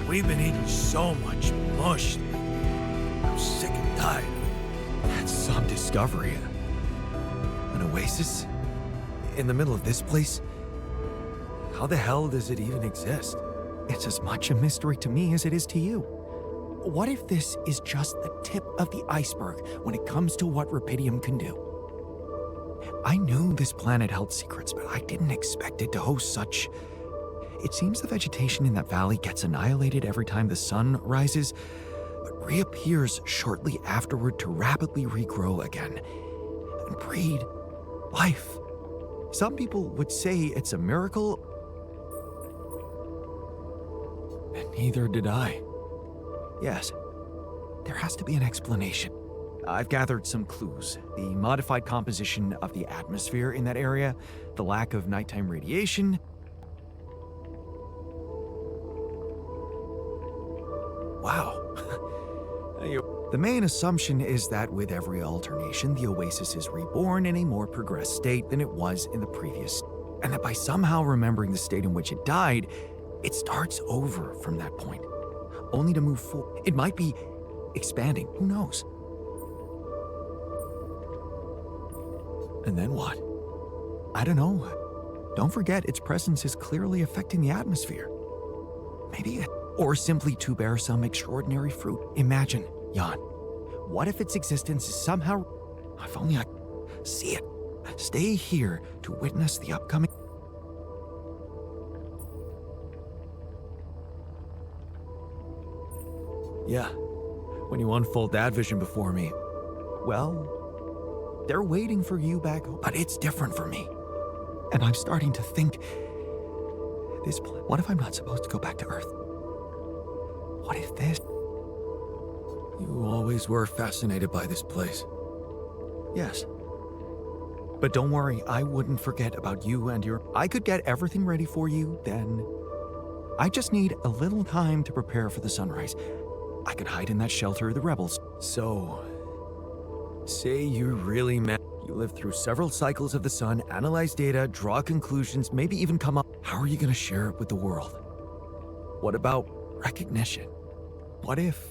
We've been eating so much mush lately. I'm sick and tired of it. That's some discovery. An oasis? In the middle of this place? How the hell does it even exist? It's as much a mystery to me as it is to you. What if this is just the tip of the iceberg when it comes to what Rapidium can do? I knew this planet held secrets, but I didn't expect it to host such... It seems the vegetation in that valley gets annihilated every time the sun rises, but reappears shortly afterward to rapidly regrow again and breed life. Some people would say it's a miracle. And neither did I. Yes, there has to be an explanation. I've gathered some clues. The modified composition of the atmosphere in that area, the lack of nighttime radiation. Wow. The main assumption is that with every alternation, the oasis is reborn in a more progressed state than it was in the previous, and that by somehow remembering the state in which it died, it starts over from that point, only to move forward. It might be expanding, who knows? And then what? I don't know. Don't forget, its presence is clearly affecting the atmosphere. Maybe or simply to bear some extraordinary fruit. Imagine, Jan, what if its existence is somehow... If only I see it. Stay here to witness the upcoming... Yeah, when you unfold that vision before me. Well, they're waiting for you back home. But it's different for me. And I'm starting to think... What if I'm not supposed to go back to Earth? What if this... You always were fascinated by this place. Yes. But don't worry, I wouldn't forget about you and your... I could get everything ready for you, then... I just need a little time to prepare for the sunrise. I could hide in that shelter of the rebels. So, say you really meant you lived through several cycles of the sun, analyze data, draw conclusions, maybe even come up. How are you going to share it with the world? What about recognition? What if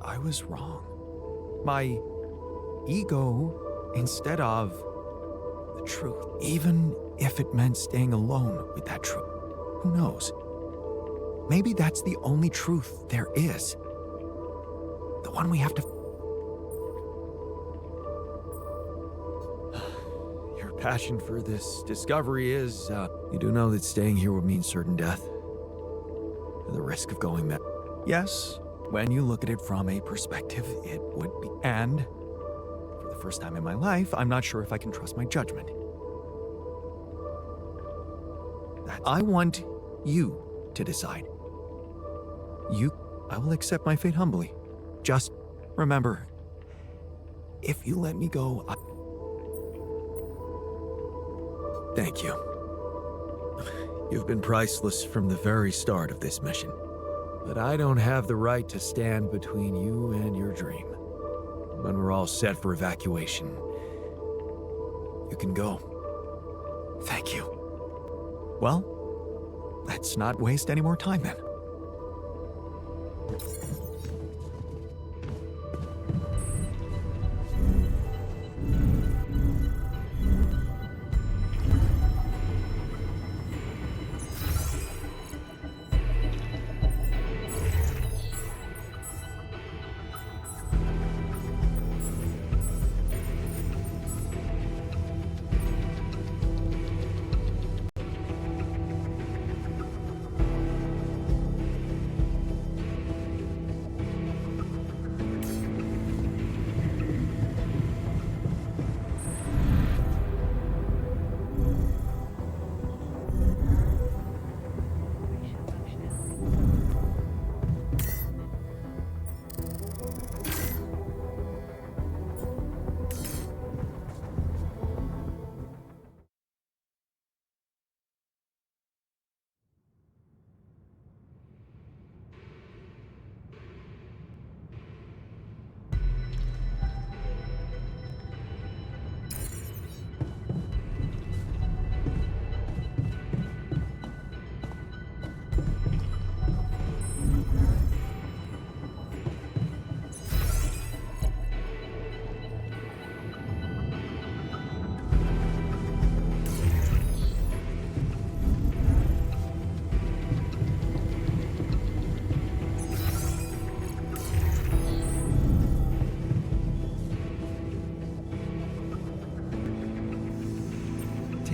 I was wrong? My ego instead of the truth. Even if it meant staying alone with that truth. Who knows? Maybe that's the only truth there is. The one we have to... Your passion for this discovery is, you do know that staying here would mean certain death. The risk of going mad. Yes, when you look at it from a perspective, it would be. And for the first time in my life, I'm not sure if I can trust my judgment. I want you to decide. I will accept my fate humbly. Just remember, if you let me go, Thank you. You've been priceless from the very start of this mission. But I don't have the right to stand between you and your dream. When we're all set for evacuation, you can go. Thank you. Well, let's not waste any more time then.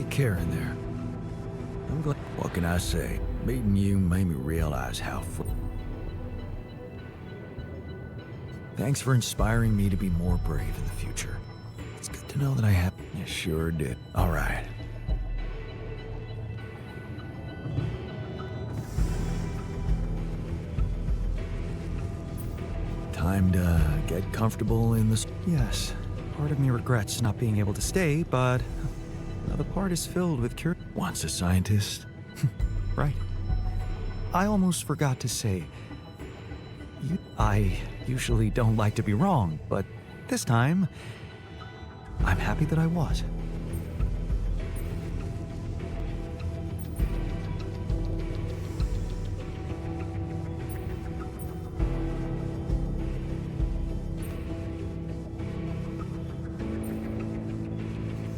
Care in there. I'm glad. What can I say? Meeting you made me realize how. Thanks for inspiring me to be more brave in the future. It's good to know that I have. You sure did. All right. Time to get comfortable in the... Yes, part of me regrets not being able to stay, but another part is filled with Once a scientist? Right. I almost forgot to say, I usually don't like to be wrong, but this time, I'm happy that I was.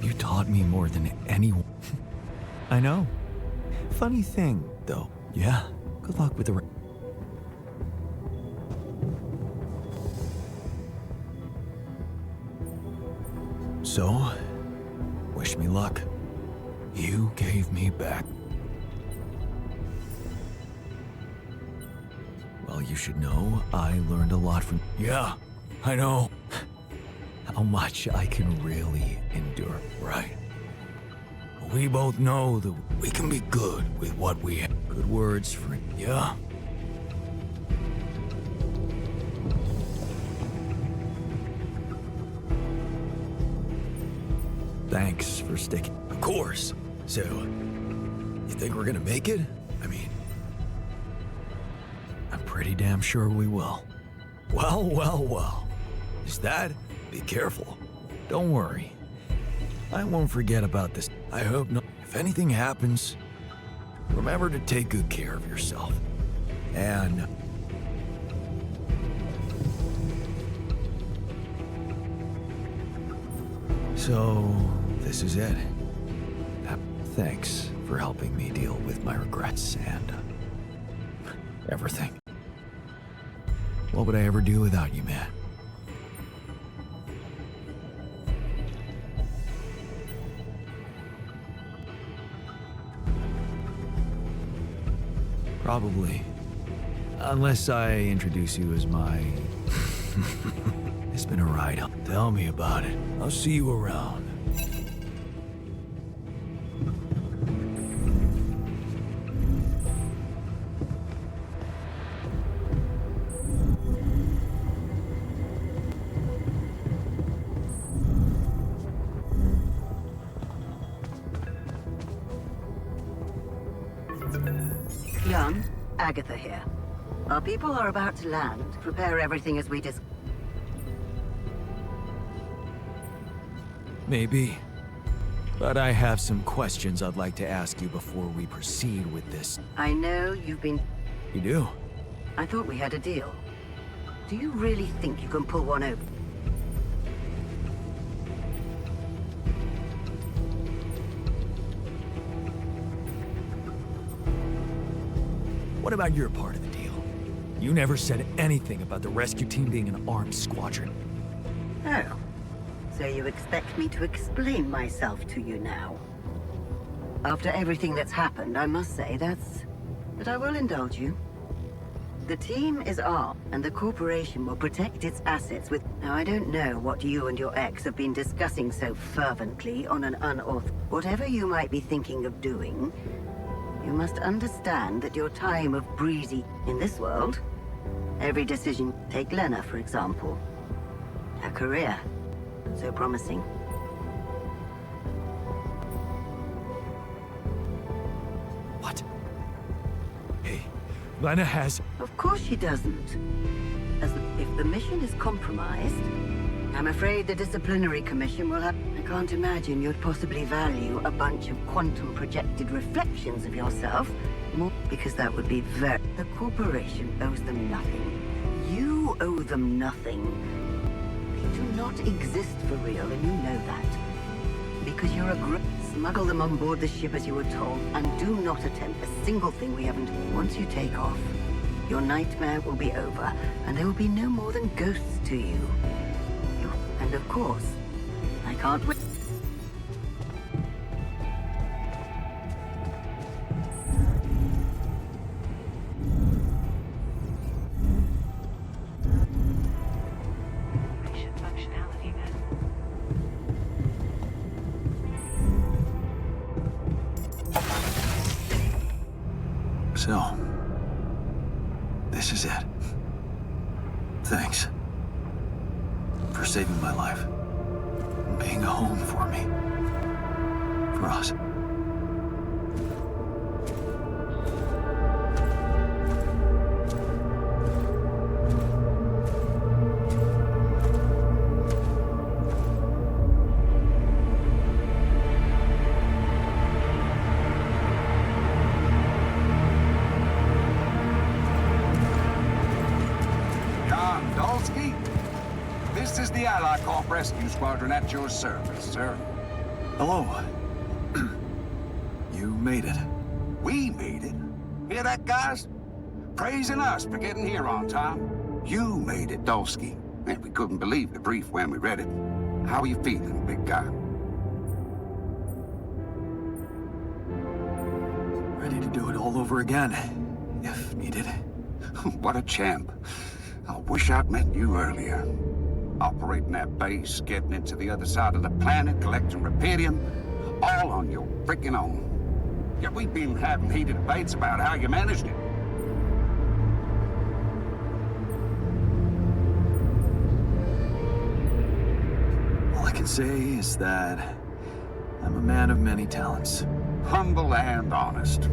You taught me more than anyone. I know. Funny thing, though. Yeah? Good luck with the... So, wish me luck. You gave me back. Well, you should know I learned a lot from... Yeah, I know. How much I can really endure. Right. We both know that we can be good with what we have. Good words for... Yeah. Thanks for sticking. Of course. So, you think we're gonna make it? I mean, I'm pretty damn sure we will. well. Is that? Be careful. Don't worry. I won't forget about this. I hope not. If anything happens, remember to take good care of yourself. And so, this is it. Thanks for helping me deal with my regrets and everything. What would I ever do without you, man? Probably. Unless I introduce you as my... It's been a ride. tell me about it. I'll see you around. Jan, Agatha here. Our people are about to land. Prepare everything as we discussed. Maybe. But I have some questions I'd like to ask you before we proceed with this. I know you've been... You do? I thought we had a deal. Do you really think you can pull one over? What about your part of the deal? You never said anything about the rescue team being an armed squadron. Oh. So you expect me to explain myself to you now? After everything that's happened, I must say that I will indulge you. The team is armed, and the corporation will protect its assets with... Now, I don't know what you and your ex have been discussing so fervently on an unauthorized... Whatever you might be thinking of doing, you must understand that your time of breezy in this world, every decision... Take Lena, for example. Her career. So promising. What? Hey, Lena has... Of course she doesn't. If the mission is compromised, I'm afraid the disciplinary commission will have... I can't imagine you'd possibly value a bunch of quantum projected reflections of yourself more, because that would be very... The corporation owes them nothing. You owe them nothing. They do not exist for real, and you know that. Because you're a smuggle them on board the ship as you were told, and do not attempt a single thing we haven't... Once you take off, your nightmare will be over, and there will be no more than ghosts to you. And of course, I can't wait. Mission functionality then. So, this is it. Thanks. for saving my life. Being a home for me. For us. Jan Dolski? This is the Allied Corp Rescue Squadron at your service, sir. Hello. You made it. We made it. Hear that, guys? Praising us for getting here on time. You made it, Dolski. And we couldn't believe the brief when we read it. How are you feeling, big guy? Ready to do it all over again, if needed. What a champ. I wish I'd met you earlier. Operating that base, getting into the other side of the planet, collecting Repedium, all on your freaking own. Yet we've been having heated debates about how you managed it. All I can say is that I'm a man of many talents. Humble and honest.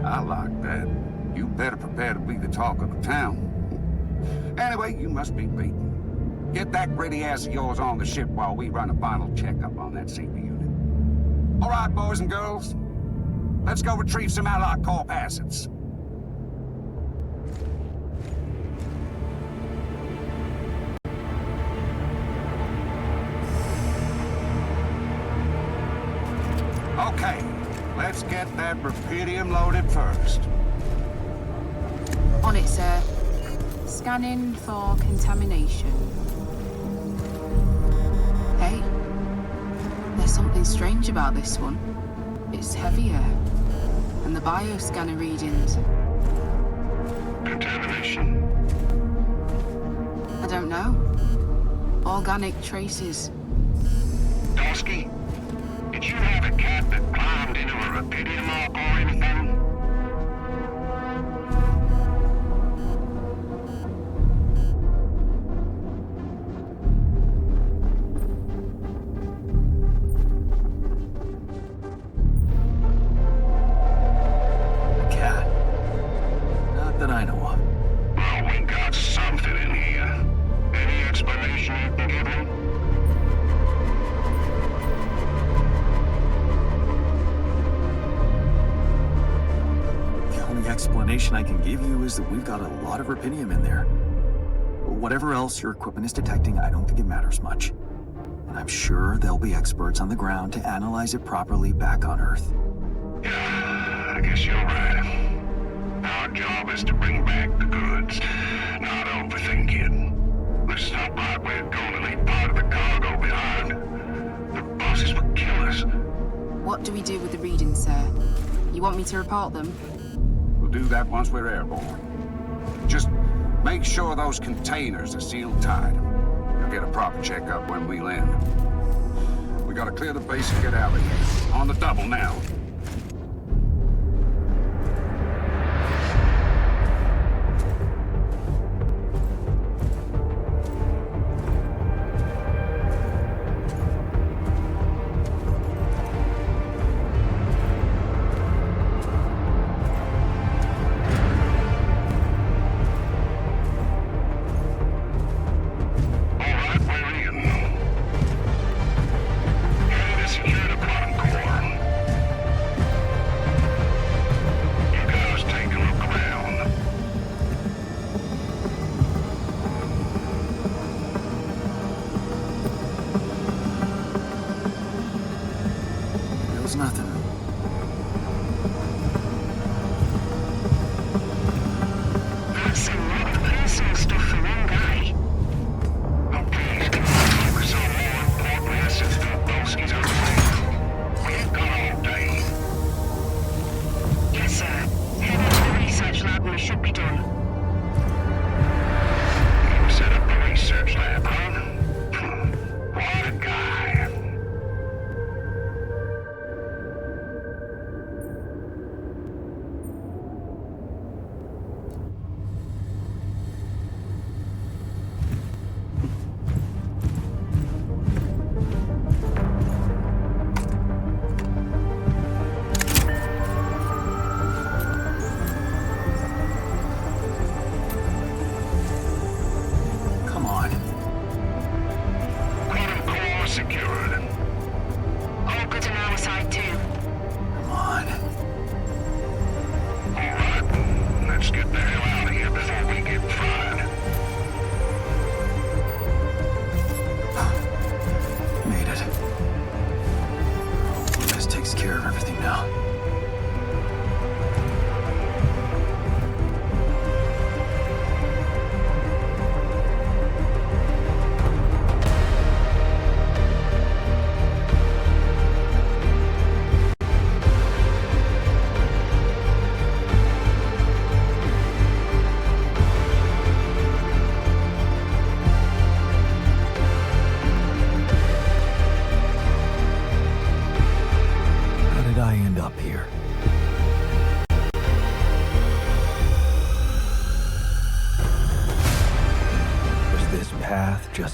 I like that. You better prepare to be the talk of the town. Anyway, you must be beaten. Get that gritty ass of yours on the ship while we run a final checkup on that CP unit. All right, boys and girls. Let's go retrieve some Allied Corp assets. Okay, let's get that Repedium loaded first. On it, sir. Scanning for contamination. Hey, there's something strange about this one. It's heavier. And the bioscanner readings. Contamination? I don't know. Organic traces. Dolski, did you have a cat that climbed into a Repedium arc or anything? Cat. Not that I know of. Well, we got something in here. Any explanation you can give me? The only explanation I can give you is that we've got a lot of Repinium in there. Whatever else your equipment is detecting, I don't think it matters much. And I'm sure there'll be experts on the ground to analyze it properly back on Earth. Yeah, I guess you're right. Our job is to bring back the goods, not overthink it. This is not right. We're going to leave part of the cargo behind. The bosses would kill us. What do we do with the readings, sir? You want me to report them? We'll do that once we're airborne. Just make sure those containers are sealed tight. You'll get a proper checkup when we land. We gotta clear the base and get out of here. On the double now.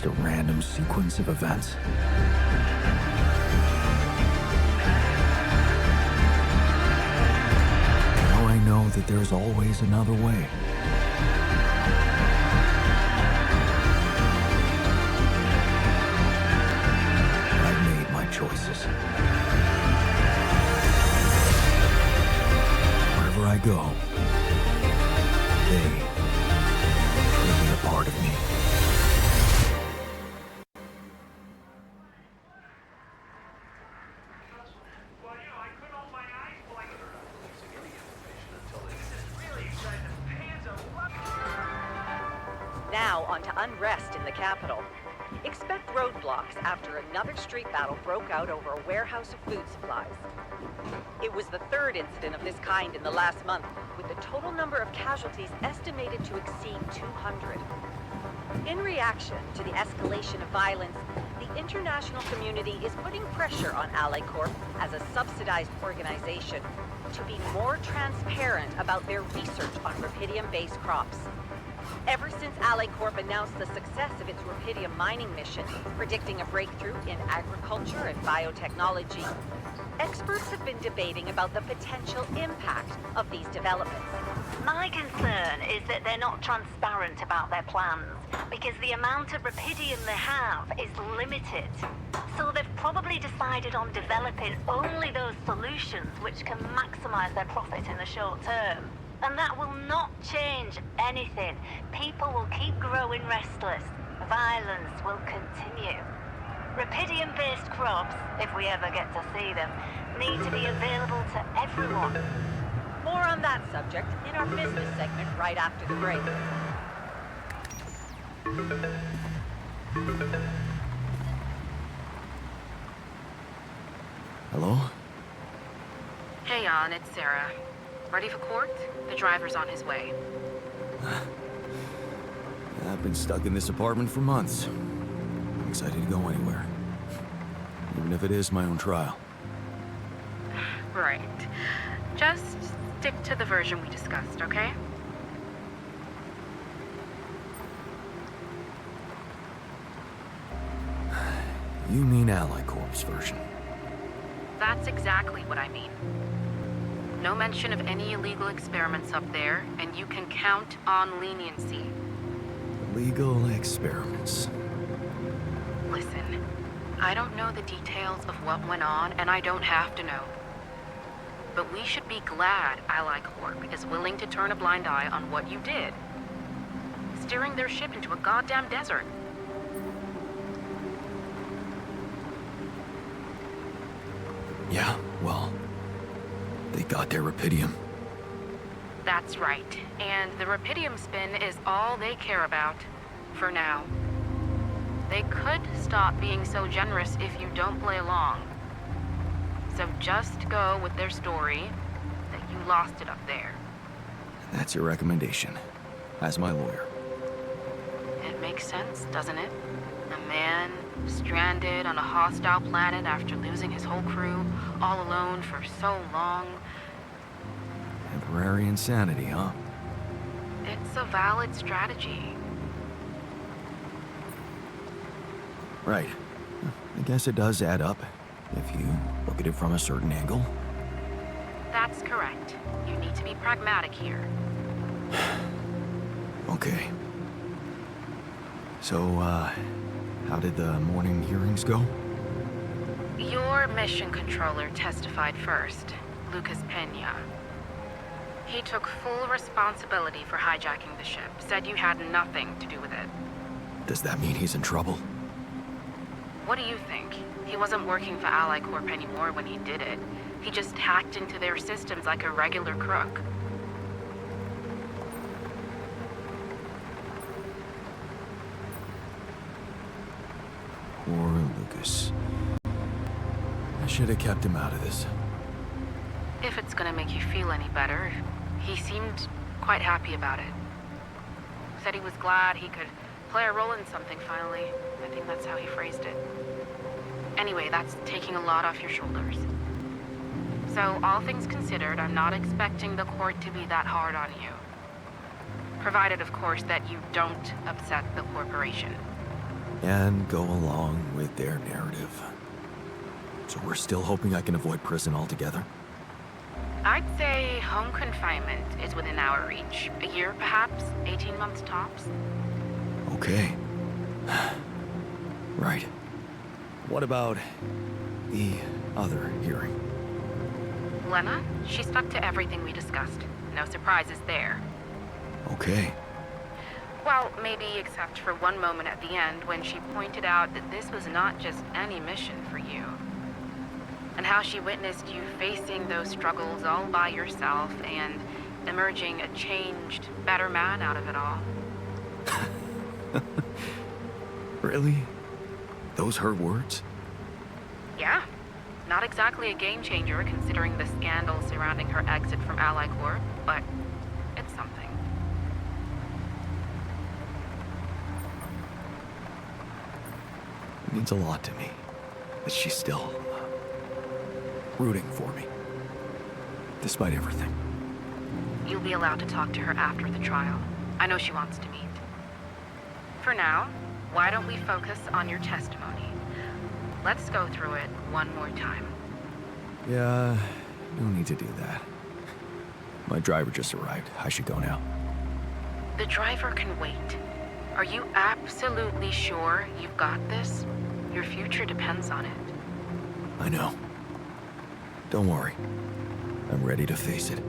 just a random sequence of events. Now I know that there's always another way. I've made my choices. Wherever I go, they will be a part of me. Now on to unrest in the capital. Expect roadblocks after another street battle broke out over a warehouse of food supplies. It was the third incident of this kind in the last month, with the total number of casualties estimated to exceed 200. In reaction to the escalation of violence, the international community is putting pressure on Ally Corp as a subsidized organization to be more transparent about their research on rubidium-based crops. Ever since Ally Corp announced the success of its rubidium mining mission, predicting a breakthrough in agriculture and biotechnology, experts have been debating about the potential impact of these developments. My concern is that they're not transparent about their plans, because the amount of rubidium they have is limited. So they've probably decided on developing only those solutions which can maximize their profit in the short term. And that will not change anything. People will keep growing restless. Violence will continue. Rubidium-based crops, if we ever get to see them, need to be available to everyone. More on that subject in our business segment right after the break. Hello? Hey, Jan, it's Sarah. Ready for court? The driver's on his way. I've been stuck in this apartment for months. I'm excited to go anywhere. Even if it is my own trial. Right. Just stick to the version we discussed, okay? You mean Ally Corp's version? That's exactly what I mean. No mention of any illegal experiments up there, and you can count on leniency. Illegal experiments. Listen, I don't know the details of what went on, and I don't have to know. But we should be glad Ally Corp is willing to turn a blind eye on what you did. Steering their ship into a goddamn desert. Yeah, well, they got their rubidium. That's right. And the rubidium spin is all they care about. For now. They could stop being so generous if you don't play along. So just go with their story that you lost it up there. That's your recommendation, as my lawyer. It makes sense, doesn't it? A man stranded on a hostile planet after losing his whole crew, all alone for so long. Temporary insanity, huh? It's a valid strategy. Right. I guess it does add up, if you look at it from a certain angle. That's correct. You need to be pragmatic here. Okay. So, how did the morning hearings go? Your mission controller testified first, Lucas Pena. He took full responsibility for hijacking the ship, said you had nothing to do with it. Does that mean he's in trouble? What do you think? He wasn't working for Ally Corp anymore when he did it. He just hacked into their systems like a regular crook. Poor Lucas. I should have kept him out of this. If it's gonna make you feel any better, he seemed quite happy about it. Said he was glad he could play a role in something finally. I think that's how he phrased it. Anyway, that's taking a lot off your shoulders. So, all things considered, I'm not expecting the court to be that hard on you. Provided, of course, that you don't upset the corporation. and go along with their narrative. So we're still hoping I can avoid prison altogether? I'd say home confinement is within our reach. A year, perhaps? 18 months tops? Okay. Right. What about the other hearing? Lena, she stuck to everything we discussed. No surprises there. Okay. Well, maybe except for one moment at the end when she pointed out that this was not just any mission for you. And how she witnessed you facing those struggles all by yourself and emerging a changed, better man out of it all. Really? Those her words? Yeah. Not exactly a game changer considering the scandal surrounding her exit from Ally Corp, but it's something. It means a lot to me that she's still rooting for me, despite everything. You'll be allowed to talk to her after the trial. I know she wants to meet. For now, why don't we focus on your testimony? Let's go through it one more time. Yeah, no need to do that. My driver just arrived. I should go now. The driver can wait. Are you absolutely sure you've got this? Your future depends on it. I know. Don't worry. I'm ready to face it.